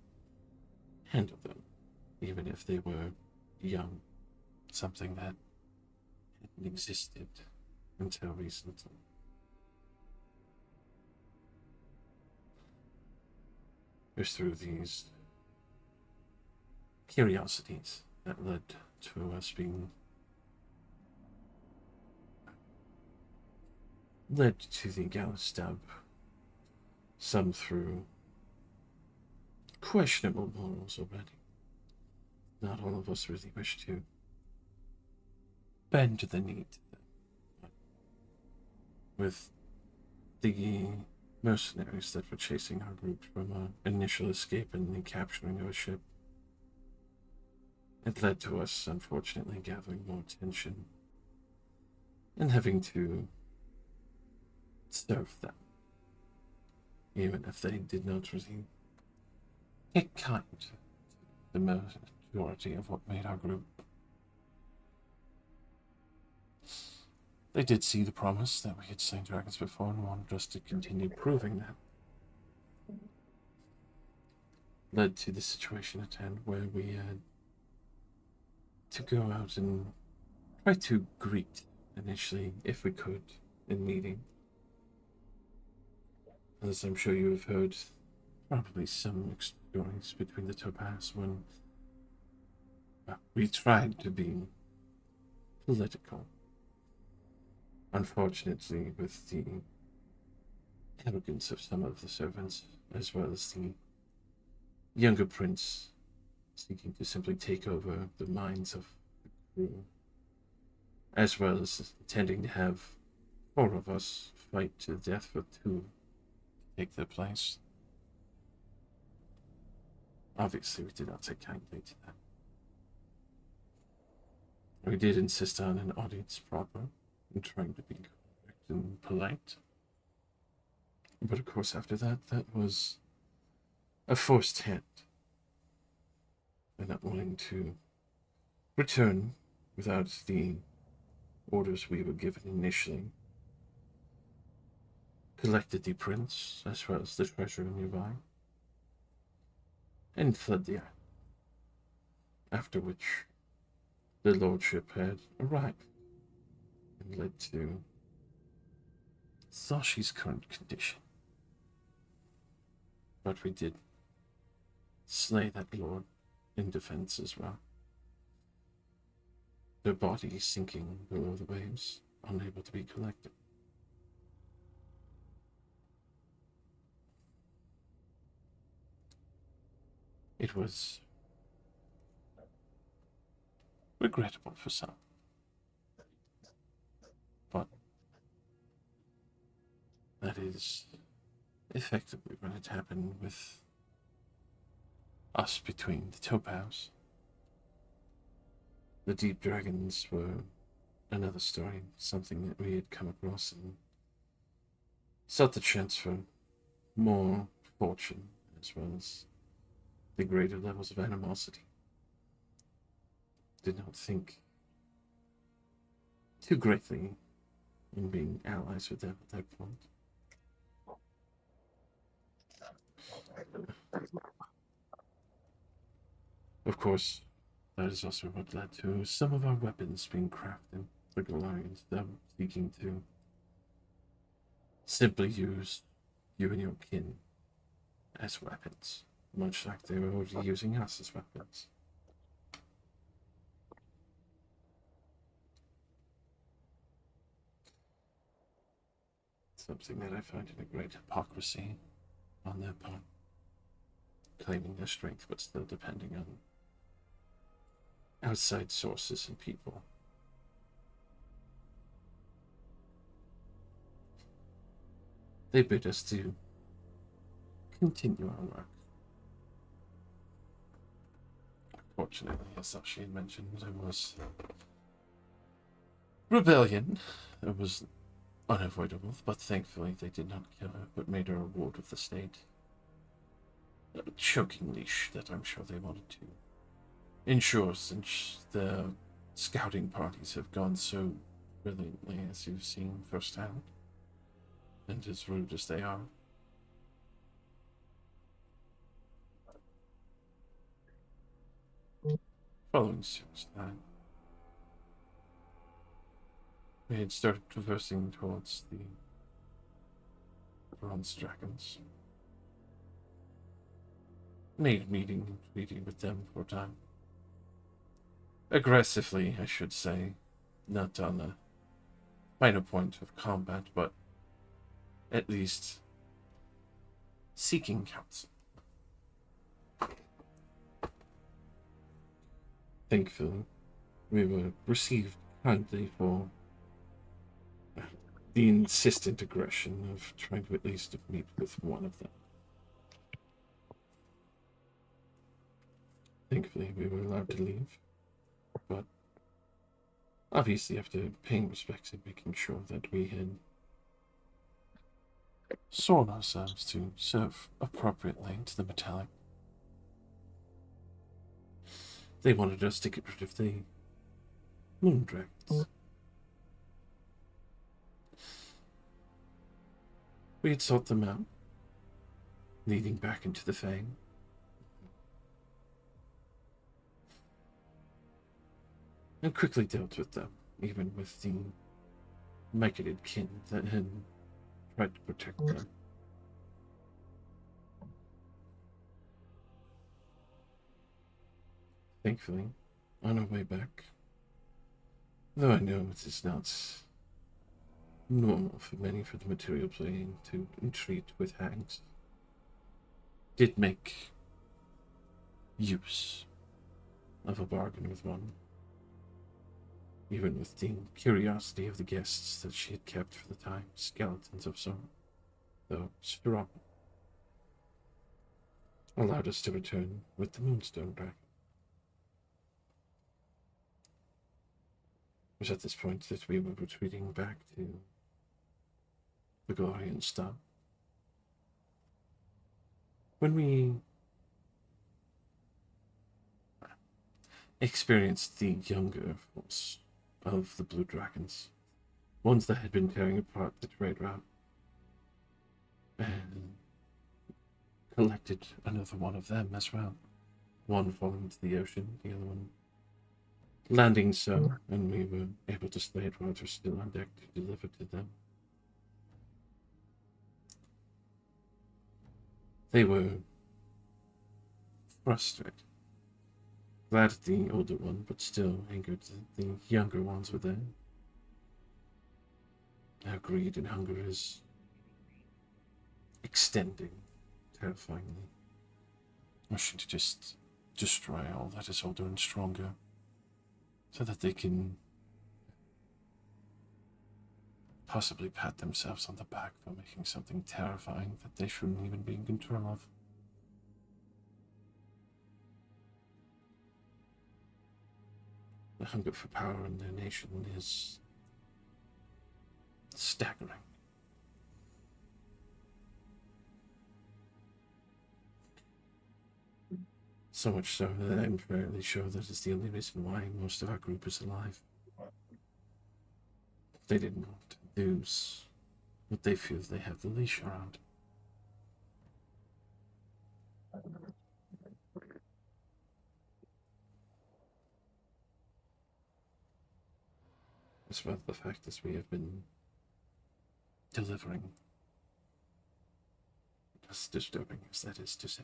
Speaker 2: handle them, even if they were young, something that hadn't existed until recently. it was through these curiosities that led to us being led to the gallows stub, some through questionable morals already. Not all of us really wish to bend to the knee to them. But with the mercenaries that were chasing our group from our initial escape and the capturing of a ship, it led to us, unfortunately, gathering more attention and having to serve them, even if they did not really take kind to the majority of what made our group. They did see the promise that we had slain dragons before and wanted us to continue proving that. Led to the situation at hand where we had to go out and try to greet initially, if we could, in meeting. As I'm sure you have heard, probably some stories between the Topaz when we tried to be political. Unfortunately, with the arrogance of some of the servants, as well as the younger prince seeking to simply take over the minds of the crew, as well as intending to have 4 of us fight to the death for 2 to take their place. Obviously, we did not take kindly to that. We did insist on an audience proper and trying to be correct and polite. But of course, after that, that was a forced hand. They're not willing to return without the orders we were given initially. Collected the prince, as well as the treasure nearby, and fled the island. After which, the lordship had arrived and led to Sashi's current condition. But we did slay that lord in defense as well. Their body sinking below the waves, unable to be collected. It was regrettable for some, but that is effectively when it happened with us between the Topaz. The deep dragons were another story, something that we had come across and sought the chance for more fortune, as well as the greater levels of animosity. Did not think too greatly in being allies with them at that point. Of course, that is also what led to some of our weapons being crafted, the Galarians, them seeking to simply use you and your kin as weapons, much like they were already using us as weapons. Something that I find in a great hypocrisy on their part, claiming their strength but still depending on outside sources and people. They bid us to continue our work. Fortunately, as Sashi had mentioned, there was rebellion. It was unavoidable, but thankfully they did not kill her, but made her a ward of the state. A choking leash that I'm sure they wanted to ensure, since the scouting parties have gone so brilliantly, as you've seen firsthand, and as rude as they are. Following suit to that, we had started traversing towards the bronze dragons. meeting with them for a time. Aggressively, I should say. Not on the finer point of combat, but at least seeking counsel. Thankfully, we were received kindly for the insistent aggression of trying to at least meet with one of them. Thankfully, we were allowed to leave, but obviously after paying respects and making sure that we had sworn ourselves to serve appropriately to the metallic, they wanted us to get rid of the moon dragons. We had sought them out, leading back into the Fang. And quickly dealt with them, even with the Myconid kin that had tried to protect them. Thankfully, on our way back, though I know it is not normal for many for the material plane to entreat with hangs, did make use of a bargain with one, even with the curiosity of the guests that she had kept for the time, skeletons of some, though strong, allowed us to return with the Moonstone Dragon. It was at this point that we were retreating back to the Glorian Stub. When we experienced the younger force of the Blue Dragons, ones that had been tearing apart the trade route, and collected another one of them as well. One falling into the ocean, the other one landing so, and we were able to slay it while it was still on deck to deliver to them. They were frustrated. Glad at the older one, but still angered that the younger ones were there. Our greed and hunger is extending terrifyingly, wishing to just destroy all that is older and stronger, so that they can possibly pat themselves on the back for making something terrifying that they shouldn't even be in control of. The hunger for power in their nation is staggering. So much so that I'm fairly sure that is the only reason why most of our group is alive. They didn't want to lose what they feel they have the leash around. As well the fact that we have been delivering, as disturbing as that is to say.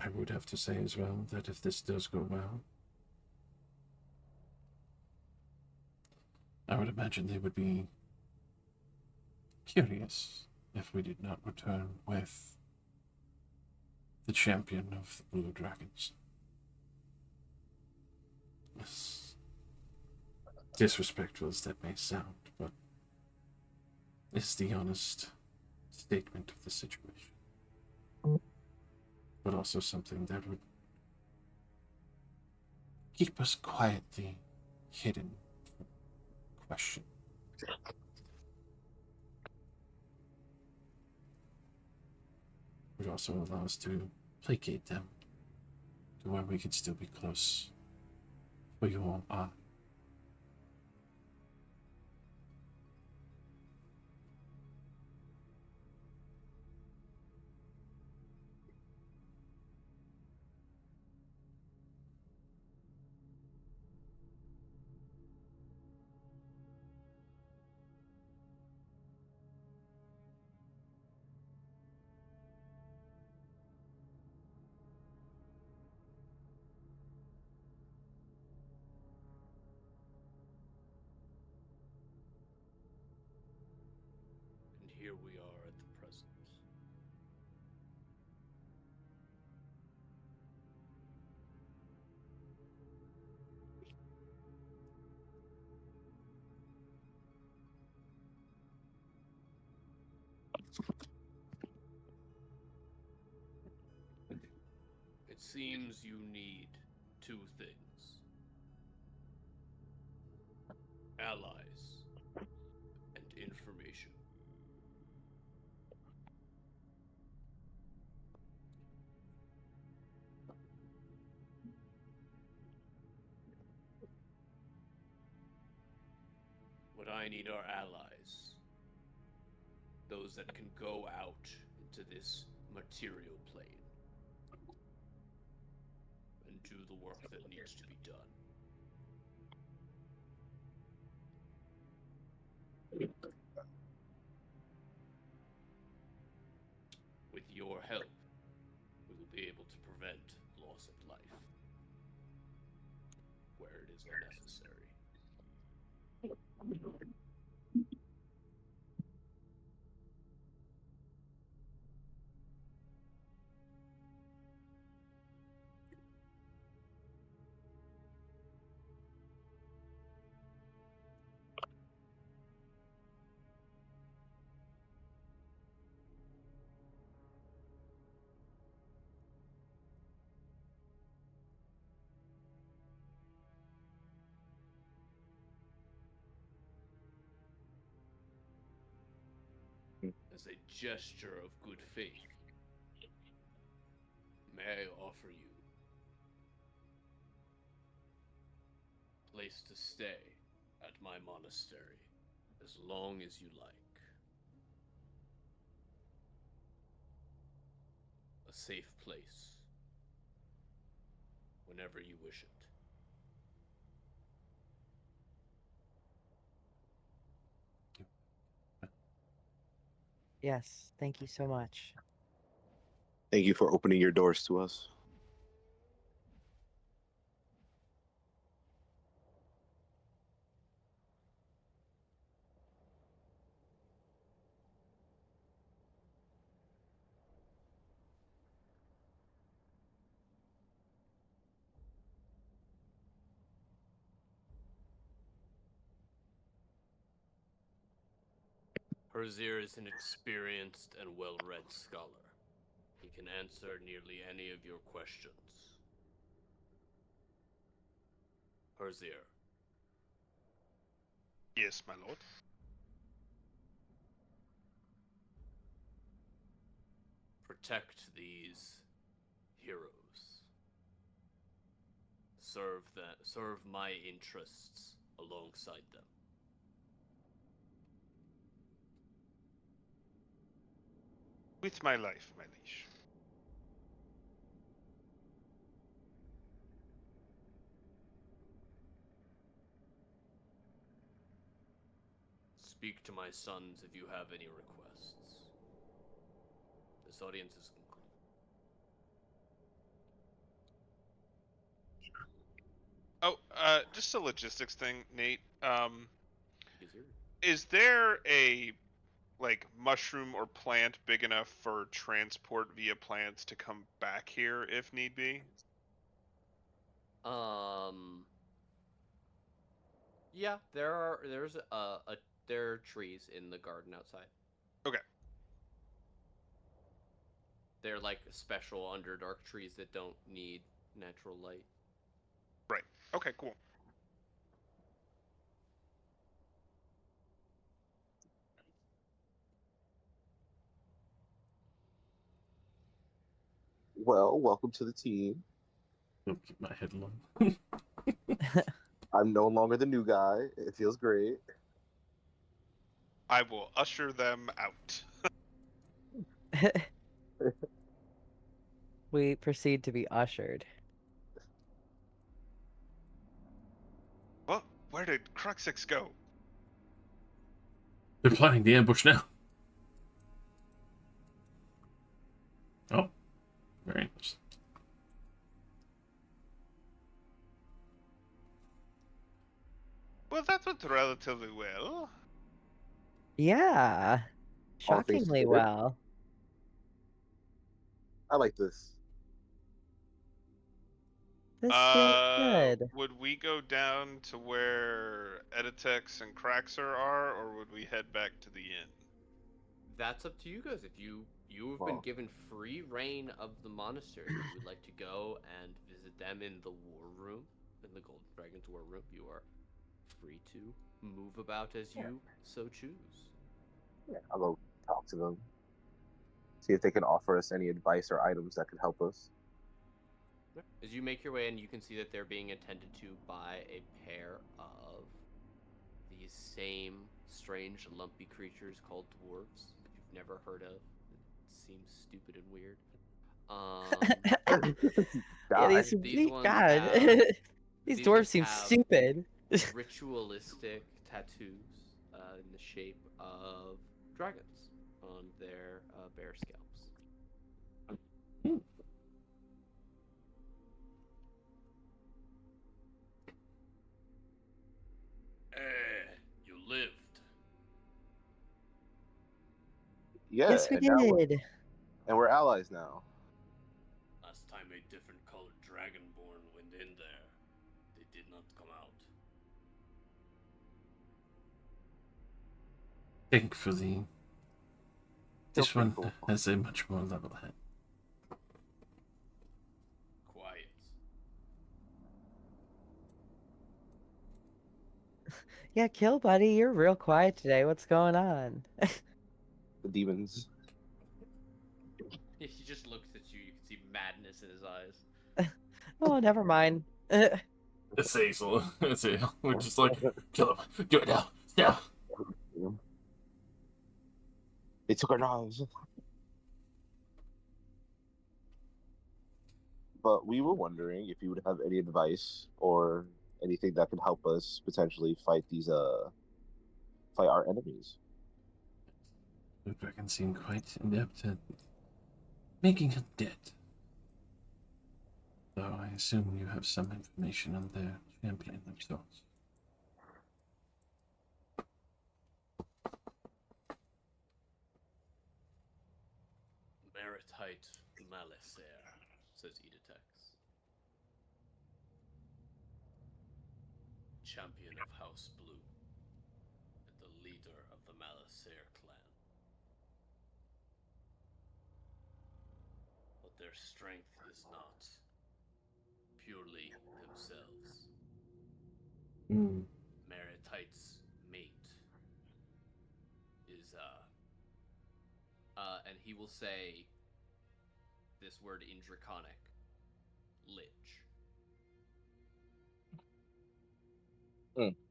Speaker 2: I would have to say as well that if this does go well, I would imagine they would be curious if we did not return with the champion of the Blue Dragons. As disrespectful as that may sound, but it's the honest statement of the situation. But also something that would keep us quietly hidden from question. Would also allow us to placate them to where we could still be close for your eye.
Speaker 4: here we are at the present. It seems you need two things: allies and information. What I need are allies. Those that can go out into this material plane and do the work that needs to be done. With your help, we will be able to prevent loss of life where it is unnecessary. As a gesture of good faith, may I offer you a place to stay at my monastery as long as you like. A safe place whenever you wish it.
Speaker 3: Yes, thank you so much.
Speaker 1: Thank you for opening your doors to us.
Speaker 4: Herzir is an experienced and well-read scholar. He can answer nearly any of your questions. Herzir,
Speaker 5: Yes, my lord.
Speaker 4: protect these heroes. Serve my interests alongside them.
Speaker 5: With my life, my liege.
Speaker 4: Speak to my sons if you have any requests. This audience is concluded.
Speaker 5: Oh, just a logistics thing, Nate.
Speaker 4: Is here.
Speaker 5: Is there a like mushroom or plant big enough for transport via plants to come back here if need be?
Speaker 4: Yeah, there are trees in the garden outside.
Speaker 5: Okay.
Speaker 4: They're like special Underdark trees that don't need natural light.
Speaker 5: Right. Okay, cool.
Speaker 1: Well, welcome to the team.
Speaker 2: I'll keep my head low.
Speaker 1: I'm no longer the new guy. It feels great.
Speaker 5: I will usher them out.
Speaker 3: We proceed to be ushered.
Speaker 5: Well, where did Cruxix go?
Speaker 2: They're planning the ambush now. Oh, very interesting.
Speaker 5: Well, that went relatively well.
Speaker 3: Yeah.
Speaker 1: All things
Speaker 3: Shockingly
Speaker 1: considered,
Speaker 3: well.
Speaker 1: I like this.
Speaker 3: This feels good.
Speaker 5: Would we go down to where Editex and Craxer are, or would we head back to the inn?
Speaker 4: That's up to you guys. If you've been
Speaker 1: Well.
Speaker 4: given free reign of the monastery, if you would like to go and visit them in the war room, in the Golden Dragon's war room, you are free to move about as you so choose.
Speaker 1: Yeah, I'll go talk to them. See if they can offer us any advice or items that could help us.
Speaker 4: As you make your way in, you can see that they're being attended to by a pair of these same strange, lumpy creatures called dwarves that you've never heard of. It seems stupid and weird.
Speaker 3: Yeah,
Speaker 1: Die.
Speaker 4: These ones
Speaker 3: God.
Speaker 4: have
Speaker 3: These
Speaker 4: these
Speaker 3: dwarves
Speaker 4: ones
Speaker 3: seem
Speaker 4: have
Speaker 3: stupid.
Speaker 4: ritualistic tattoos in the shape of dragons on their bear scalps. You lived.
Speaker 1: Yeah,
Speaker 3: Yes, we
Speaker 1: and now
Speaker 3: did.
Speaker 1: we're allies now.
Speaker 4: Last time a different colored dragonborn went in there, they did not come out.
Speaker 2: Thankfully, this
Speaker 1: Still pretty
Speaker 2: one
Speaker 1: cool.
Speaker 2: has a much more level head.
Speaker 4: Quiet.
Speaker 3: Yeah, Kill Buddy, you're real quiet today. What's going on?
Speaker 1: The demons.
Speaker 4: He just looks at you. You can see madness in his eyes.
Speaker 3: Oh, never mind.
Speaker 2: It's Hazel. It's Hazel. We're just like, kill him. Do it now. Now.
Speaker 1: They took our knives. But we were wondering if you would have any advice or anything that could help us potentially fight fight our enemies.
Speaker 2: The dragon seemed quite inept at making a debt. Though I assume you have some information on their champion themselves.
Speaker 4: Meritite Malisair, says Editex. Champion of House Blue, and the leader of the Malisair clan. But their strength is not purely themselves. Meritite's mate is and he will say this word in Draconic, Lich.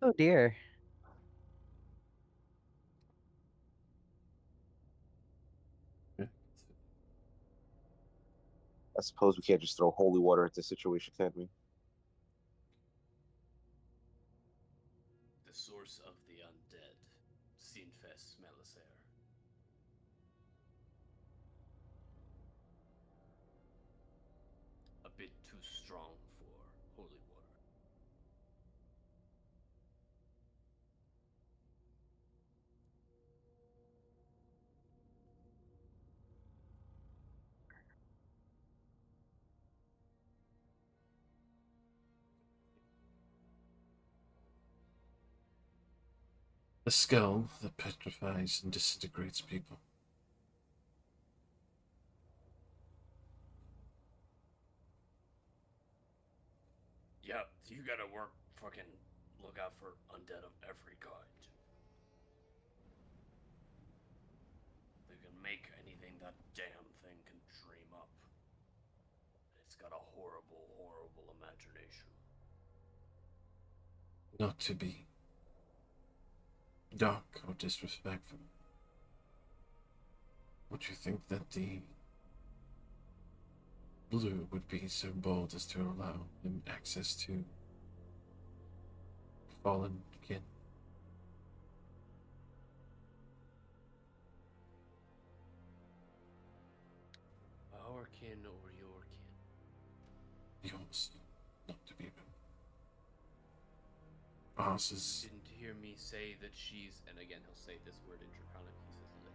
Speaker 3: Oh dear.
Speaker 1: I suppose we can't just throw holy water at this situation, can we?
Speaker 4: The source of the undead, Sinfes Melisair. A bit too strong for holy water.
Speaker 2: A skull that petrifies and disintegrates people.
Speaker 4: Yeah, you gotta fucking look out for undead of every kind. They can make anything that damn thing can dream up. It's got a horrible, horrible imagination.
Speaker 2: Not to be dark or disrespectful. Would you think that the blue would be so bold as to allow him access to fallen kin?
Speaker 4: Our kin or your kin?
Speaker 2: Yours, not to be rude. Ours is
Speaker 4: Didn't hear me say that she's, and again he'll say this word in Draconic, he says lit.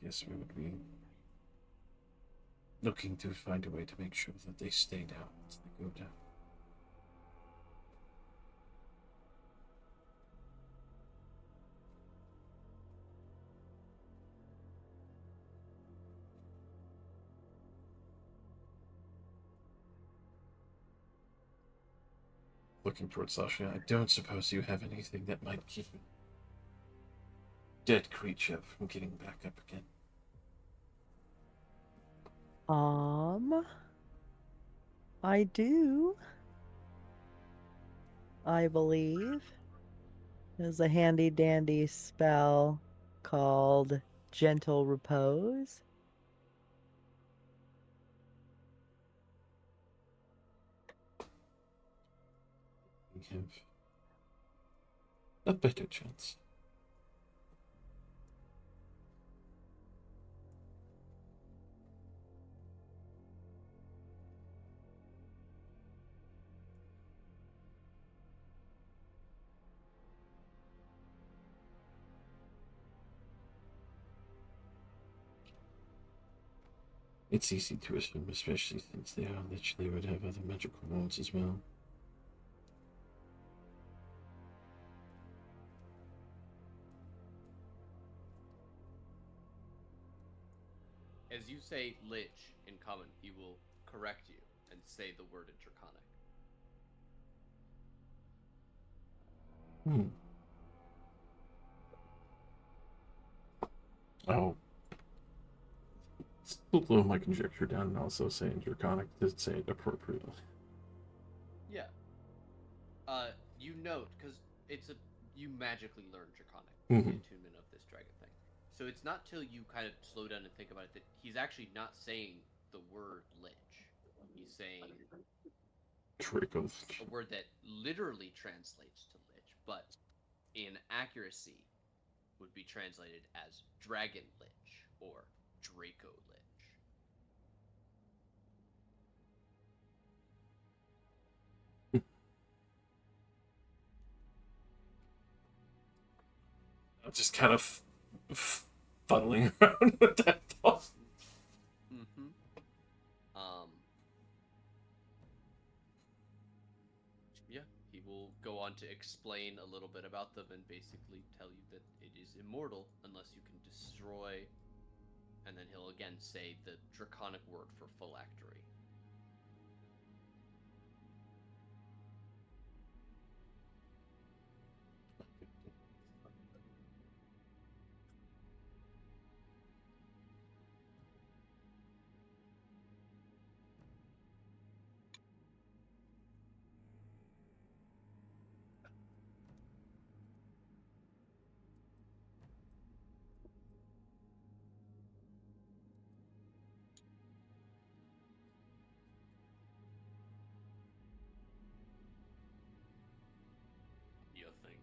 Speaker 2: guess we would be looking to find a way to make sure that they stay down once they go down. Looking towards Sasha, I don't suppose you have anything that might keep a dead creature from getting back up again.
Speaker 3: I do. I believe. There's a handy dandy spell called Gentle Repose.
Speaker 2: We have a better chance. It's easy to assume, especially since they are lich, they would have other magical walls as well.
Speaker 4: As you say lich in common, he will correct you and say the word in Draconic.
Speaker 2: I'll slow my conjecture down and also say in Draconic to say it appropriately.
Speaker 4: Yeah. You note, because you magically learn Draconic,
Speaker 2: Mhm.
Speaker 4: the attunement of this dragon thing. So it's not till you kind of slow down and think about it that he's actually not saying the word lich. He's saying
Speaker 2: Draco.
Speaker 4: a word that literally translates to lich, but in accuracy would be translated as dragon lich or Draco lich.
Speaker 2: I'm just kind of fuddling around with that thought.
Speaker 4: Mm-hmm. Yeah, he will go on to explain a little bit about them and basically tell you that it is immortal unless you can destroy, and then he'll again say the draconic word for phylactery. You think?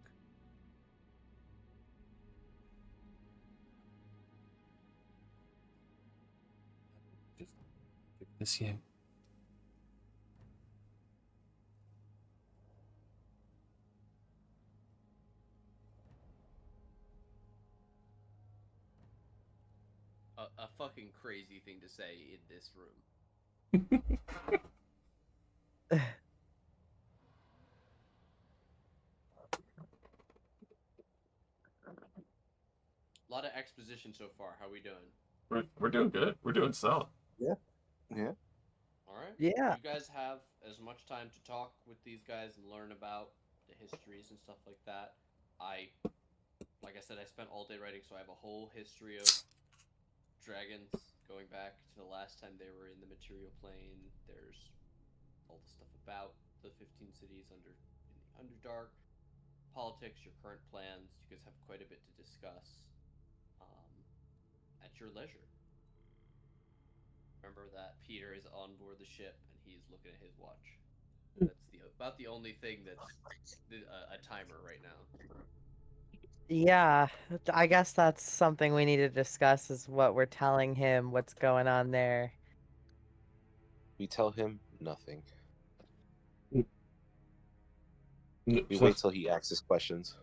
Speaker 2: Just this year.
Speaker 4: A fucking crazy thing to say in this room. A lot of exposition so far. How we doing?
Speaker 2: We're doing good. We're doing solid.
Speaker 1: Yeah.
Speaker 4: All right.
Speaker 3: Yeah.
Speaker 4: You guys have as much time to talk with these guys and learn about the histories and stuff like that. Like I said, I spent all day writing, so I have a whole history of dragons going back to the last time they were in the material plane. There's all the stuff about the 15 cities in the Underdark, politics, your current plans. You guys have quite a bit to discuss at your leisure. Remember that Peter is on board the ship and he's looking at his watch. That's about the only thing that's a timer right now.
Speaker 3: Yeah, I guess that's something we need to discuss is what we're telling him, what's going on there.
Speaker 1: We tell him nothing.
Speaker 2: No,
Speaker 1: We wait till he asks us questions.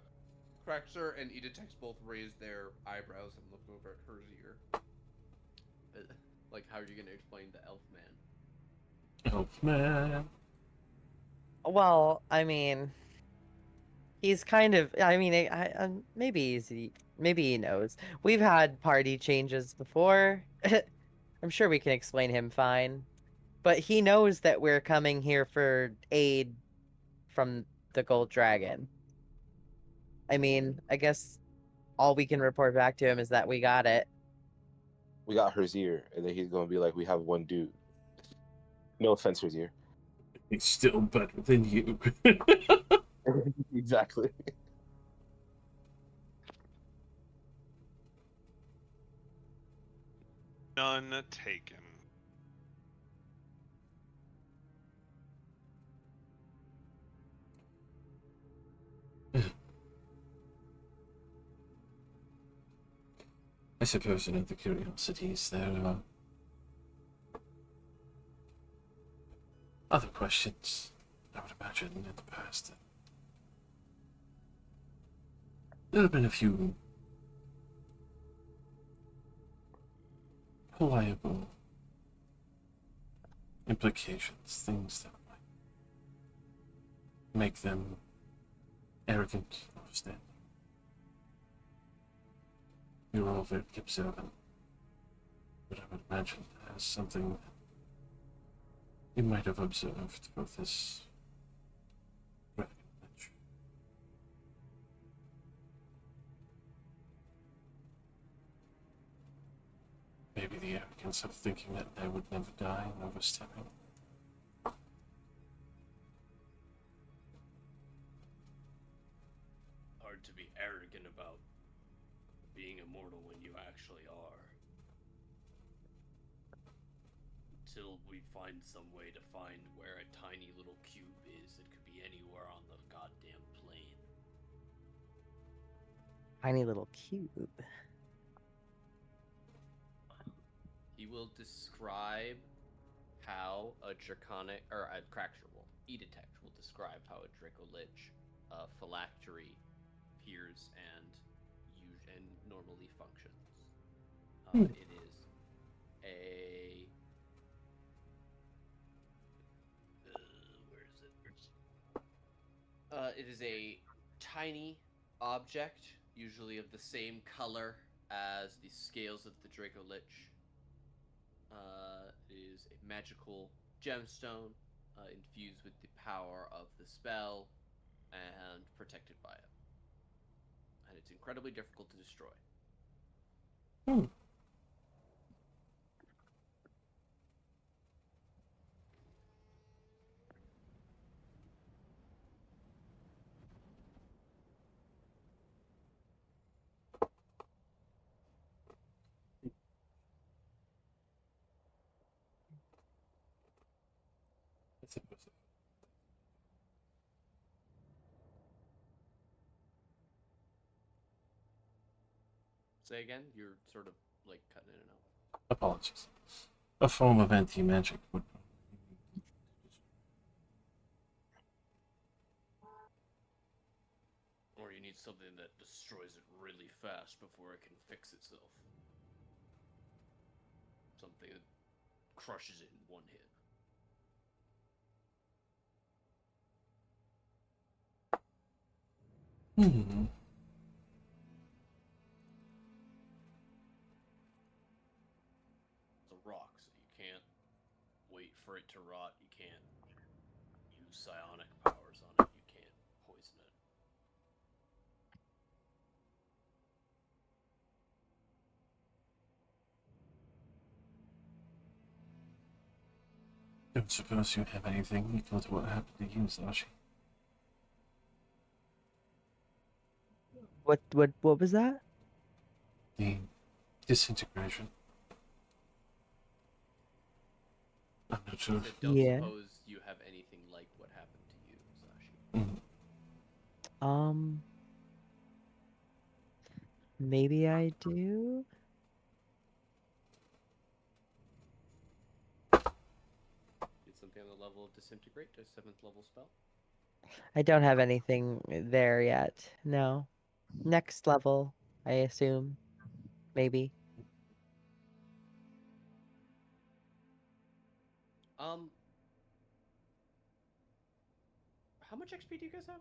Speaker 4: Craxer and Editex both raise their eyebrows and look over at Herzier. Like, how are you going to explain the elf man?
Speaker 2: Elf man.
Speaker 3: Well, I mean, he's kind of. I mean, maybe maybe he knows. We've had party changes before. I'm sure we can explain him fine, but he knows that we're coming here for aid from the Gold Dragon. I mean, I guess all we can report back to him is that we got it.
Speaker 1: We got Herzier, and then he's gonna be like, "We have one dude." No offense, Herzier.
Speaker 2: He's still better than you.
Speaker 1: Exactly.
Speaker 5: None taken.
Speaker 2: I suppose in the curiosities there are other questions, I would imagine, in the past. There have been a few pliable implications, things that might make them arrogant, understanding. You're all very observant, but I would imagine there's something that you might have observed for this dragon lich. Maybe the arrogance of thinking that they would never die and overstepping.
Speaker 4: Hard to be arrogant about being immortal when you actually are. Until we find some way to find where a tiny little cube is, it could be anywhere on the goddamn plane.
Speaker 3: Tiny little cube.
Speaker 4: He will describe how a draconic, or a Craxer will, Editech will describe how a Dracolich phylactery appears and normally functions. It is a where is it? It is a tiny object, usually of the same color as the scales of the Dracolich. It is a magical gemstone infused with the power of the spell and protected by it. And it's incredibly difficult to destroy. Say again? You're sort of like cutting in and out.
Speaker 2: Apologies. A form of anti-magic would.
Speaker 4: Or you need something that destroys it really fast before it can fix itself. Something that crushes it in one hit. It's a rock, so you can't wait for it to rot. You can't use psionic powers on it. You can't poison it.
Speaker 2: Don't suppose you have anything equal to what happened to you, Zashi?
Speaker 3: What was that?
Speaker 2: The disintegration. I'm not sure.
Speaker 4: I don't
Speaker 3: Yeah.
Speaker 4: suppose you have anything like what happened to you, Sashi.
Speaker 3: Maybe I do.
Speaker 4: Did something on the level of disintegrate, a 7th level spell?
Speaker 3: I don't have anything there yet. No. Next level, I assume. Maybe.
Speaker 4: How much XP do you guys have?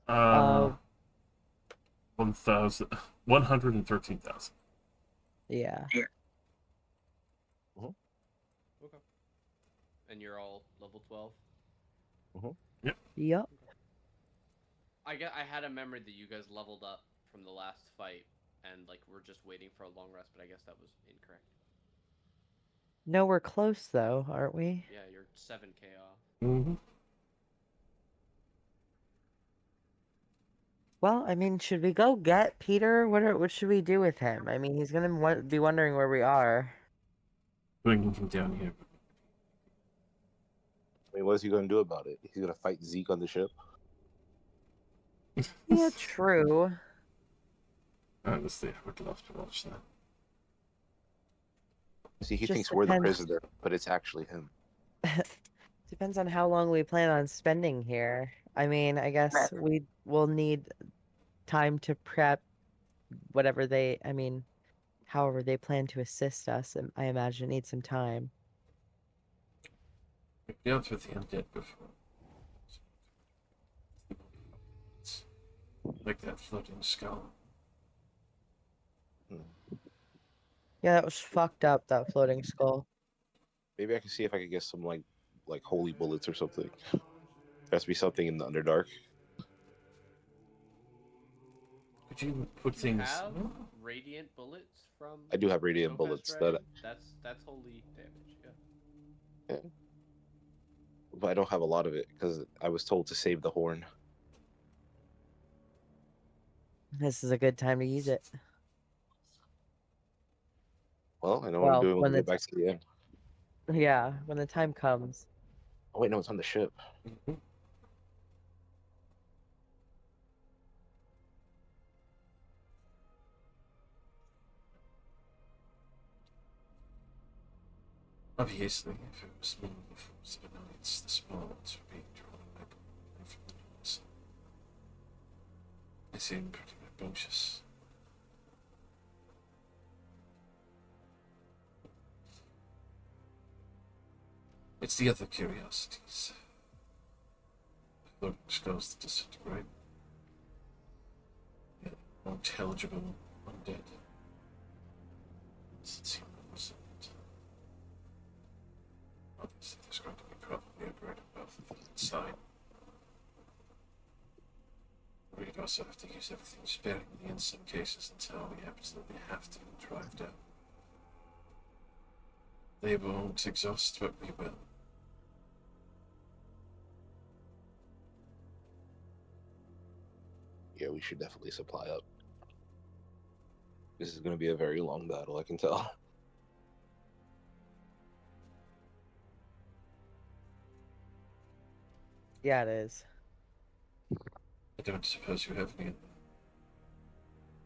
Speaker 2: Uh, 113,000.
Speaker 3: Yeah.
Speaker 4: Okay. And you're all level 12.
Speaker 3: Yep.
Speaker 4: I had a memory that you guys leveled up from the last fight, and like we're just waiting for a long rest, but I guess that was incorrect.
Speaker 3: No, we're close though, aren't we?
Speaker 4: Yeah, you're 7K off.
Speaker 2: Mm-hmm.
Speaker 3: Well, I mean, should we go get Peter? What should we do with him? I mean, he's gonna be wondering where we are.
Speaker 2: Bringing him down here.
Speaker 1: I mean, what is he going to do about it? He's going to fight Zeke on the ship.
Speaker 3: Yeah, true.
Speaker 2: Honestly, I would love to watch that.
Speaker 1: See, he
Speaker 3: Just
Speaker 1: thinks we're the
Speaker 3: depends.
Speaker 1: prisoner, but it's actually him.
Speaker 3: Depends on how long we plan on spending here. I mean, I guess we will need time to prep whatever they, I mean, however they plan to assist us. I imagine it needs some time.
Speaker 2: We've dealt with the undead before. Like that floating skull.
Speaker 3: Yeah, that was fucked up, that floating skull.
Speaker 1: Maybe I can see if I could get some like holy bullets or something. There has to be something in the Underdark.
Speaker 2: Could you put
Speaker 4: You
Speaker 2: things?
Speaker 4: have radiant bullets from.
Speaker 1: I do have radiant
Speaker 4: Topaz
Speaker 1: bullets
Speaker 4: Dragon? That's holy damage. Yeah.
Speaker 1: but I don't have a lot of it because I was told to save the horn.
Speaker 3: This is a good time to use it.
Speaker 1: Well, I know what I'm
Speaker 3: Well,
Speaker 1: doing when
Speaker 3: when
Speaker 1: we
Speaker 3: the
Speaker 1: get back to the end.
Speaker 3: yeah, when the time comes.
Speaker 1: Oh wait, no, it's on the ship.
Speaker 2: Mhm. Obviously, if it was me, the force of annoyance, the small ones were being drawn away from the noise. I seem pretty rambunctious. It's the other curiosities. The floating skulls that disintegrate. The unintelligible undead. Does it seem represent? Obviously, there's going to be probably a greater wealth of them inside. We'd also have to use everything sparingly in some cases until we absolutely have to drive down. They won't exhaust what we will.
Speaker 1: Yeah, we should definitely supply up. This is going to be a very long battle, I can tell.
Speaker 3: Yeah, it is.
Speaker 2: I don't suppose you have any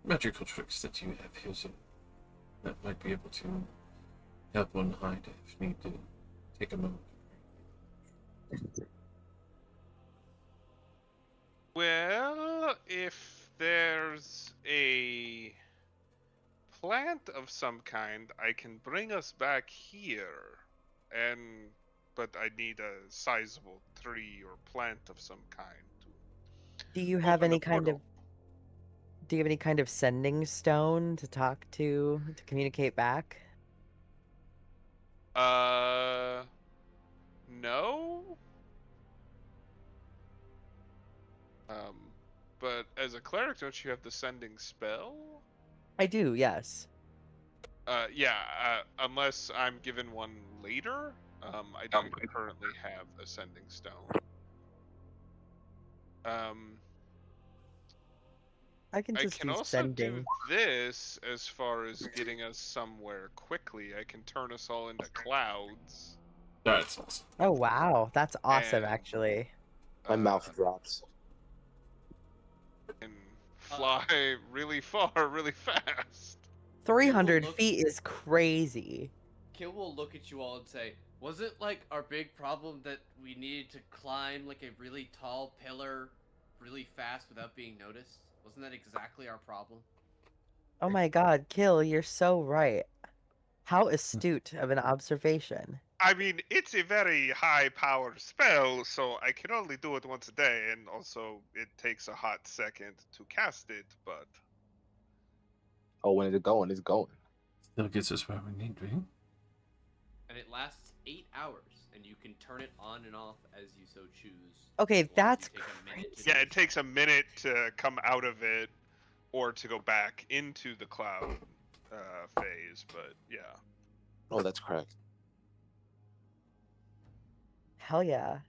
Speaker 2: magical tricks that you have here that might be able to help one hide if need to take a moment.
Speaker 5: Well, if there's a plant of some kind, I can bring us back here, but I need a sizable tree or plant of some kind to
Speaker 3: Do you have
Speaker 5: open the
Speaker 3: any kind
Speaker 5: portal.
Speaker 3: of do you have any kind of sending stone to talk to communicate back?
Speaker 5: No. Um, but as a cleric, don't you have the sending spell?
Speaker 3: I do, yes.
Speaker 5: Yeah. Unless I'm given one later, I don't currently have a sending stone.
Speaker 3: I can
Speaker 5: I
Speaker 3: just
Speaker 5: can
Speaker 3: do
Speaker 5: also do
Speaker 3: sending.
Speaker 5: this as far as getting us somewhere quickly. I can turn us all into clouds
Speaker 2: That's awesome.
Speaker 3: Oh wow, that's awesome
Speaker 5: and
Speaker 3: actually.
Speaker 1: My
Speaker 5: uh,
Speaker 1: mouth drops.
Speaker 5: and fly really far, really fast.
Speaker 3: 300
Speaker 4: look-
Speaker 3: feet is crazy.
Speaker 4: Kill will look at you all and say, "Was it like our big problem that we needed to climb like a really tall pillar really fast without being noticed? Wasn't that exactly our problem?
Speaker 3: Oh my god, Kill, you're so right. How astute of an observation.
Speaker 5: I mean, it's a very high-powered spell, so I can only do it once a day, and also it takes a hot second to cast it, but...
Speaker 1: Oh, when it's going, it's going.
Speaker 2: Still gets us where we need to be.
Speaker 4: And it lasts 8 hours, and you can turn it on and off as you so choose.
Speaker 3: Okay,
Speaker 4: as long as
Speaker 3: that's
Speaker 4: you take a minute to
Speaker 3: crazy.
Speaker 5: Yeah,
Speaker 4: do
Speaker 5: it
Speaker 4: so.
Speaker 5: takes a minute to come out of it, or to go back into the cloud phase, but yeah.
Speaker 1: Oh, that's correct.
Speaker 3: Hell yeah.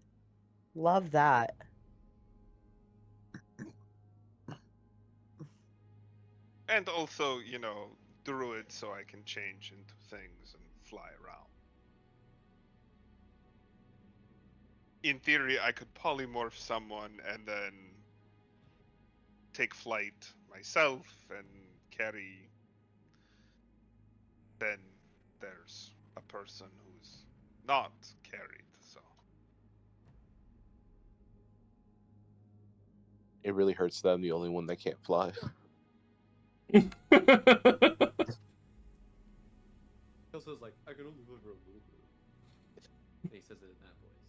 Speaker 3: Love that.
Speaker 5: And also, you know, druid, so I can change into things and fly around. In theory, I could polymorph someone and then take flight myself and carry. Then there's a person who's not carried, so.
Speaker 1: It really hurts that I'm the only one that can't fly.
Speaker 4: Kelso's like, I can only live for a little bit. And he says it in that voice.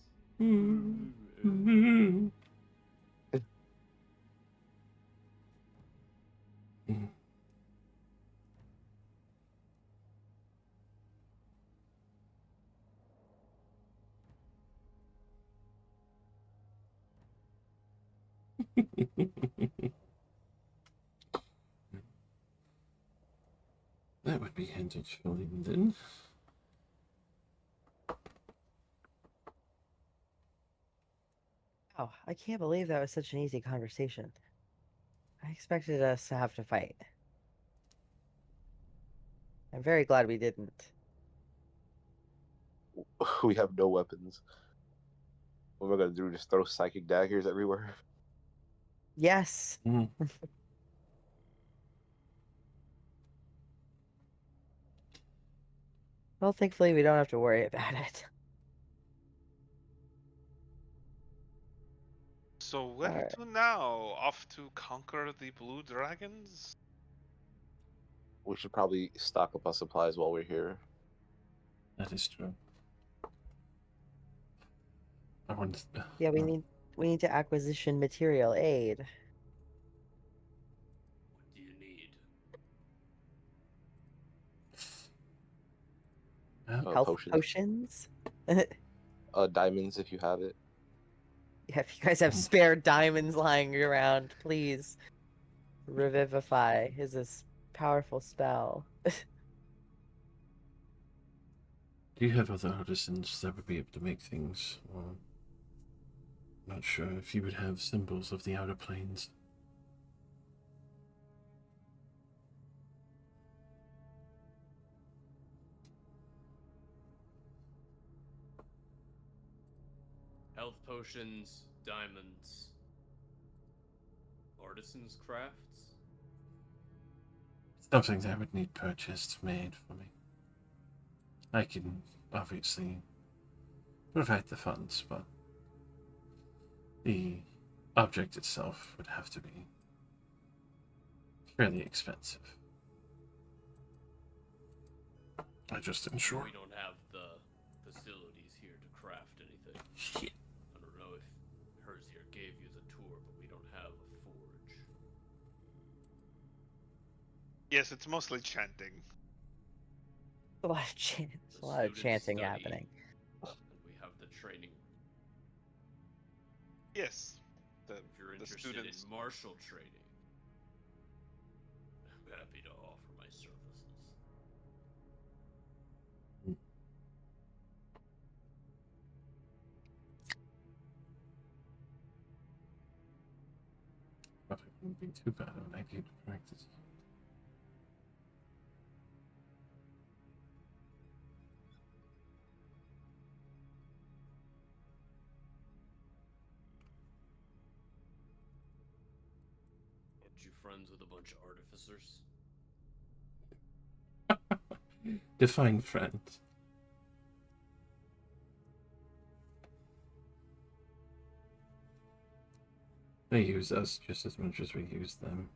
Speaker 2: That would be handled surely then.
Speaker 3: Oh, I can't believe that was such an easy conversation. I expected us to have to fight. I'm very glad we didn't.
Speaker 1: We have no weapons. What am I gonna do? Just throw psychic daggers everywhere?
Speaker 3: Yes.
Speaker 2: Mm.
Speaker 3: Well, thankfully we don't have to worry about it.
Speaker 5: So where
Speaker 3: Alright.
Speaker 5: to now? Off to conquer the blue dragons?
Speaker 1: We should probably stock up on supplies while we're here.
Speaker 2: That is true. I want.
Speaker 3: Yeah, we need to acquisition material aid.
Speaker 4: What do you need?
Speaker 3: Health
Speaker 1: Potions.
Speaker 3: potions?
Speaker 1: Diamonds if you have it.
Speaker 3: Yeah, if you guys have spare diamonds lying around, please. Revivify is a powerful spell.
Speaker 2: Do you have other artisans that would be able to make things? Or not sure if you would have symbols of the outer planes.
Speaker 4: Health potions, diamonds, artisans' crafts.
Speaker 2: Something that would need purchased, made for me. I can obviously provide the funds, but the object itself would have to be fairly expensive. I just ensure.
Speaker 4: We don't have the facilities here to craft anything.
Speaker 2: Shit.
Speaker 4: I don't know if hers here gave you the tour, but we don't have a forge.
Speaker 5: Yes, it's mostly chanting.
Speaker 3: A lot of chant,
Speaker 4: The
Speaker 3: a lot of
Speaker 4: students
Speaker 3: chanting
Speaker 4: study,
Speaker 3: happening.
Speaker 4: And we have the training.
Speaker 5: Yes.
Speaker 4: If you're
Speaker 5: The
Speaker 4: interested
Speaker 5: students.
Speaker 4: in martial training, I'm happy to offer my services.
Speaker 2: But it wouldn't be too bad of an idea to practice.
Speaker 4: Aren't you friends with a bunch of artificers?
Speaker 2: Define friends. They use us just as much as we use them.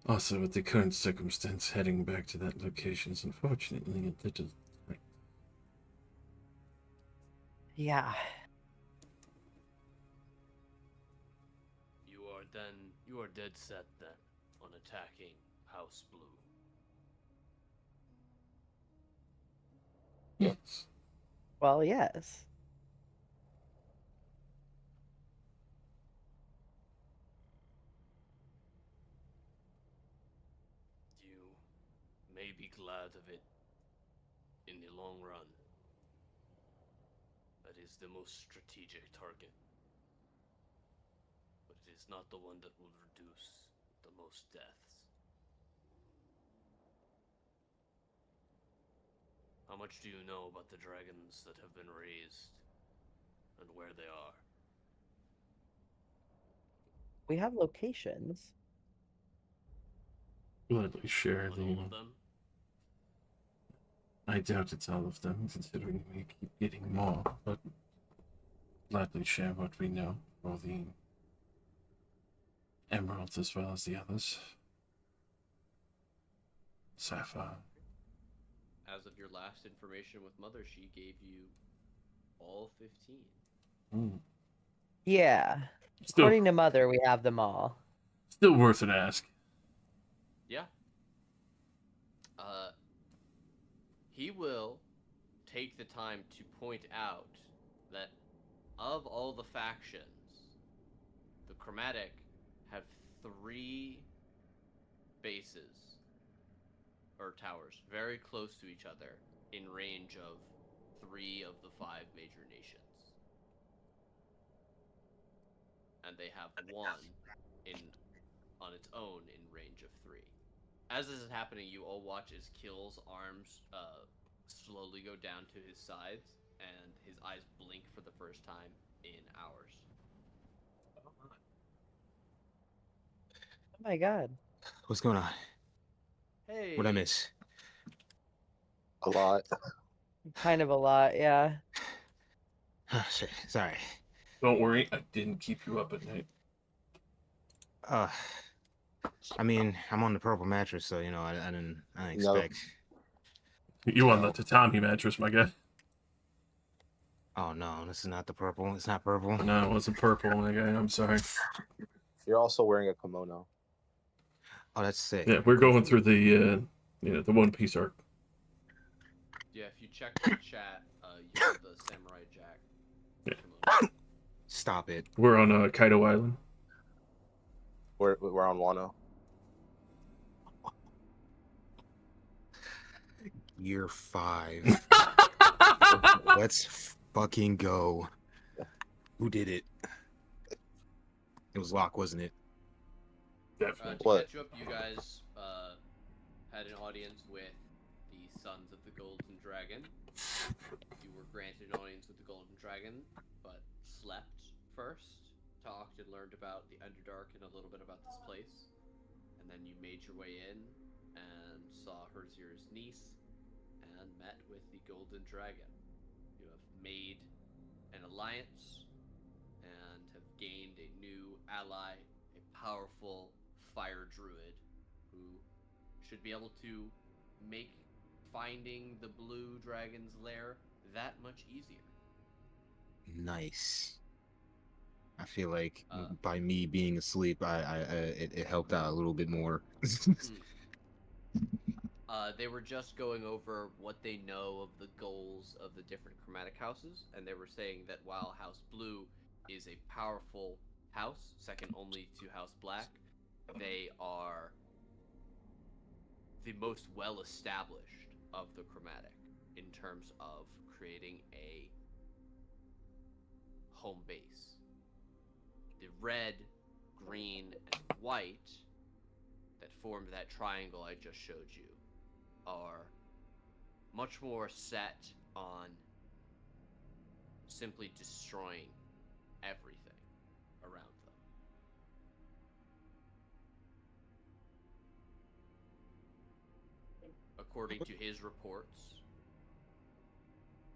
Speaker 2: Also, with the current circumstance, heading back to that location is unfortunately a little...
Speaker 3: Yeah.
Speaker 4: You are dead set then on attacking House Blue.
Speaker 2: Yes.
Speaker 3: Well, yes.
Speaker 4: You may be glad of it in the long run. That is the most strategic target. But it is not the one that will reduce the most deaths. How much do you know about the dragons that have been raised and where they are?
Speaker 3: We have locations.
Speaker 2: Gladly share
Speaker 4: On
Speaker 2: the...
Speaker 4: all of them?
Speaker 2: I doubt it's all of them, considering we keep getting more, but gladly share what we know for the emeralds as well as the others. Sapphire.
Speaker 4: As of your last information with Mother, she gave you all 15.
Speaker 3: Yeah.
Speaker 2: Still,
Speaker 3: According to Mother, we have them all.
Speaker 2: still worth an ask.
Speaker 4: Yeah. He will take the time to point out that of all the factions, the Chromatic have 3 bases or towers very close to each other in range of 3 of the 5 major nations. And they have 1 on its own in range of 3. As this is happening, you all watch as Kill's arms slowly go down to his sides, and his eyes blink for the first time in hours.
Speaker 3: Oh my god.
Speaker 7: What's going on?
Speaker 4: Hey.
Speaker 7: What'd I miss?
Speaker 1: A lot.
Speaker 3: Kind of a lot, yeah.
Speaker 7: Oh, shit. Sorry.
Speaker 2: Don't worry, I didn't keep you up at night.
Speaker 7: I mean, I'm on the purple mattress, so you know, I didn't
Speaker 1: No.
Speaker 7: expect.
Speaker 2: You on the
Speaker 7: No.
Speaker 2: tatami mattress, my guy.
Speaker 7: Oh no, this is not the purple. It's not purple.
Speaker 2: No, it wasn't purple, my guy. I'm sorry.
Speaker 1: You're also wearing a kimono.
Speaker 7: Oh, that's sick.
Speaker 2: Yeah, we're
Speaker 7: Cool.
Speaker 2: going through the One Piece arc.
Speaker 4: Yeah, if you check the chat, you have the Samurai Jack.
Speaker 2: Yeah.
Speaker 4: Kimono.
Speaker 7: Stop it.
Speaker 2: We're on Kaido Island.
Speaker 1: We're on Wano.
Speaker 7: Year 5. Let's fucking go. Who did it? It was Locke, wasn't it?
Speaker 2: Definitely.
Speaker 4: To
Speaker 1: What?
Speaker 4: catch you up, you guys had an audience with the Sons of the Golden Dragon. You were granted an audience with the Golden Dragon, but slept first, talked and learned about the Underdark and a little bit about this place. And then you made your way in and saw Herzier's niece and met with the Golden Dragon. You have made an alliance and have gained a new ally, a powerful fire druid who should be able to make finding the blue dragon's lair that much easier.
Speaker 7: Nice. I feel like by me being asleep, it helped out a little bit more.
Speaker 4: They were just going over what they know of the goals of the different chromatic houses, and they were saying that while House Blue is a powerful house, second only to House Black, they are the most well-established of the chromatic in terms of creating a home base. The red, green, and white that formed that triangle I just showed you are much more set on simply destroying everything around them. according to his reports,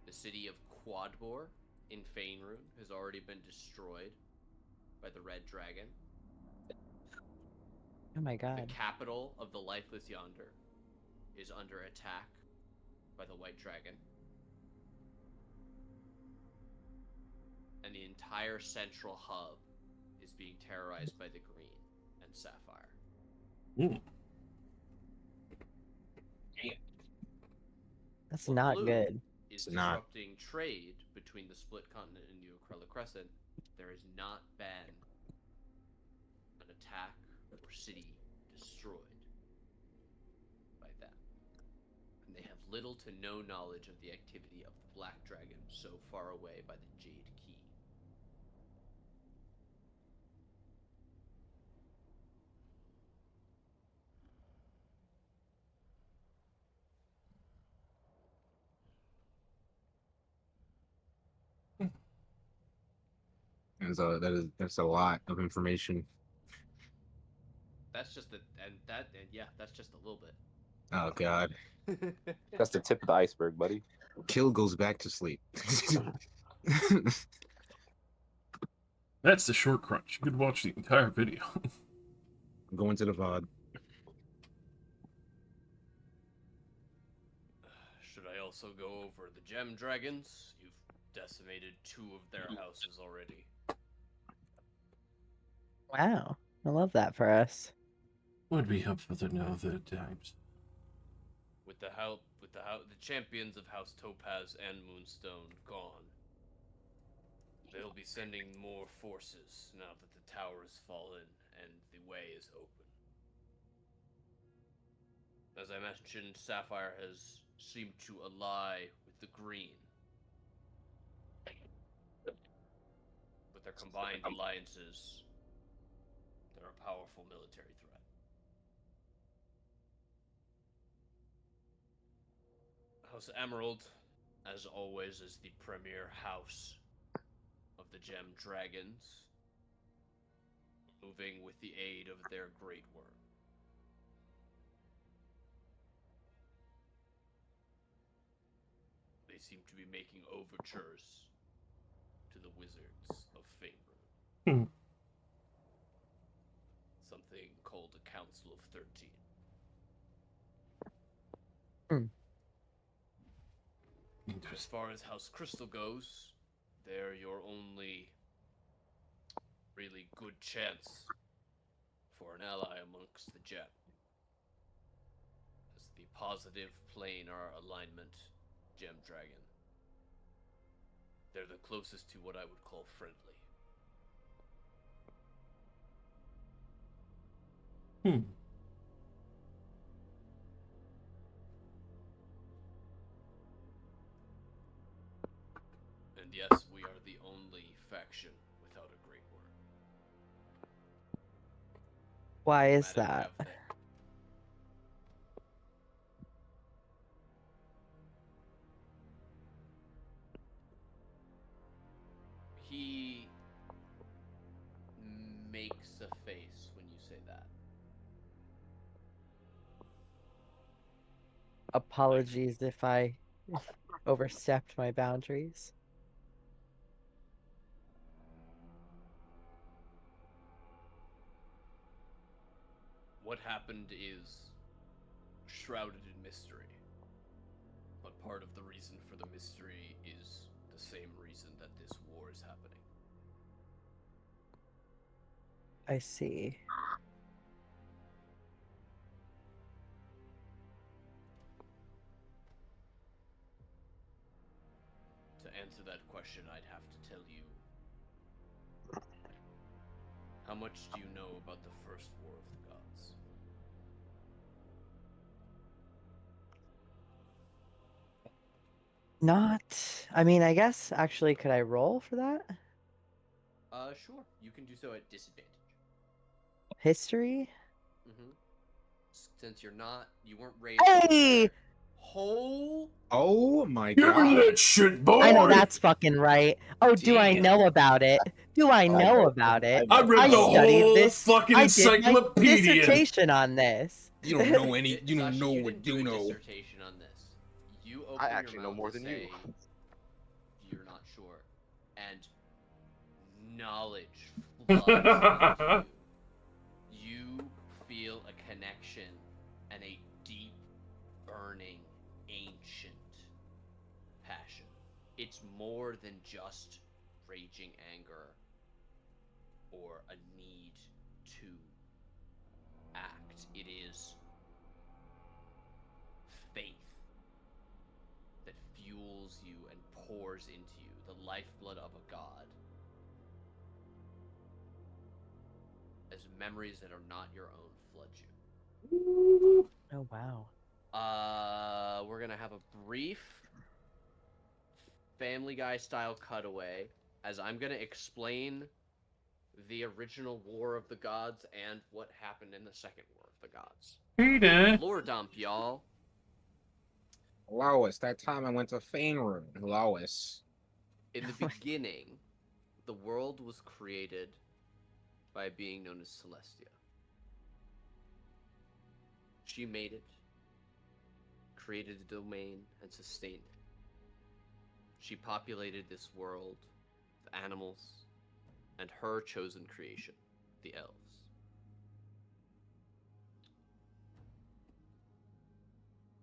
Speaker 4: the city of Quadbor in Faerun has already been destroyed by the Red Dragon.
Speaker 3: Oh my
Speaker 4: The
Speaker 3: god.
Speaker 4: capital of the Lifeless Yonder is under attack by the White Dragon. And the entire central hub is being terrorized by the Green and Sapphire.
Speaker 2: Ooh.
Speaker 3: That's
Speaker 4: What
Speaker 3: not
Speaker 4: Blue
Speaker 3: good.
Speaker 4: is
Speaker 7: It's not.
Speaker 4: disrupting trade between the Split Continent and New Akrella Crescent. There has not been an attack or city destroyed by them. And they have little to no knowledge of the activity of the Black Dragon so far away by the Jade Key.
Speaker 7: And so that's a lot of information.
Speaker 4: That's just that's just a little bit.
Speaker 7: Oh god.
Speaker 1: That's the tip of the iceberg, buddy.
Speaker 7: Kill goes back to sleep.
Speaker 2: That's the short crunch. You could watch the entire video.
Speaker 7: Going to the VOD.
Speaker 4: Should I also go over the Gem Dragons? You've decimated 2 of their houses already.
Speaker 3: Wow. I love that for us.
Speaker 2: Would be helpful to know the times.
Speaker 4: With the champions of House Topaz and Moonstone gone, they'll be sending more forces now that the tower has fallen and the way is open. As I mentioned, Sapphire has seemed to ally with the Green. With their combined alliances, they're a powerful military threat. House Emerald, as always, is the premier house of the Gem Dragons, moving with the aid of their Great Worm. They seem to be making overtures to the Wizards of Faerun. Something called a Council of 13. As far as House Crystal goes, they're your only really good chance for an ally amongst the Gem. As the positive planar alignment Gem Dragon. They're the closest to what I would call friendly. And yes, we are the only faction without a Great Worm.
Speaker 3: Why is that?
Speaker 4: He makes a face when you say that.
Speaker 3: Apologies if I overstepped my boundaries.
Speaker 4: What happened is shrouded in mystery. But part of the reason for the mystery is the same reason that this war is happening.
Speaker 3: I see.
Speaker 4: To answer that question, I'd have to tell you. How much do you know about the First War of the Gods?
Speaker 3: Not. I mean, I guess actually, could I roll for that?
Speaker 4: Sure. You can do so at disadvantage.
Speaker 3: History?
Speaker 4: Mm-hmm. Since you weren't raised.
Speaker 3: Hey!
Speaker 4: whole
Speaker 7: Oh my
Speaker 2: Give me
Speaker 7: god.
Speaker 2: that shit, boy!
Speaker 3: I know that's fucking right. Oh, do I
Speaker 4: Damn.
Speaker 3: know about it? Do I know about it?
Speaker 2: I read
Speaker 3: I
Speaker 2: the
Speaker 3: studied
Speaker 2: whole
Speaker 3: this.
Speaker 2: fucking
Speaker 3: I did my
Speaker 2: encyclopedia.
Speaker 3: dissertation on this.
Speaker 7: You don't know any. You don't
Speaker 4: Sashi,
Speaker 7: know
Speaker 4: you
Speaker 7: what
Speaker 4: didn't do
Speaker 7: you
Speaker 4: a
Speaker 7: know.
Speaker 4: dissertation on this. You open
Speaker 1: I actually
Speaker 4: your
Speaker 1: know
Speaker 4: mouth
Speaker 1: more
Speaker 4: to
Speaker 1: than you.
Speaker 4: say you're not sure, and knowledge floods into you. You feel a connection and a deep, burning, ancient passion. It's more than just raging anger or a need to act. It is faith that fuels you and pours into you, the lifeblood of a god. As memories that are not your own flood you.
Speaker 3: Oh wow.
Speaker 4: We're gonna have a brief Family Guy style cutaway as I'm gonna explain the original War of the Gods and what happened in the second War of the Gods.
Speaker 2: Hey there.
Speaker 4: Lore dump, y'all.
Speaker 7: Lois, that time I went to Fainroom. Lois.
Speaker 4: In the beginning, the world was created by a being known as Celestia. She made it, created a domain, and sustained it. She populated this world with animals and her chosen creation, the elves.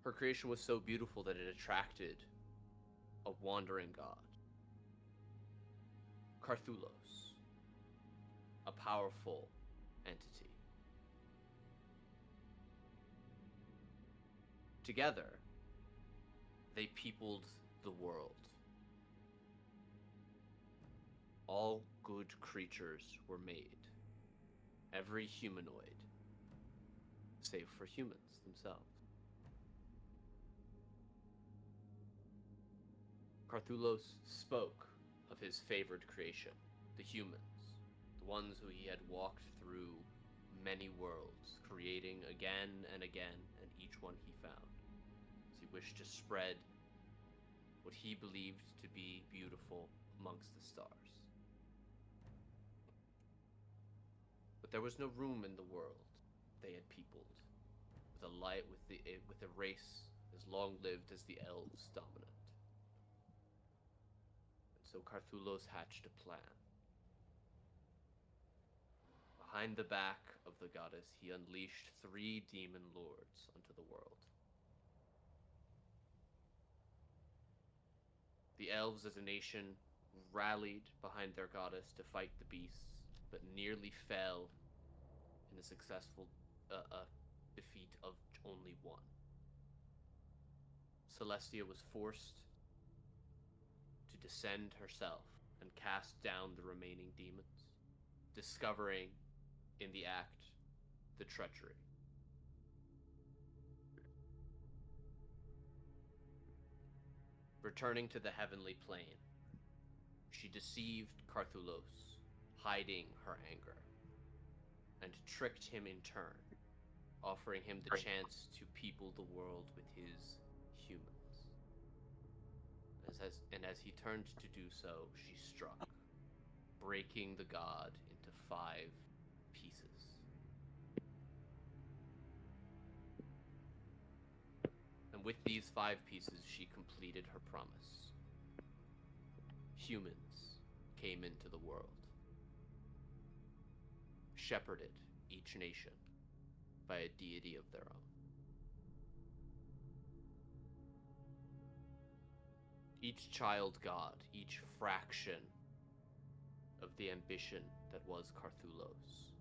Speaker 4: Her creation was so beautiful that it attracted a wandering god, Carthulos, a powerful entity. Together, they peopled the world. All good creatures were made, every humanoid, save for humans themselves. Carthulos spoke of his favored creation, the humans, the ones who he had walked through many worlds, creating again and again, and each one he found, as he wished to spread what he believed to be beautiful amongst the stars. But there was no room in the world they had peopled, with a race as long-lived as the elves dominant. So Carthulos hatched a plan. Behind the back of the goddess, he unleashed 3 demon lords onto the world. The elves as a nation rallied behind their goddess to fight the beasts, but nearly fell in a successful defeat of only one. Celestia was forced to descend herself and cast down the remaining demons, discovering in the act the treachery. Returning to the heavenly plane, she deceived Carthulos, hiding her anger, and tricked him in turn, offering him the chance to people the world with his humans. As he turned to do so, she struck, breaking the god into 5 pieces. And with these 5 pieces, she completed her promise. Humans came into the world, shepherded each nation by a deity of their own. Each child god, each fraction of the ambition that was Carthulos,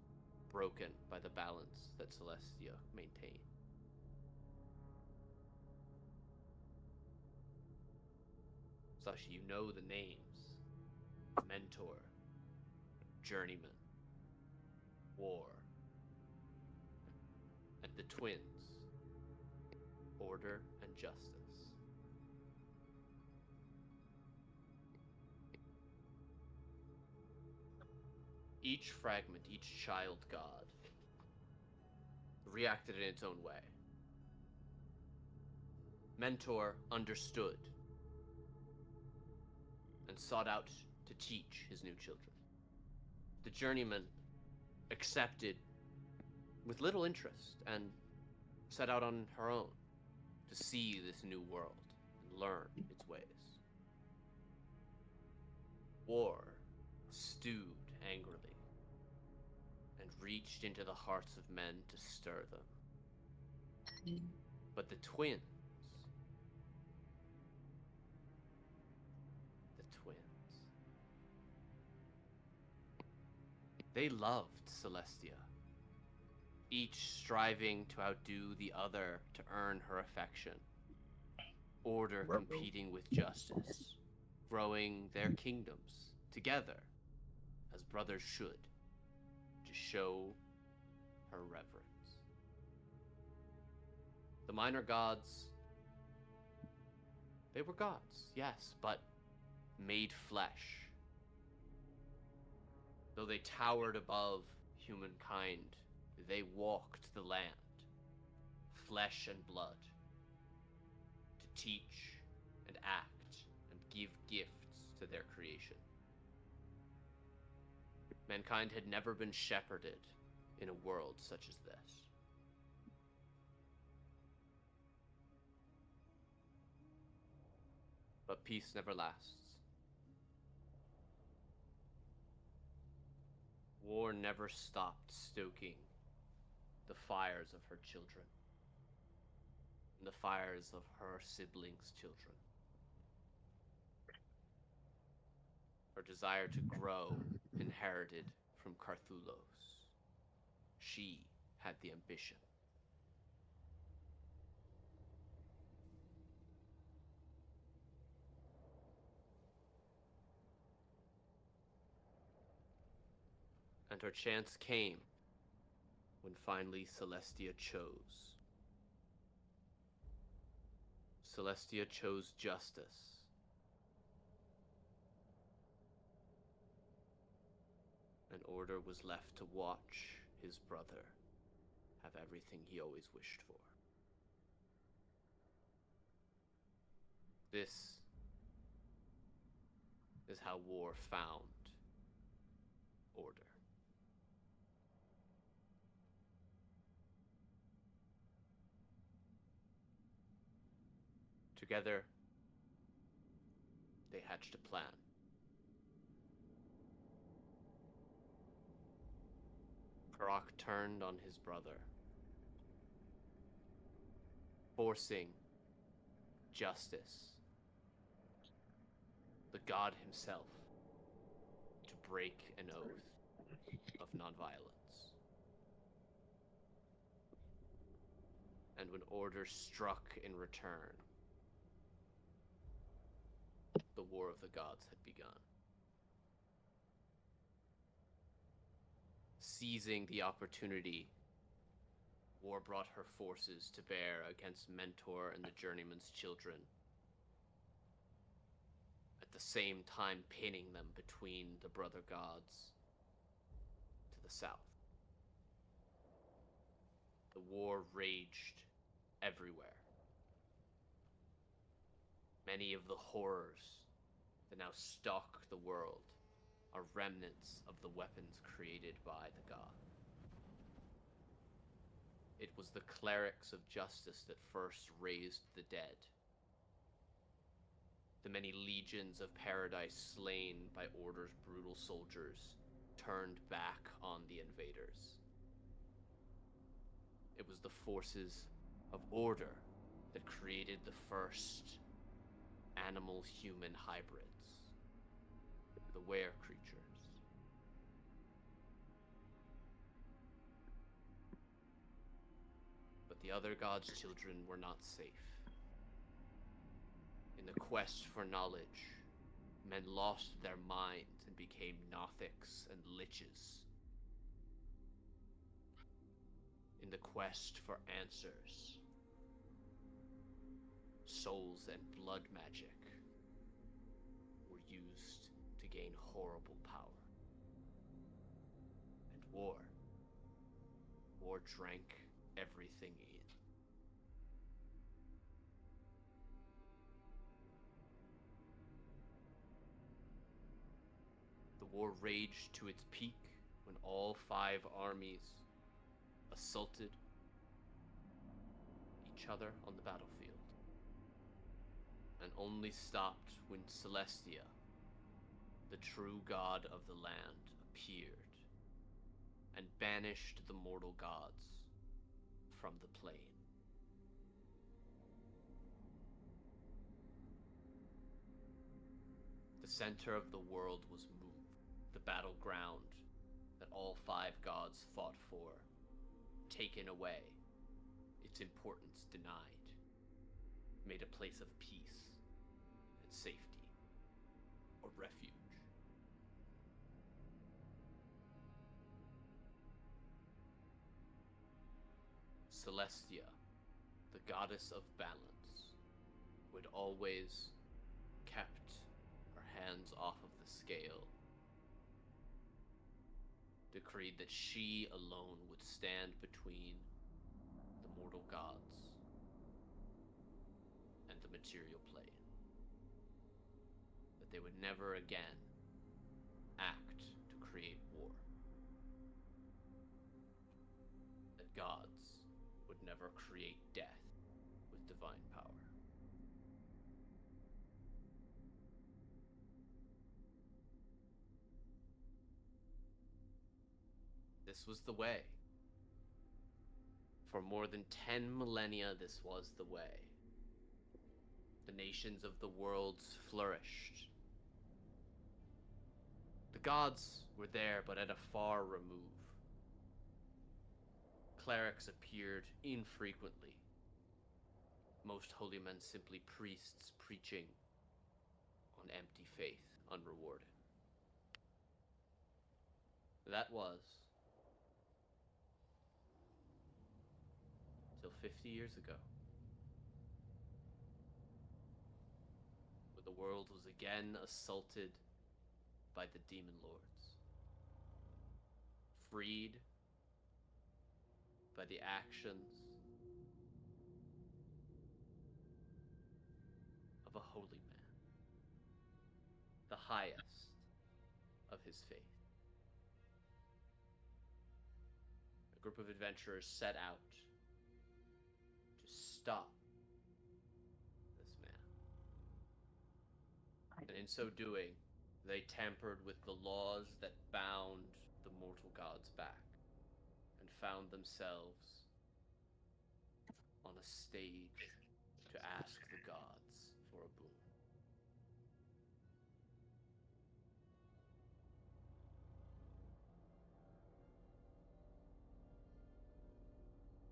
Speaker 4: broken by the balance that Celestia maintained. Sashi, you know the names: Mentor, Journeyman, War, and the twins, Order and Justice. Each fragment, each child god, reacted in its own way. Mentor understood and sought out to teach his new children. The journeyman accepted with little interest and set out on her own to see this new world and learn its ways. War stewed angrily and reached into the hearts of men to stir them. But the twins, they loved Celestia, each striving to outdo the other to earn her affection. Order competing with justice, growing their kingdoms together as brothers should, to show her reverence. The minor gods, they were gods, yes, but made flesh. Though they towered above humankind, they walked the land, flesh and blood, to teach and act and give gifts to their creation. Mankind had never been shepherded in a world such as this. But peace never lasts. War never stopped stoking the fires of her children, and the fires of her siblings' children. Her desire to grow inherited from Carthulos. She had the ambition. And her chance came when finally Celestia chose. Celestia chose justice. And Order was left to watch his brother have everything he always wished for. This is how war found Order. Together, they hatched a plan. Karak turned on his brother, forcing justice, the god himself, to break an oath of nonviolence. And when Order struck in return, the War of the Gods had begun. Seizing the opportunity, War brought her forces to bear against Mentor and the Journeyman's children, at the same time pinning them between the brother gods to the south. The war raged everywhere. Many of the horrors that now stalk the world are remnants of the weapons created by the god. It was the clerics of justice that first raised the dead. The many legions of paradise slain by Order's brutal soldiers turned back on the invaders. It was the forces of Order that created the first animal-human hybrids, the were creatures. But the other gods' children were not safe. In the quest for knowledge, men lost their minds and became Nothics and liches. In the quest for answers, souls and blood magic were used to gain horrible power. And war drank everything in. war raged to its peak when all 5 armies assaulted each other on the battlefield, and only stopped when Celestia, the true god of the land, appeared and banished the mortal gods from the plane. The center of the world was moved, the battleground that all 5 gods fought for, taken away, its importance denied, made a place of peace and safety, a refuge. Celestia, the goddess of balance, who had always kept her hands off of the scale, decreed that she alone would stand between the mortal gods and the material plane. That they would never again act to create war. That gods would never create death with divine power. This was the way. For more than 10 millennia, this was the way. The nations of the worlds flourished. The gods were there, but at a far remove. Clerics appeared infrequently. Most holy men simply priests preaching on empty faith, unrewarded. That was till 50 years ago, when the world was again assaulted by the demon lords, freed by the actions of a holy man, the highest of his faith. A group of adventurers set out to stop this man. And in so doing, they tampered with the laws that bound the mortal gods back, and found themselves on a stage to ask the gods for a boon.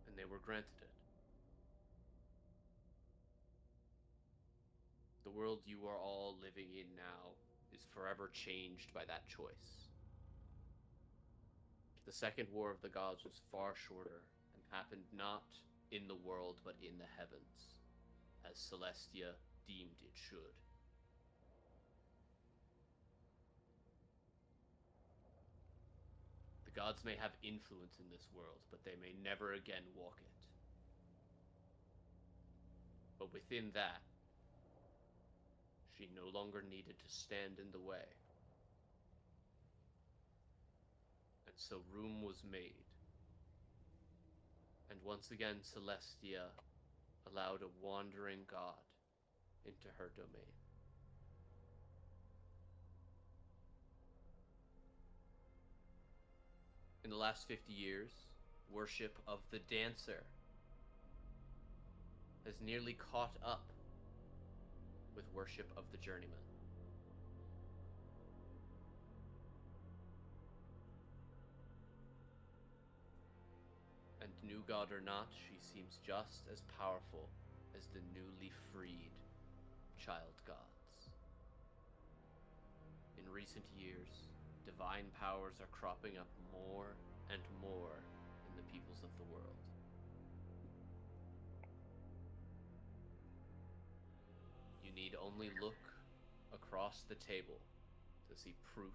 Speaker 4: And they were granted it. The world you are all living in now is forever changed by that choice. The second war of the gods was far shorter and happened not in the world but in the heavens, as Celestia deemed it should. The gods may have influence in this world, but they may never again walk it. But within that, she no longer needed to stand in the way. And so room was made. And once again, Celestia allowed a wandering god into her domain. In the last 50 years, worship of the dancer has nearly caught up with worship of the journeyman. And new god or not, she seems just as powerful as the newly freed child gods. In recent years, divine powers are cropping up more and more in the peoples of the world. You need only look across the table to see proof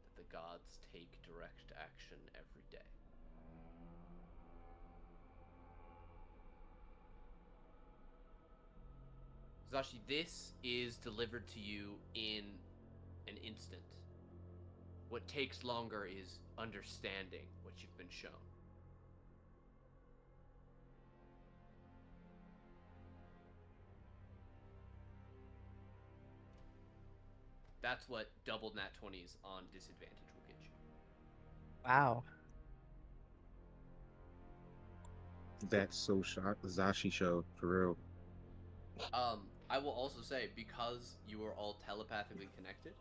Speaker 4: that the gods take direct action every day. Zashi, this is delivered to you in an instant. What takes longer is understanding what you've been shown. That's what double nat 20s on disadvantage will get you.
Speaker 3: Wow.
Speaker 7: That's so shocked. Zashi show for real.
Speaker 4: I will also say, because you are all telepathically connected,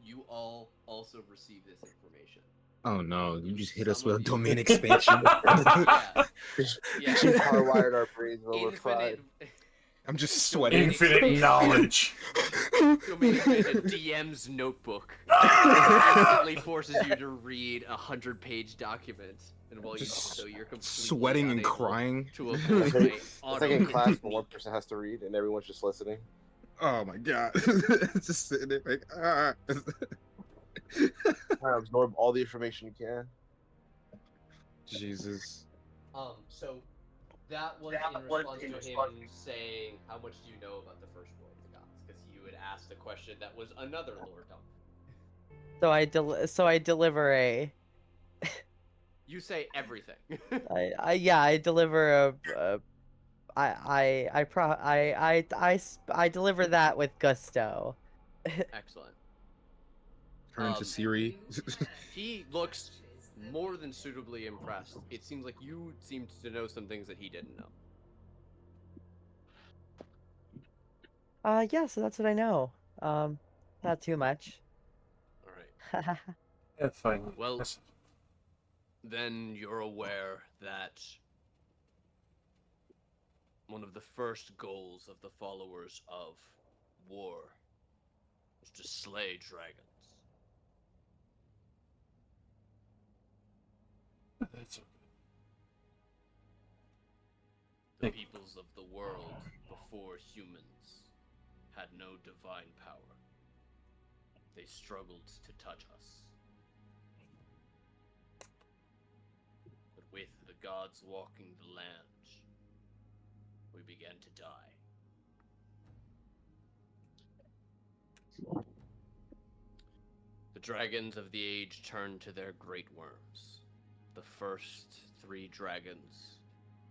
Speaker 4: you all also receive this information.
Speaker 7: Oh no! You just hit us
Speaker 4: Some
Speaker 7: with a
Speaker 4: of you-
Speaker 7: domain expansion.
Speaker 4: Yeah. Yeah.
Speaker 1: She hardwired our brains over
Speaker 4: Infinite.
Speaker 7: I'm just sweating.
Speaker 2: Infinite knowledge.
Speaker 4: Domain expansion DM's notebook instantly forces you to read 100-page document, and while you do
Speaker 7: Just
Speaker 4: so, you're completely
Speaker 7: sweating and
Speaker 4: unable
Speaker 7: crying.
Speaker 4: to avoid
Speaker 1: It's
Speaker 4: my
Speaker 1: like, it's
Speaker 4: auto
Speaker 1: like in class
Speaker 4: critique.
Speaker 1: when one person has to read and everyone's just listening.
Speaker 7: Oh my god! Just sitting there like
Speaker 1: Try to absorb all the information you can.
Speaker 7: Jesus.
Speaker 4: So that was in response to him saying, "How much do you know about the first war of the gods?" Because you had asked a question that was another lore dump.
Speaker 3: So I deliver a.
Speaker 4: You say everything.
Speaker 3: I deliver I deliver that with gusto.
Speaker 4: Excellent.
Speaker 7: Turn to Siri.
Speaker 4: He looks more than suitably impressed. It seems like you seemed to know some things that he didn't know.
Speaker 3: Yeah, so that's what I know. Not too much.
Speaker 4: All right.
Speaker 2: Yeah, fine.
Speaker 4: Well,
Speaker 2: Yes.
Speaker 4: then you're aware that one of the first goals of the followers of war is to slay dragons.
Speaker 2: That's okay.
Speaker 4: The peoples of the world before humans had no divine power. They struggled to touch us. But with the gods walking the land, we began to die. The dragons of the age turned to their great worms, the first 3 dragons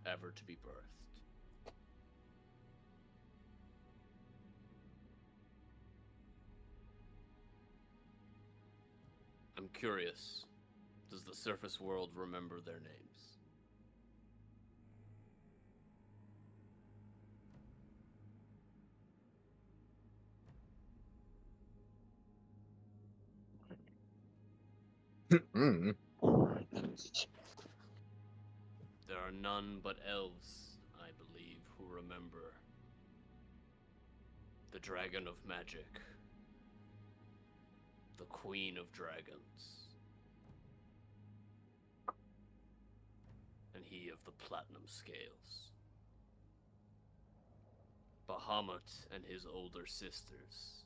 Speaker 4: ever to be birthed. I'm curious, does the surface world remember their names?
Speaker 7: Mm.
Speaker 4: There are none but elves, I believe, who remember the Dragon of Magic, the Queen of Dragons, and he of the Platinum Scales. Bahamut and his older sisters.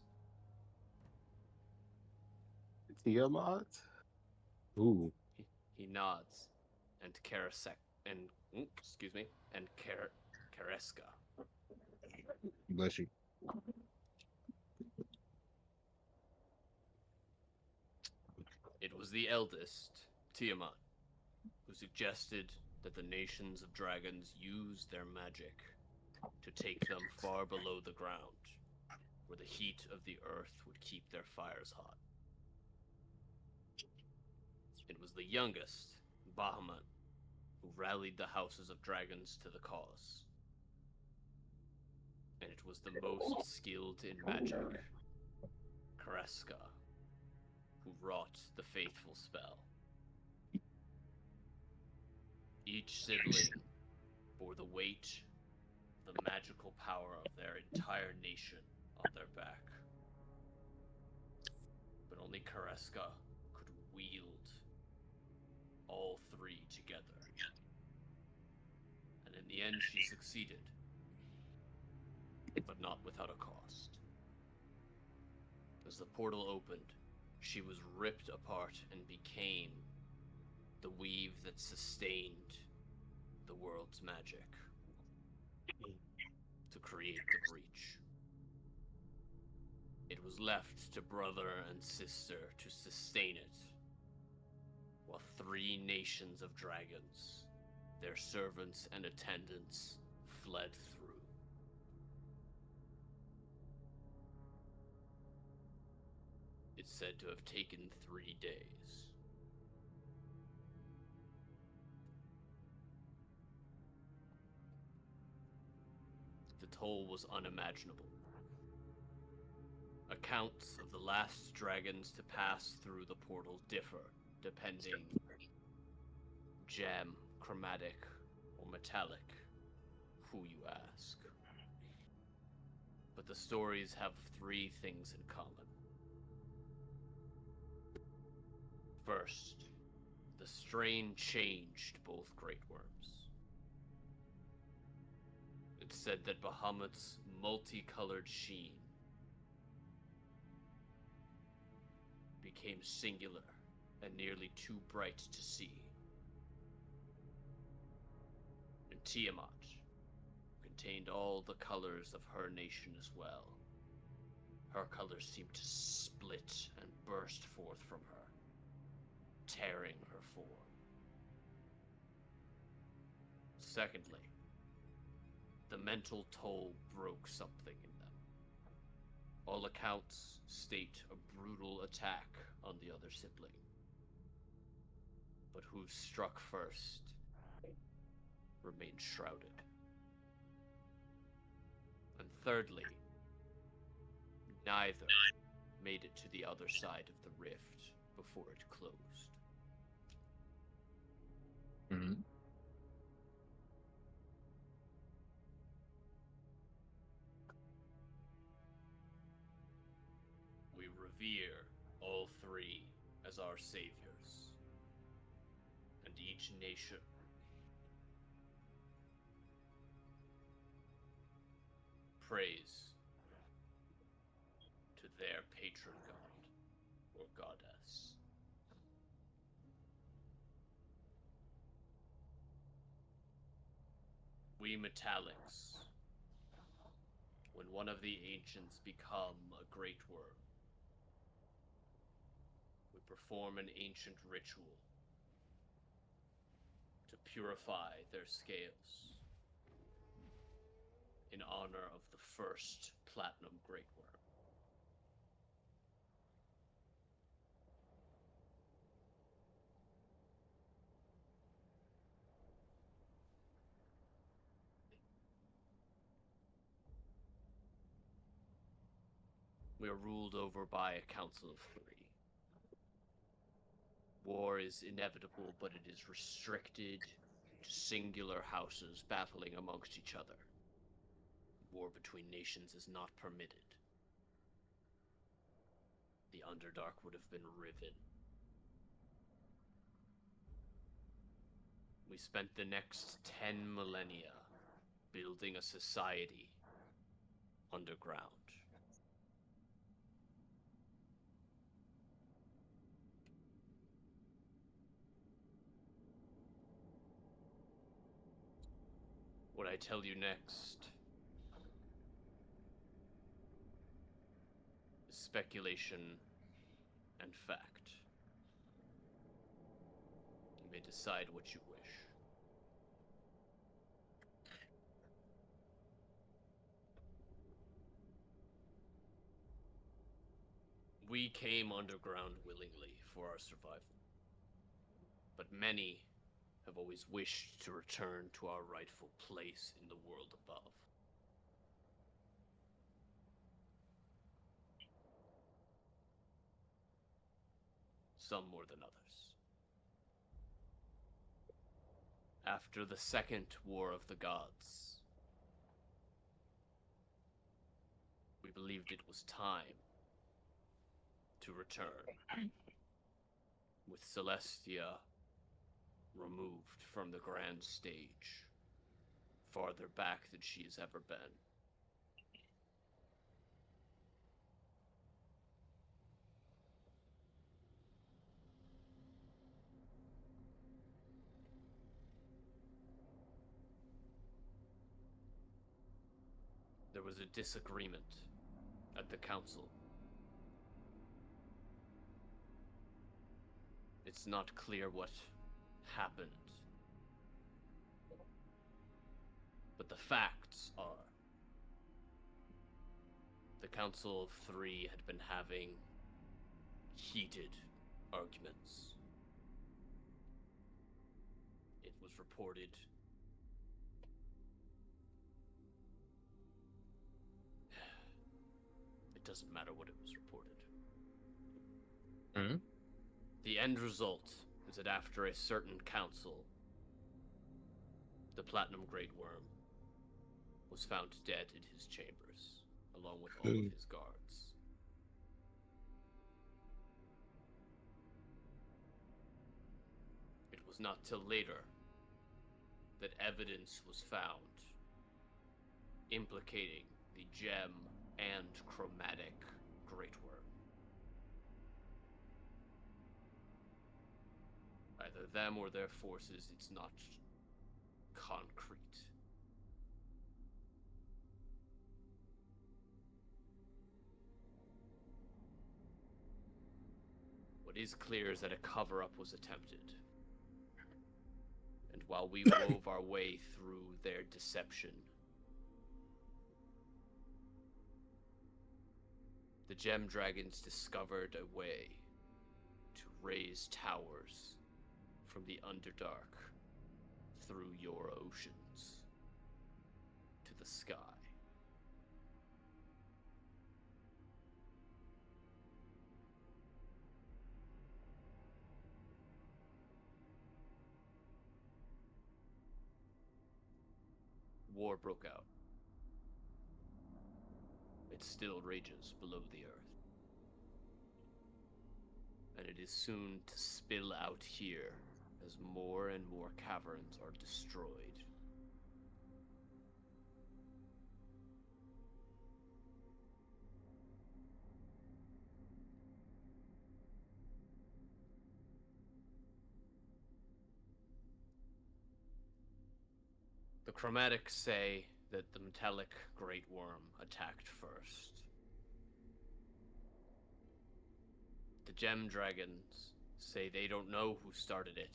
Speaker 1: Tiamat?
Speaker 7: Ooh.
Speaker 4: He nods, and Karasek and and Kareska.
Speaker 7: Bless you.
Speaker 4: It was the eldest, Tiamat, who suggested that the nations of dragons use their magic to take them far below the ground, where the heat of the earth would keep their fires hot. It was the youngest, Bahamut, who rallied the houses of dragons to the cause. And it was the most skilled in magic, Kareska, who wrought the faithful spell. Each sibling bore the weight, the magical power of their entire nation on their back. But only Kareska could wield all 3 together. And in the end, she succeeded, but not without a cost. As the portal opened, she was ripped apart and became the weave that sustained the world's magic to create the breach. It was left to brother and sister to sustain it while 3 nations of dragons, their servants and attendants, fled through. It's said to have taken 3 days. The toll was unimaginable. Accounts of the last dragons to pass through the portal differ, depending gem, chromatic, or metallic, who you ask. But the stories have 3 things in common. First, the strain changed both Great Worms. It's said that Bahamut's multicolored sheen became singular and nearly too bright to see. And Tiamat contained all the colors of her nation as well. Her colors seemed to split and burst forth from her, tearing her form. Secondly, the mental toll broke something in them. All accounts state a brutal attack on the other sibling. But who struck first remains shrouded. And thirdly, neither made it to the other side of the rift before it closed.
Speaker 7: Mm-hmm.
Speaker 4: We revere all 3 as our saviors, and each nation prays to their patron god or goddess. We metallics, when one of the ancients become a great worm, we perform an ancient ritual to purify their scales in honor of the first platinum great worm. We are ruled over by a council of 3. War is inevitable, but it is restricted to singular houses battling amongst each other. War between nations is not permitted. The Underdark would have been riven. We spent the next 10 millennia building a society underground. What I tell you next is speculation and fact. You may decide what you wish. We came underground willingly for our survival, but many have always wished to return to our rightful place in the world above. Some more than others. After the Second War of the Gods, we believed it was time to return, with Celestia removed from the grand stage, farther back than she has ever been. There was a disagreement at the council. It's not clear what happened. But the facts are, the Council of Three had been having heated arguments. It was reported it doesn't matter what it was reported.
Speaker 7: Hmm?
Speaker 4: The end result is that after a certain council, the Platinum Great Worm was found dead in his chambers, along with all of his guards. It was not till later that evidence was found implicating the gem and chromatic Great Worm. Either them or their forces, it's not concrete. What is clear is that a cover-up was attempted. And while we wove our way through their deception, the Gem Dragons discovered a way to raise towers from the Underdark through your oceans to the sky. War broke out. It still rages below the earth. And it is soon to spill out here as more and more caverns are destroyed. The Chromatics say that the metallic Great Worm attacked first. The Gem Dragons say they don't know who started it,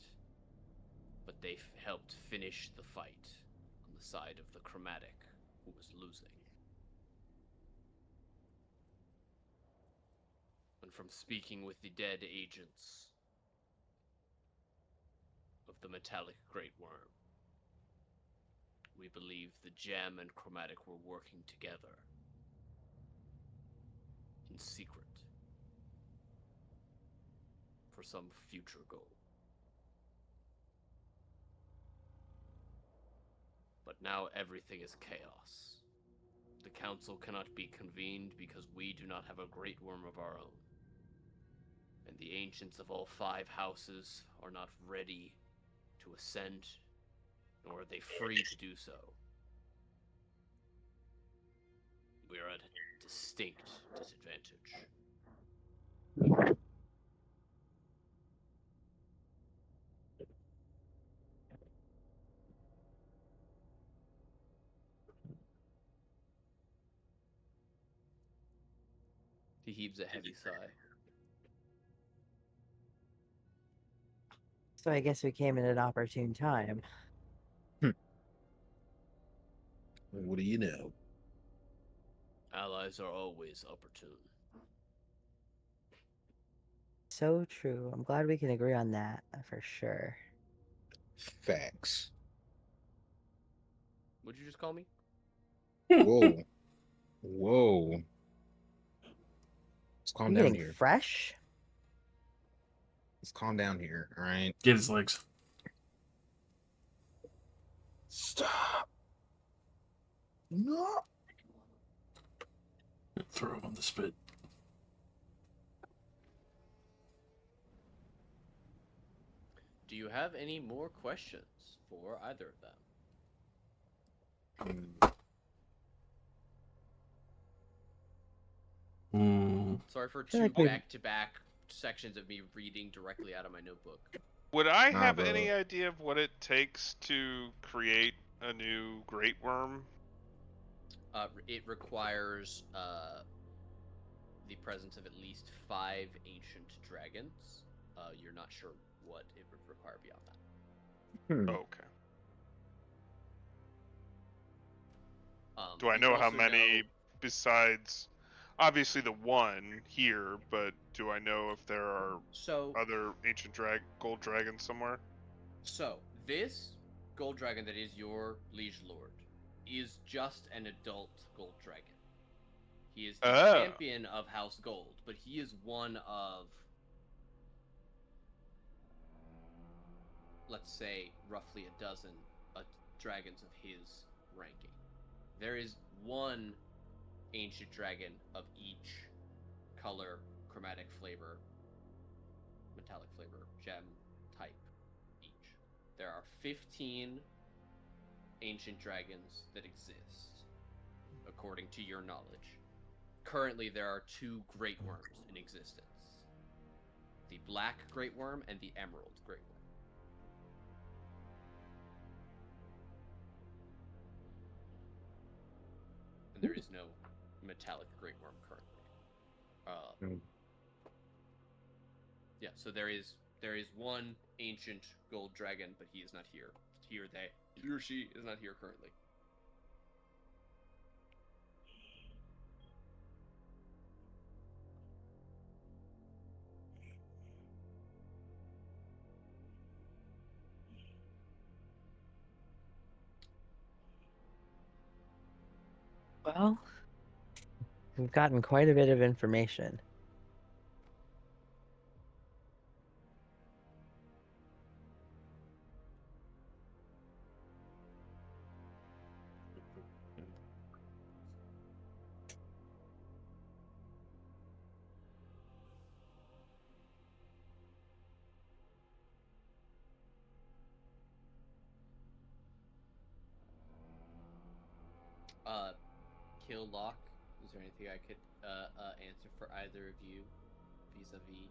Speaker 4: but they helped finish the fight on the side of the Chromatic, who was losing. And from speaking with the dead agents of the metallic Great Worm, we believe the Gem and Chromatic were working together in secret for some future goal. But now everything is chaos. The council cannot be convened because we do not have a Great Worm of our own. And the ancients of all 5 houses are not ready to ascend, nor are they free to do so. We are at a distinct disadvantage. He heaves a heavy sigh.
Speaker 3: So I guess we came at an opportune time.
Speaker 7: What do you know?
Speaker 4: Allies are always opportune.
Speaker 3: So true. I'm glad we can agree on that for sure.
Speaker 7: Facts.
Speaker 4: What'd you just call me?
Speaker 7: Whoa. Whoa. Let's calm
Speaker 3: You
Speaker 7: down
Speaker 3: getting
Speaker 7: here.
Speaker 3: fresh?
Speaker 7: Let's calm down here, all right?
Speaker 2: Get his legs.
Speaker 7: Stop. No.
Speaker 2: Throw him on the spit.
Speaker 4: Do you have any more questions for either of them? Sorry for
Speaker 3: feel
Speaker 4: 2
Speaker 3: like we-
Speaker 4: back-to-back sections of me reading directly out of my notebook.
Speaker 5: Would I
Speaker 7: Nah,
Speaker 5: have
Speaker 7: bro.
Speaker 5: any idea of what it takes to create a new Great Worm?
Speaker 4: It requires the presence of at least 5 ancient dragons you're not sure what it would require beyond that.
Speaker 5: Okay. Do I
Speaker 4: You
Speaker 5: know how
Speaker 4: also
Speaker 5: many besides, obviously the one here, but do I know if there are
Speaker 4: So,
Speaker 5: other ancient gold dragons somewhere?
Speaker 4: this gold dragon that is your liege lord is just an adult gold dragon. He is the
Speaker 5: Oh.
Speaker 4: champion of House Gold, but he is one of, let's say, roughly a dozen dragons of his ranking. There is one ancient dragon of each color, chromatic flavor, metallic flavor, gem type each. There are 15 ancient dragons that exist, according to your knowledge. Currently, there are 2 great worms in existence. The black great worm and the emerald great worm. And there is no metallic great worm currently. Yeah, so there is one ancient gold dragon, but he is not here. He or she is not here currently.
Speaker 3: Well, we've gotten quite a bit of information.
Speaker 4: Kill Lock, is there anything I could answer for either of you vis-a-vis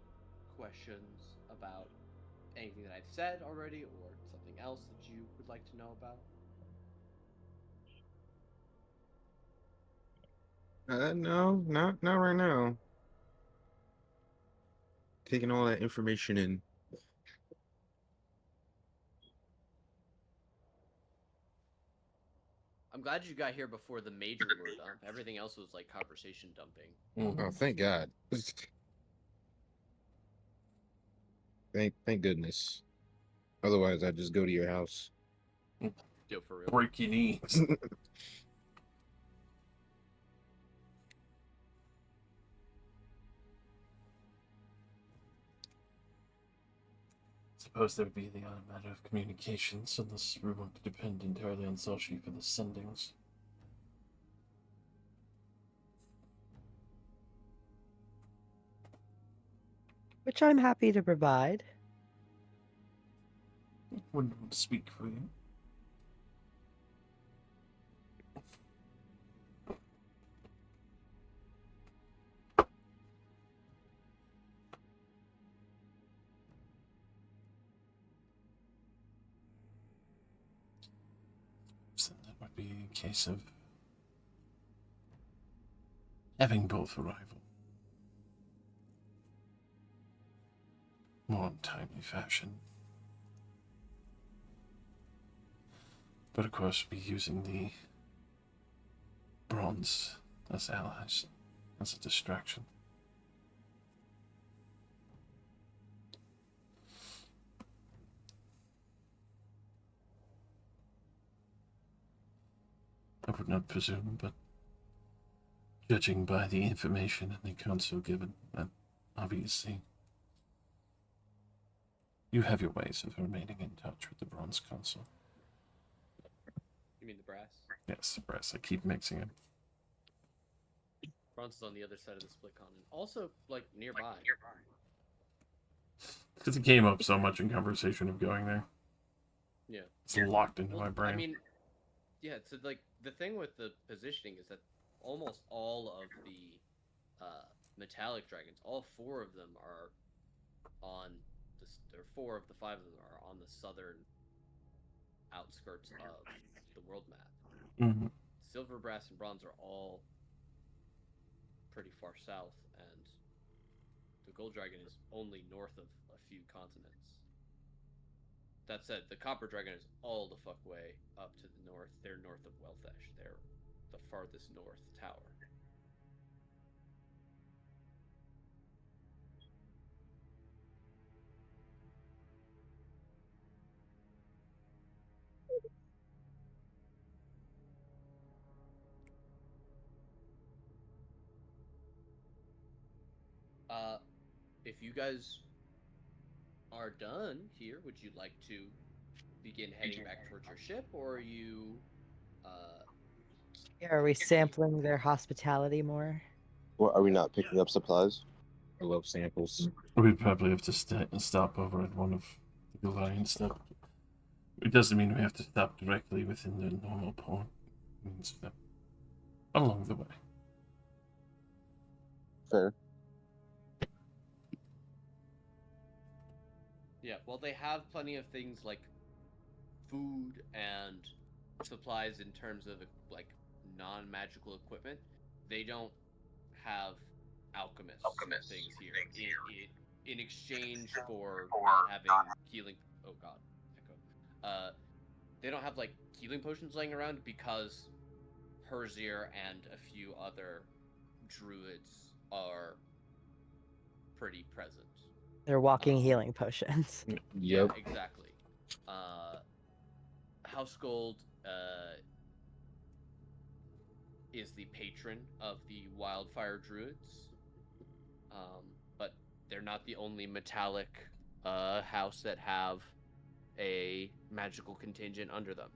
Speaker 4: questions about anything that I've said already or something else that you would like to know about?
Speaker 7: No, not right now. Taking all that information in.
Speaker 4: I'm glad you got here before the major lore dump. Everything else was like conversation dumping.
Speaker 7: Oh, thank God. Thank goodness. Otherwise, I'd just go to your house.
Speaker 4: Yo, for real.
Speaker 2: Break your knees. Suppose there would be the other matter of communications, unless we want to depend entirely on Selshi for the sendings.
Speaker 3: Which I'm happy to provide.
Speaker 2: Wouldn't want to speak for you. So that would be a case of having both arrival. More in timely fashion. But of course, be using the bronze as allies, as a distraction. I would not presume, but judging by the information and the counsel given, obviously you have your ways of remaining in touch with the Bronze Council.
Speaker 4: You mean the brass?
Speaker 2: Yes, the brass. I keep mixing them.
Speaker 4: Bronze is on the other side of the split continent. Also, like, nearby.
Speaker 2: Because it came up so much in conversation of going there.
Speaker 4: Yeah.
Speaker 2: It's locked into my brain.
Speaker 4: I mean, yeah, so, like, the thing with the positioning is that almost all of the metallic dragons, all 4 of them are on or 4 of the 5 of them are on the southern outskirts of the world map.
Speaker 2: Mm-hmm.
Speaker 4: Silver, brass, and bronze are all pretty far south, and the gold dragon is only north of a few continents. That said, the copper dragon is all the fuck way up to the north. They're north of Welthesh. They're the farthest north tower. If you guys are done here, would you like to begin heading back towards your ship, or are you, uh,
Speaker 3: Are we sampling their hospitality more?
Speaker 1: Or are we not picking up supplies?
Speaker 7: I love samples.
Speaker 2: We'd probably have to stop over at one of the Galarian stuff. It doesn't mean we have to stop directly within the normal port. It means that along the way.
Speaker 1: Fair.
Speaker 4: yeah, well, they have plenty of things like food and supplies in terms of like non-magical equipment. They don't have alchemists and things here in exchange for not having healing. Oh god, echo. They don't have like healing potions laying around because Herzier and a few other druids are pretty present.
Speaker 3: They're walking healing potions.
Speaker 4: Yeah,
Speaker 7: Yep.
Speaker 4: exactly. House Gold is the patron of the Wildfire Druids, but they're not the only metallic house that have a magical contingent under them.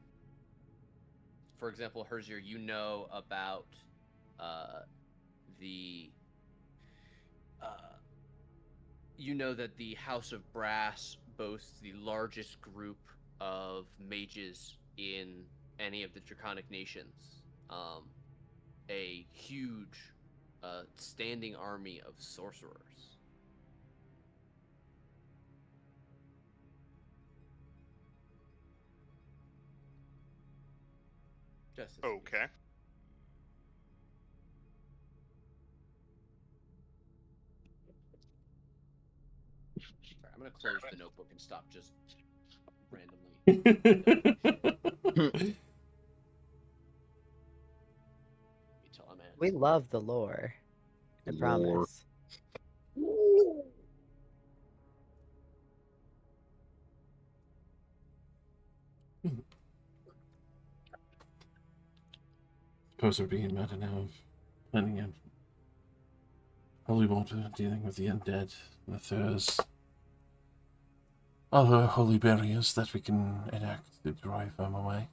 Speaker 4: For example, Herzier, you know about the you know that the House of Brass boasts the largest group of mages in any of the Draconic nations. A huge standing army of sorcerers. Just as
Speaker 5: Okay.
Speaker 4: Sorry, I'm gonna close the notebook and stop just randomly. Tell I'm
Speaker 3: We love the lore. I
Speaker 7: Lore.
Speaker 3: promise.
Speaker 2: Suppose we're being meta now of planning out holy water, dealing with the undead, and if there's other holy barriers that we can enact to drive them away.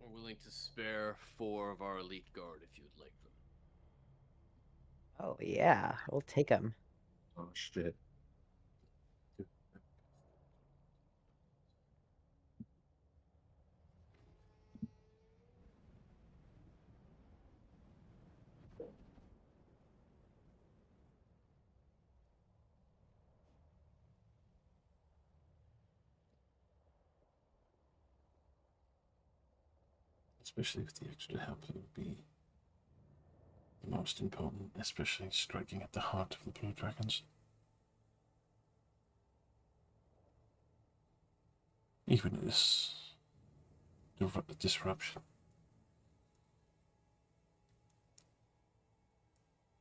Speaker 4: We're willing to spare 4 of our elite guard if you'd like them.
Speaker 3: Oh yeah, we'll take them.
Speaker 7: Oh shit.
Speaker 2: Especially with the extra help, it would be the most important, especially striking at the heart of the Blue Dragons. Even in this disruption,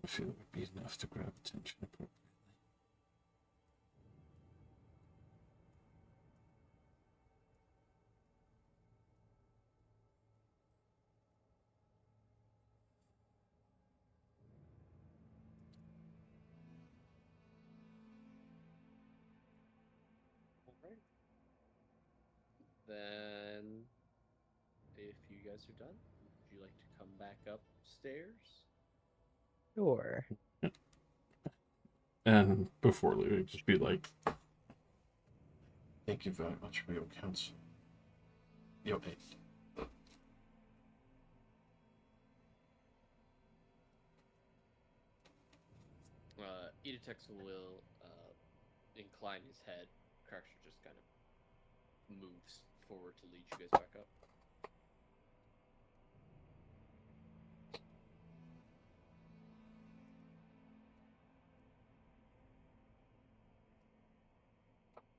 Speaker 2: I feel it would be enough to grab attention appropriately.
Speaker 4: Alright. Then, if you guys are done, would you like to come back upstairs?
Speaker 3: Sure.
Speaker 2: And before leaving, just be like, thank you very much for your counsel. Your aid.
Speaker 4: Editex will incline his head. Craxer just kind of moves forward to lead you guys back up.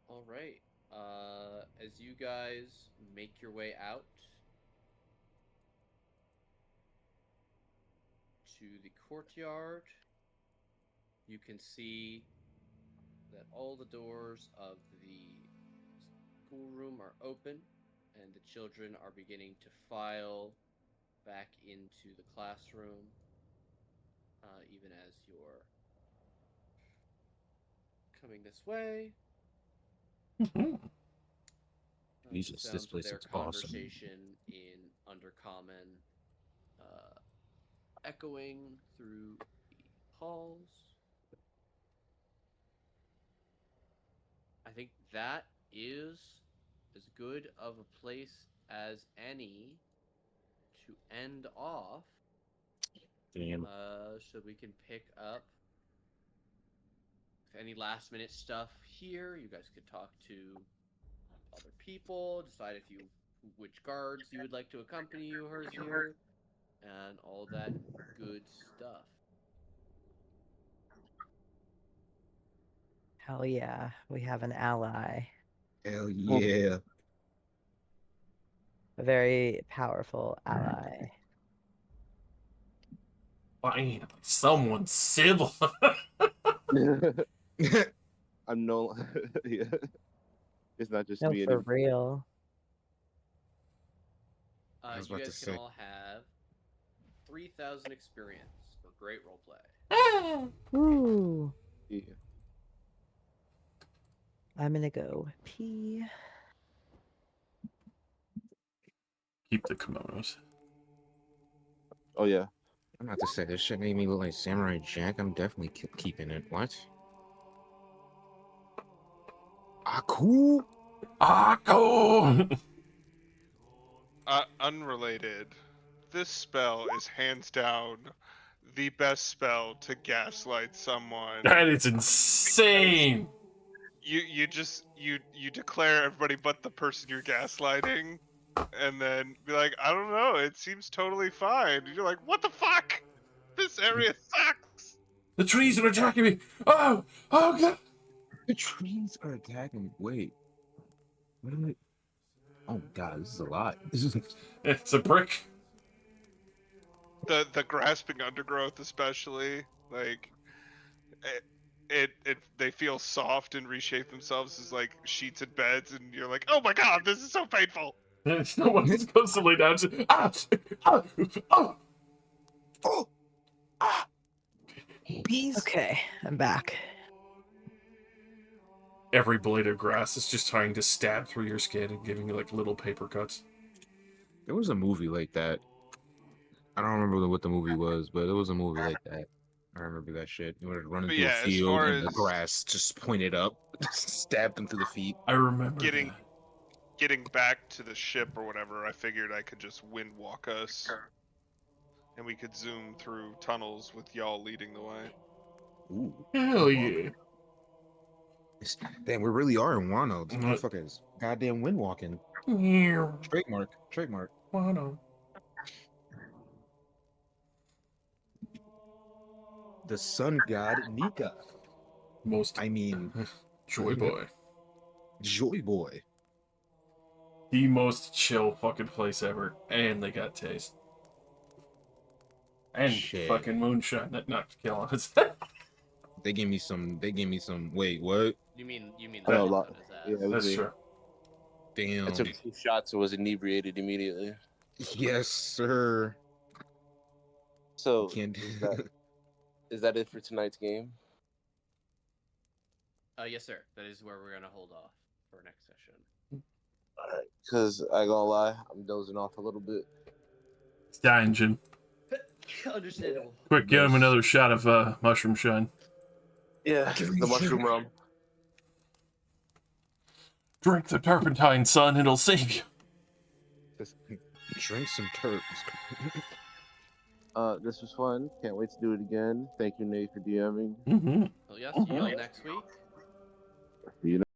Speaker 4: All right. As you guys make your way out to the courtyard, you can see that all the doors of the schoolroom are open, and the children are beginning to file back into the classroom, even as you're coming this way.
Speaker 7: Jesus, this
Speaker 4: Sounds of
Speaker 7: place
Speaker 4: their
Speaker 7: looks awesome.
Speaker 4: conversation in Undercommon echoing through the halls. I think that is as good of a place as any to end off.
Speaker 7: Damn.
Speaker 4: So we can pick up any last minute stuff here. You guys could talk to other people, decide which guards you would like to accompany you here, and all that good stuff.
Speaker 3: Hell yeah, we have an ally.
Speaker 7: Hell yeah.
Speaker 3: A very powerful ally.
Speaker 2: Finally, someone civil.
Speaker 1: I'm no. Yeah. It's not just
Speaker 3: No,
Speaker 1: me
Speaker 3: for
Speaker 1: anymore.
Speaker 3: real.
Speaker 7: I was
Speaker 4: You
Speaker 7: about
Speaker 4: guys
Speaker 7: to
Speaker 4: can
Speaker 7: say.
Speaker 4: all have 3,000 experience for great roleplay.
Speaker 3: Ooh.
Speaker 1: Yeah.
Speaker 3: I'm gonna go pee.
Speaker 2: Keep the kimonos.
Speaker 1: Oh yeah.
Speaker 7: I'm about to say this shit made me look like Samurai Jack. I'm definitely keeping it. What? Aku?
Speaker 2: Ako!
Speaker 5: Unrelated. This spell is hands down the best spell to gaslight someone.
Speaker 2: That is insane.
Speaker 5: You just you declare everybody but the person you're gaslighting, and then be like, I don't know, it seems totally fine. And you're like, what the fuck? This area sucks.
Speaker 2: The trees are attacking me. Oh god.
Speaker 7: The trees are attacking. Wait. What? Oh god, this is a lot.
Speaker 2: It's a brick.
Speaker 5: The grasping undergrowth, especially, like it they feel soft and reshape themselves as like sheets and beds, and you're like, oh my god, this is so painful.
Speaker 2: No one's supposed to lay down. Oh.
Speaker 7: Oh! Ah! Bees!
Speaker 3: Okay, I'm back.
Speaker 2: Every blade of grass is just trying to stab through your skin and giving you like little paper cuts.
Speaker 7: There was a movie like that. I don't remember what the movie was, but it was a movie like that. I remember that shit. You were running
Speaker 5: But
Speaker 7: through a
Speaker 5: yeah, as
Speaker 7: field
Speaker 5: far
Speaker 7: and the
Speaker 5: as
Speaker 7: grass just pointed up, stabbed them through the feet.
Speaker 2: I remember
Speaker 5: getting
Speaker 2: that.
Speaker 5: getting back to the ship or whatever, I figured I could just wind walk us, and we could zoom through tunnels with y'all leading the way.
Speaker 7: Ooh.
Speaker 2: Hell yeah.
Speaker 7: Damn, we really are in Wano. This
Speaker 2: Mhm.
Speaker 7: motherfucker is goddamn wind walking.
Speaker 2: Yeah.
Speaker 7: Trademark. Trademark.
Speaker 2: Wano.
Speaker 7: The sun god Nika.
Speaker 2: Most
Speaker 7: I mean,
Speaker 2: Joy Boy.
Speaker 7: Joy Boy.
Speaker 2: The most chill fucking place ever. And they got taste. And
Speaker 7: Shit.
Speaker 2: fucking moonshine that knocked kill on us.
Speaker 7: They gave me some. They gave me some. Wait, what?
Speaker 4: You mean
Speaker 1: I know a
Speaker 4: the
Speaker 1: lot.
Speaker 4: on his ass?
Speaker 1: Yeah, it was
Speaker 2: That's
Speaker 1: me.
Speaker 2: true.
Speaker 7: Damn.
Speaker 1: I took 2 shots and was inebriated immediately.
Speaker 7: Yes, sir.
Speaker 1: So
Speaker 7: Can't.
Speaker 1: is that it for tonight's game?
Speaker 4: Yes, sir. That is where we're gonna hold off for next session.
Speaker 1: Alright. Because I gonna lie, I'm dozing off a little bit.
Speaker 2: It's dying, Jin.
Speaker 4: Understandable.
Speaker 2: Quick, give him
Speaker 7: Yes.
Speaker 2: another shot of mushroom shine.
Speaker 1: Yeah, the mushroom rum.
Speaker 2: Drink the turpentine, son. It'll save you.
Speaker 7: Drink some turps.
Speaker 1: This was fun. Can't wait to do it again. Thank you, Nate, for DMing.
Speaker 2: Mm-hmm.
Speaker 4: Well, yes, see y'all next week.
Speaker 1: See you